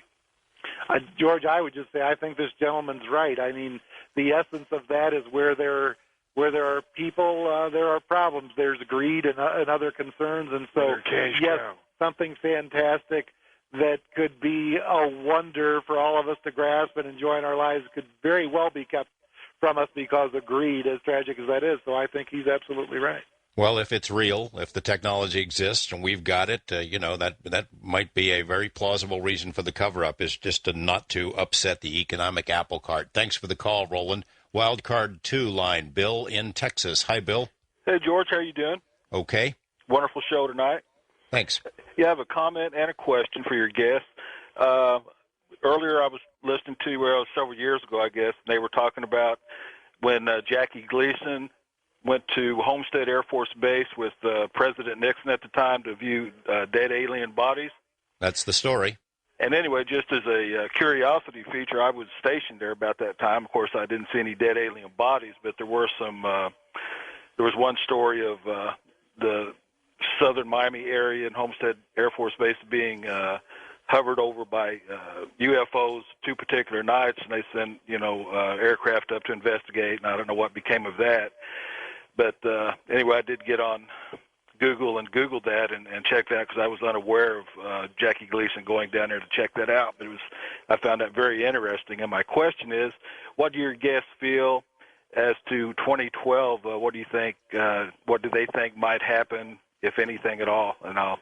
George, I would just say I think this gentleman's right. I mean, the essence of that is where there are people, there are problems. There's greed and other concerns, and so yes, something fantastic that could be a wonder for all of us to grasp and enjoy in our lives could very well be kept from us because of greed, as tragic as that is. So I think he's absolutely right. Well, if it's real, if the technology exists and we've got it, that might be a very plausible reason for the cover-up, is just not to upset the economic apple cart. Thanks for the call, Roland. Wildcard 2 line, Bill in Texas. Hi, Bill. Hey, George, how you doing? Okay. Wonderful show tonight. Thanks. Yeah, I have a comment and a question for your guest. Earlier I was listening to, several years ago, I guess, and they were talking about when Jackie Gleason went to Homestead Air Force Base with President Nixon at the time to view dead alien bodies. That's the story. And anyway, just as a curiosity feature, I was stationed there about that time. Of course, I didn't see any dead alien bodies, but there were some. There was one story of the southern Miami area and Homestead Air Force Base being hovered over by UFOs 2 particular nights, and they sent aircraft up to investigate. And I don't know what became of that. But anyway, I did get on Google and Googled that and checked that because I was unaware of Jackie Gleason going down there to check that out. But I found that very interesting. And my question is, what do your guests feel as to 2012? What do you think? What do they think might happen, if anything at all? And I'll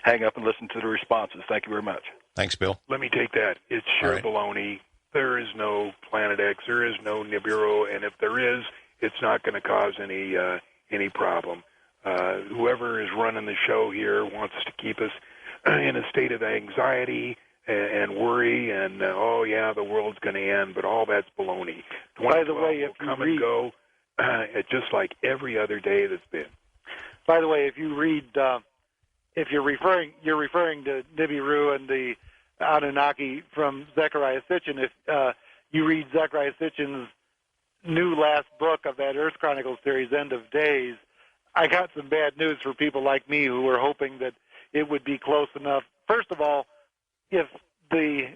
hang up and listen to the responses. Thank you very much. Thanks, Bill. Let me take that. It's sheer baloney. There is no Planet X. There is no Nibiru. And if there is, it's not going to cause any problem. Whoever is running the show here wants to keep us in a state of anxiety and worry, and the world's going to end. But all that's baloney. By the way, if you come and go, just like every other day that's been. By the way, if you read, if you're referring to Nibiru and the Anunnaki from Zecharia Sitchin, if you read Zecharia Sitchin's new last book of that Earth Chronicles series, End of Days, I got some bad news for people like me who were hoping that it would be close enough. First of all, if the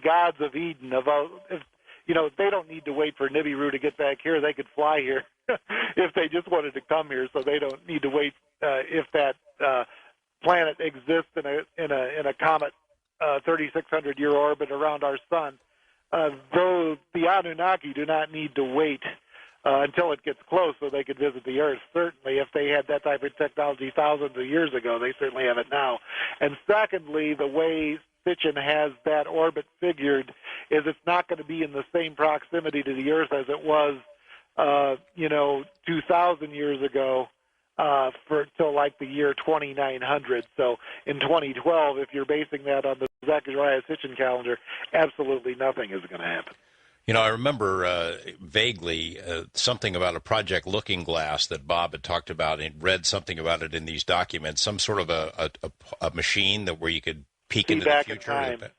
gods of Eden, they don't need to wait for Nibiru to get back here. They could fly here if they just wanted to come here. So they don't need to wait if that planet exists in a comet 3,600-year orbit around our sun. Though the Anunnaki do not need to wait until it gets close so they could visit the Earth. Certainly, if they had that type of technology thousands of years ago, they certainly have it now. And secondly, the way Sitchin has that orbit figured is it's not going to be in the same proximity to the Earth as it was, 2,000 years ago till like the year 2900. So in 2012, if you're basing that on the Zecharia Sitchin calendar, absolutely nothing is going to happen. I remember vaguely something about a Project Looking Glass that Bob had talked about and read something about it in these documents, some sort of a machine where you could peek into the future.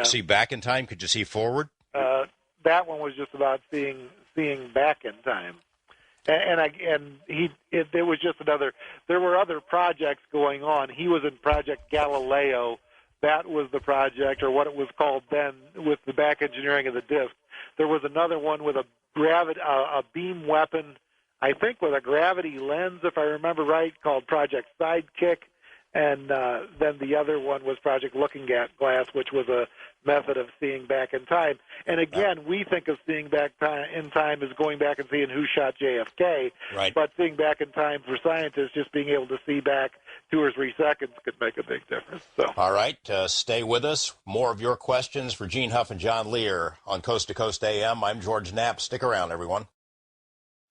See back in time? Could you see forward? That one was just about seeing back in time. There was just another. There were other projects going on. He was in Project Galileo. That was the project, or what it was called then, with the back engineering of the disk. There was another one with a beam weapon, I think with a gravity lens, if I remember right, called Project Sidekick. And then the other one was Project Looking Glass, which was a method of seeing back in time. And again, we think of seeing back in time as going back and seeing who shot JFK. Right. But seeing back in time for scientists, just being able to see back 2 or 3 seconds could make a big difference. So. All right. Stay with us. More of your questions for Gene Huff and John Lear on Coast to Coast AM. I'm George Knapp. Stick around, everyone.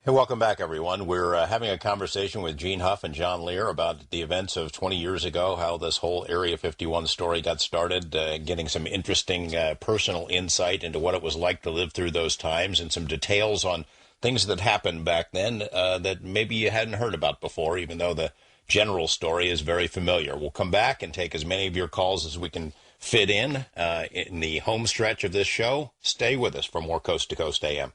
Hey, welcome back, everyone. We're having a conversation with Gene Huff and John Lear about the events of 20 years ago, how this whole Area 51 story got started, getting some interesting personal insight into what it was like to live through those times and some details on things that happened back then that maybe you hadn't heard about before, even though the general story is very familiar. We'll come back and take as many of your calls as we can fit in the home stretch of this show. Stay with us for more Coast to Coast AM.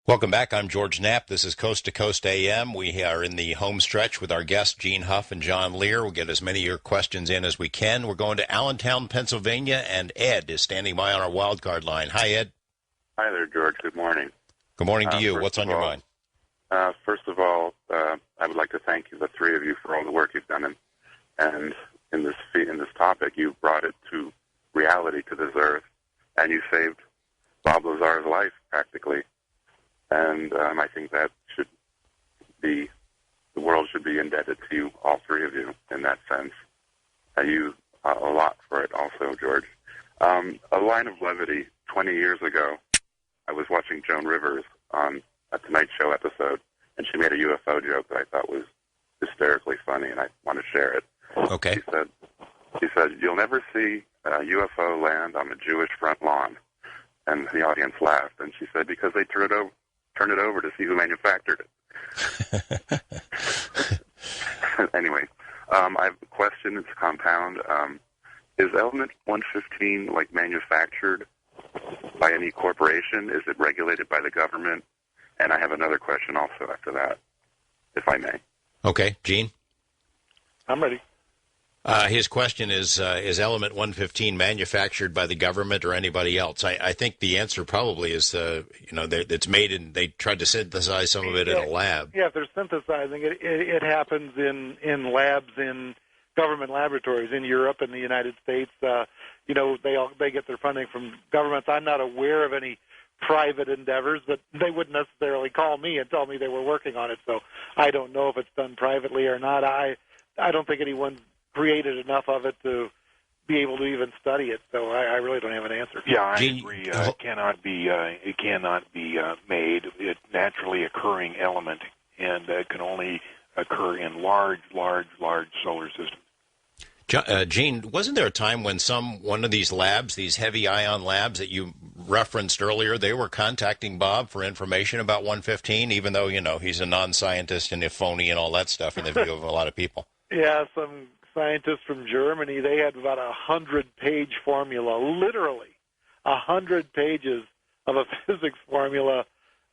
Welcome back. I'm George Knapp. This is Coast to Coast AM. We are in the home stretch with our guests, Gene Huff and John Lear. We'll get as many of your questions in as we can. We're going to Allentown, Pennsylvania, and Ed is standing by on our wild card line. Hi, Ed. Hi there, George. Good morning. Good morning to you. What's on your mind? First of all, I would like to thank you, the three of you, for all the work you've done. And in this topic, you brought it to reality, to this earth, and you saved Bob Lazar's life, practically. And I think that the world should be indebted to you, all three of you, in that sense. You a lot for it also, George. A line of levity, 20 years ago, I was watching Joan Rivers on a Tonight Show episode, and she made a UFO joke that I thought was hysterically funny, and I want to share it. Okay. She said, "You'll never see a UFO land on the Jewish front lawn." And the audience laughed, and she said, because they turn it over to see who manufactured it. Anyway, I have a question. It's compound. Is element 115 manufactured by any corporation? Is it regulated by the government? And I have another question also after that, if I may. Okay, Gene? I'm ready. His question is element 115 manufactured by the government or anybody else? I think the answer probably is, it's made and they tried to synthesize some of it in a lab. Yeah, if they're synthesizing it, it happens in labs, in government laboratories in Europe and the United States. They get their funding from governments. I'm not aware of any private endeavors, but they wouldn't necessarily call me and tell me they were working on it, so I don't know if it's done privately or not. I don't think anyone's created enough of it to be able to even study it, so I really don't have an answer. Yeah, I agree. It cannot be made. It's naturally occurring element, and it can only occur in large solar systems. Gene, wasn't there a time when one of these labs, these heavy ion labs that you referenced earlier, they were contacting Bob for information about 115, even though, he's a non-scientist and a phony and all that stuff in the view of a lot of people? Yeah, some scientists from Germany, they had about 100-page formula, literally 100 pages of a physics formula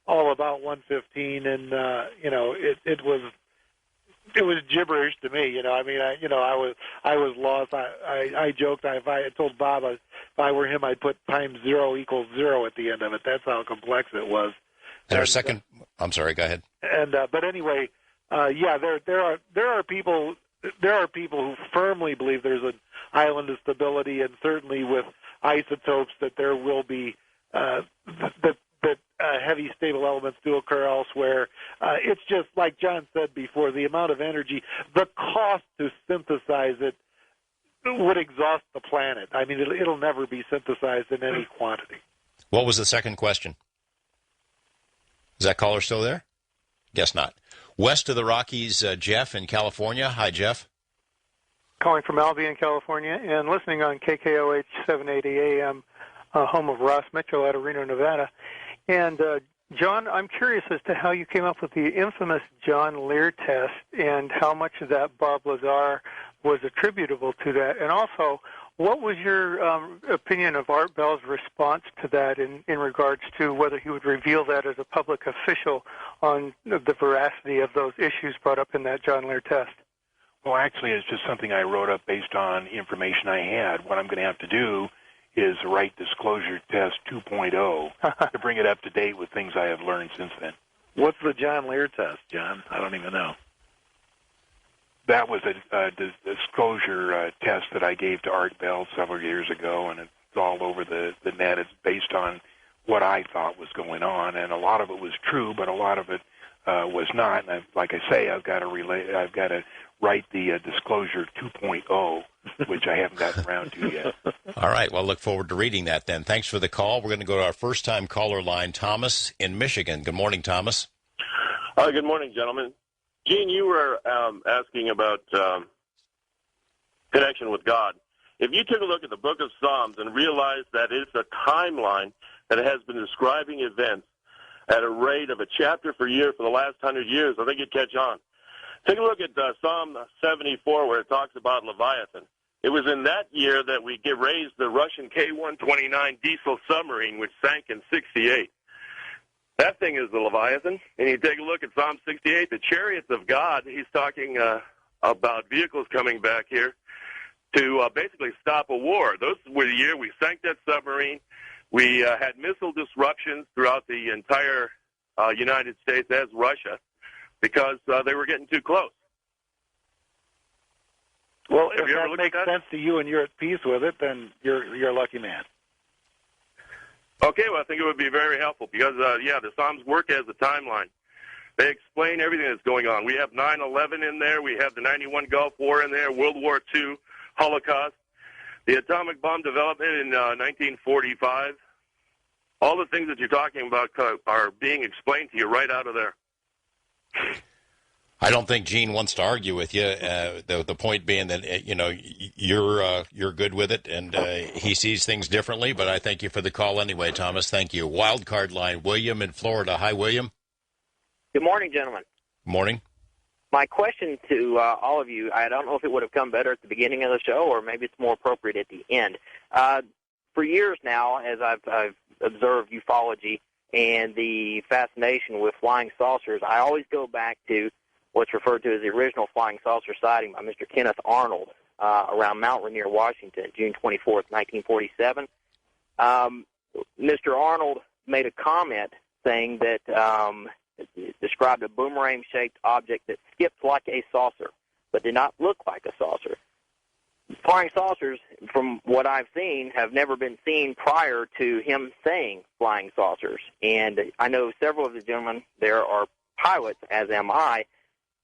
all about 115, and it was gibberish to me. I was lost. I joked. I told Bob if I were him, I'd put times 0 equals 0 at the end of it. That's how complex it was. I'm sorry. Go ahead. And but anyway, there are people. There are people who firmly believe there's an island of stability, and certainly with isotopes that there will be that heavy stable elements do occur elsewhere. It's just like John said before, the amount of energy, the cost to synthesize it would exhaust the planet. I mean, it'll never be synthesized in any quantity. What was the second question? Is that caller still there? Guess not. West of the Rockies, Jeff in California. Hi, Jeff. Calling from Albion, California, and listening on KKOH 780 AM, home of Ross Mitchell out of Reno, Nevada. And, John, I'm curious as to how you came up with the infamous John Lear test and how much of that Bob Lazar was attributable to that. And also, what was your opinion of Art Bell's response to that in regards to whether he would reveal that as a public official on the veracity of those issues brought up in that John Lear test? Well, actually, it's just something I wrote up based on information I had. What I'm going to have to do is write Disclosure Test 2.0 to bring it up to date with things I have learned since then. What's the John Lear test, John? I don't even know. That was a disclosure test that I gave to Art Bell several years ago, and it's all over the net. It's based on what I thought was going on, and a lot of it was true, but a lot of it was not. And like I say, I've got to write the Disclosure 2.0, which I haven't gotten around to yet. All right. Well, look forward to reading that then. Thanks for the call. We're going to go to our first-time caller line, Thomas in Michigan. Good morning, Thomas. Good morning, gentlemen. Gene, you were asking about connection with God. If you took a look at the book of Psalms and realized that it's a timeline that has been describing events at a rate of a chapter per year for the last 100 years, I think you'd catch on. Take a look at Psalm 74 where it talks about Leviathan. It was in that year that we raised the Russian K-129 diesel submarine, which sank in 1968. That thing is the Leviathan. And you take a look at Psalm 68, the chariots of God. He's talking about vehicles coming back here to basically stop a war. Those were the year we sank that submarine. We had missile disruptions throughout the entire United States as Russia because they were getting too close. Well, if that makes sense to you and you're at peace with it, then you're a lucky man. Okay, well, I think it would be very helpful because, the Psalms work as a timeline. They explain everything that's going on. We have 9/11 in there. We have the 91 Gulf War in there, World War II, Holocaust, the atomic bomb development in 1945. All the things that you're talking about are being explained to you right out of there. I don't think Gene wants to argue with you. The point being that you're good with it, and he sees things differently. But I thank you for the call anyway, Thomas. Thank you. Wild card line, William in Florida. Hi, William. Good morning, gentlemen. Morning. My question to all of you, I don't know if it would have come better at the beginning of the show or maybe it's more appropriate at the end. For years now, as I've observed ufology and the fascination with flying saucers, I always go back to what's referred to as the original flying saucer sighting by Mr. Kenneth Arnold around Mount Rainier, Washington, June 24th, 1947. Mr. Arnold made a comment saying that described a boomerang-shaped object that skipped like a saucer but did not look like a saucer. Flying saucers, from what I've seen, have never been seen prior to him saying flying saucers. And I know several of the gentlemen there are pilots, as am I,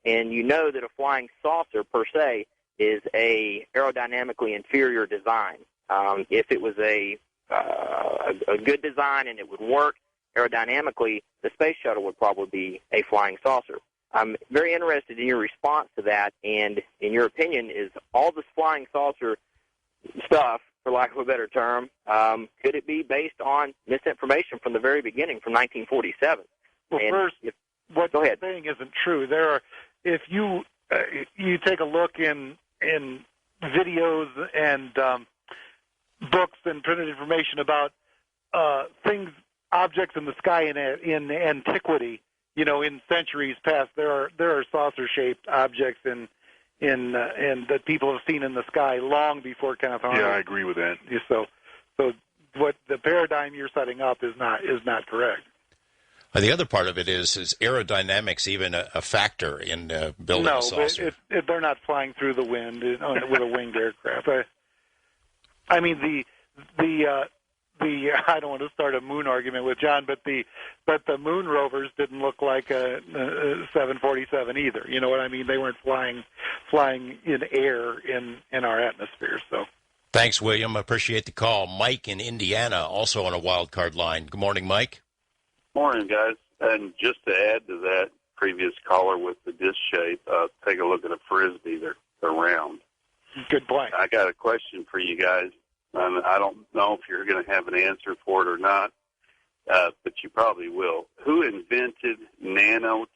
and you know that a flying saucer per se is a aerodynamically inferior design. If it was a good design and it would work aerodynamically, the space shuttle would probably be a flying saucer. I'm very interested in your response to that, and in your opinion, is all this flying saucer stuff, for lack of a better term, could it be based on misinformation from the very beginning, from 1947? Well, and first, what you're saying isn't true. If you take a look in videos and books and printed information about objects in the sky in antiquity, in centuries past, there are saucer-shaped objects in that people have seen in the sky long before Kenneth Arnold. Yeah, I agree with that. So what the paradigm you're setting up is not correct. The other part of it is aerodynamics even a factor in building a saucer? No, they're not flying through the wind with a winged aircraft. I mean, the I don't want to start a moon argument with John, but the moon rovers didn't look like a 747 either. You know what I mean? They weren't flying in air in our atmosphere. So. Thanks, William. Appreciate the call. Mike in Indiana, also on a wild card line. Good morning, Mike. Morning, guys. And just to add to that previous caller with the disc shape, take a look at a Frisbee. They're round. Good point. I got a question for you guys. And I don't know if you're going to have an answer for it or not, but you probably will. Who invented nanotechnology?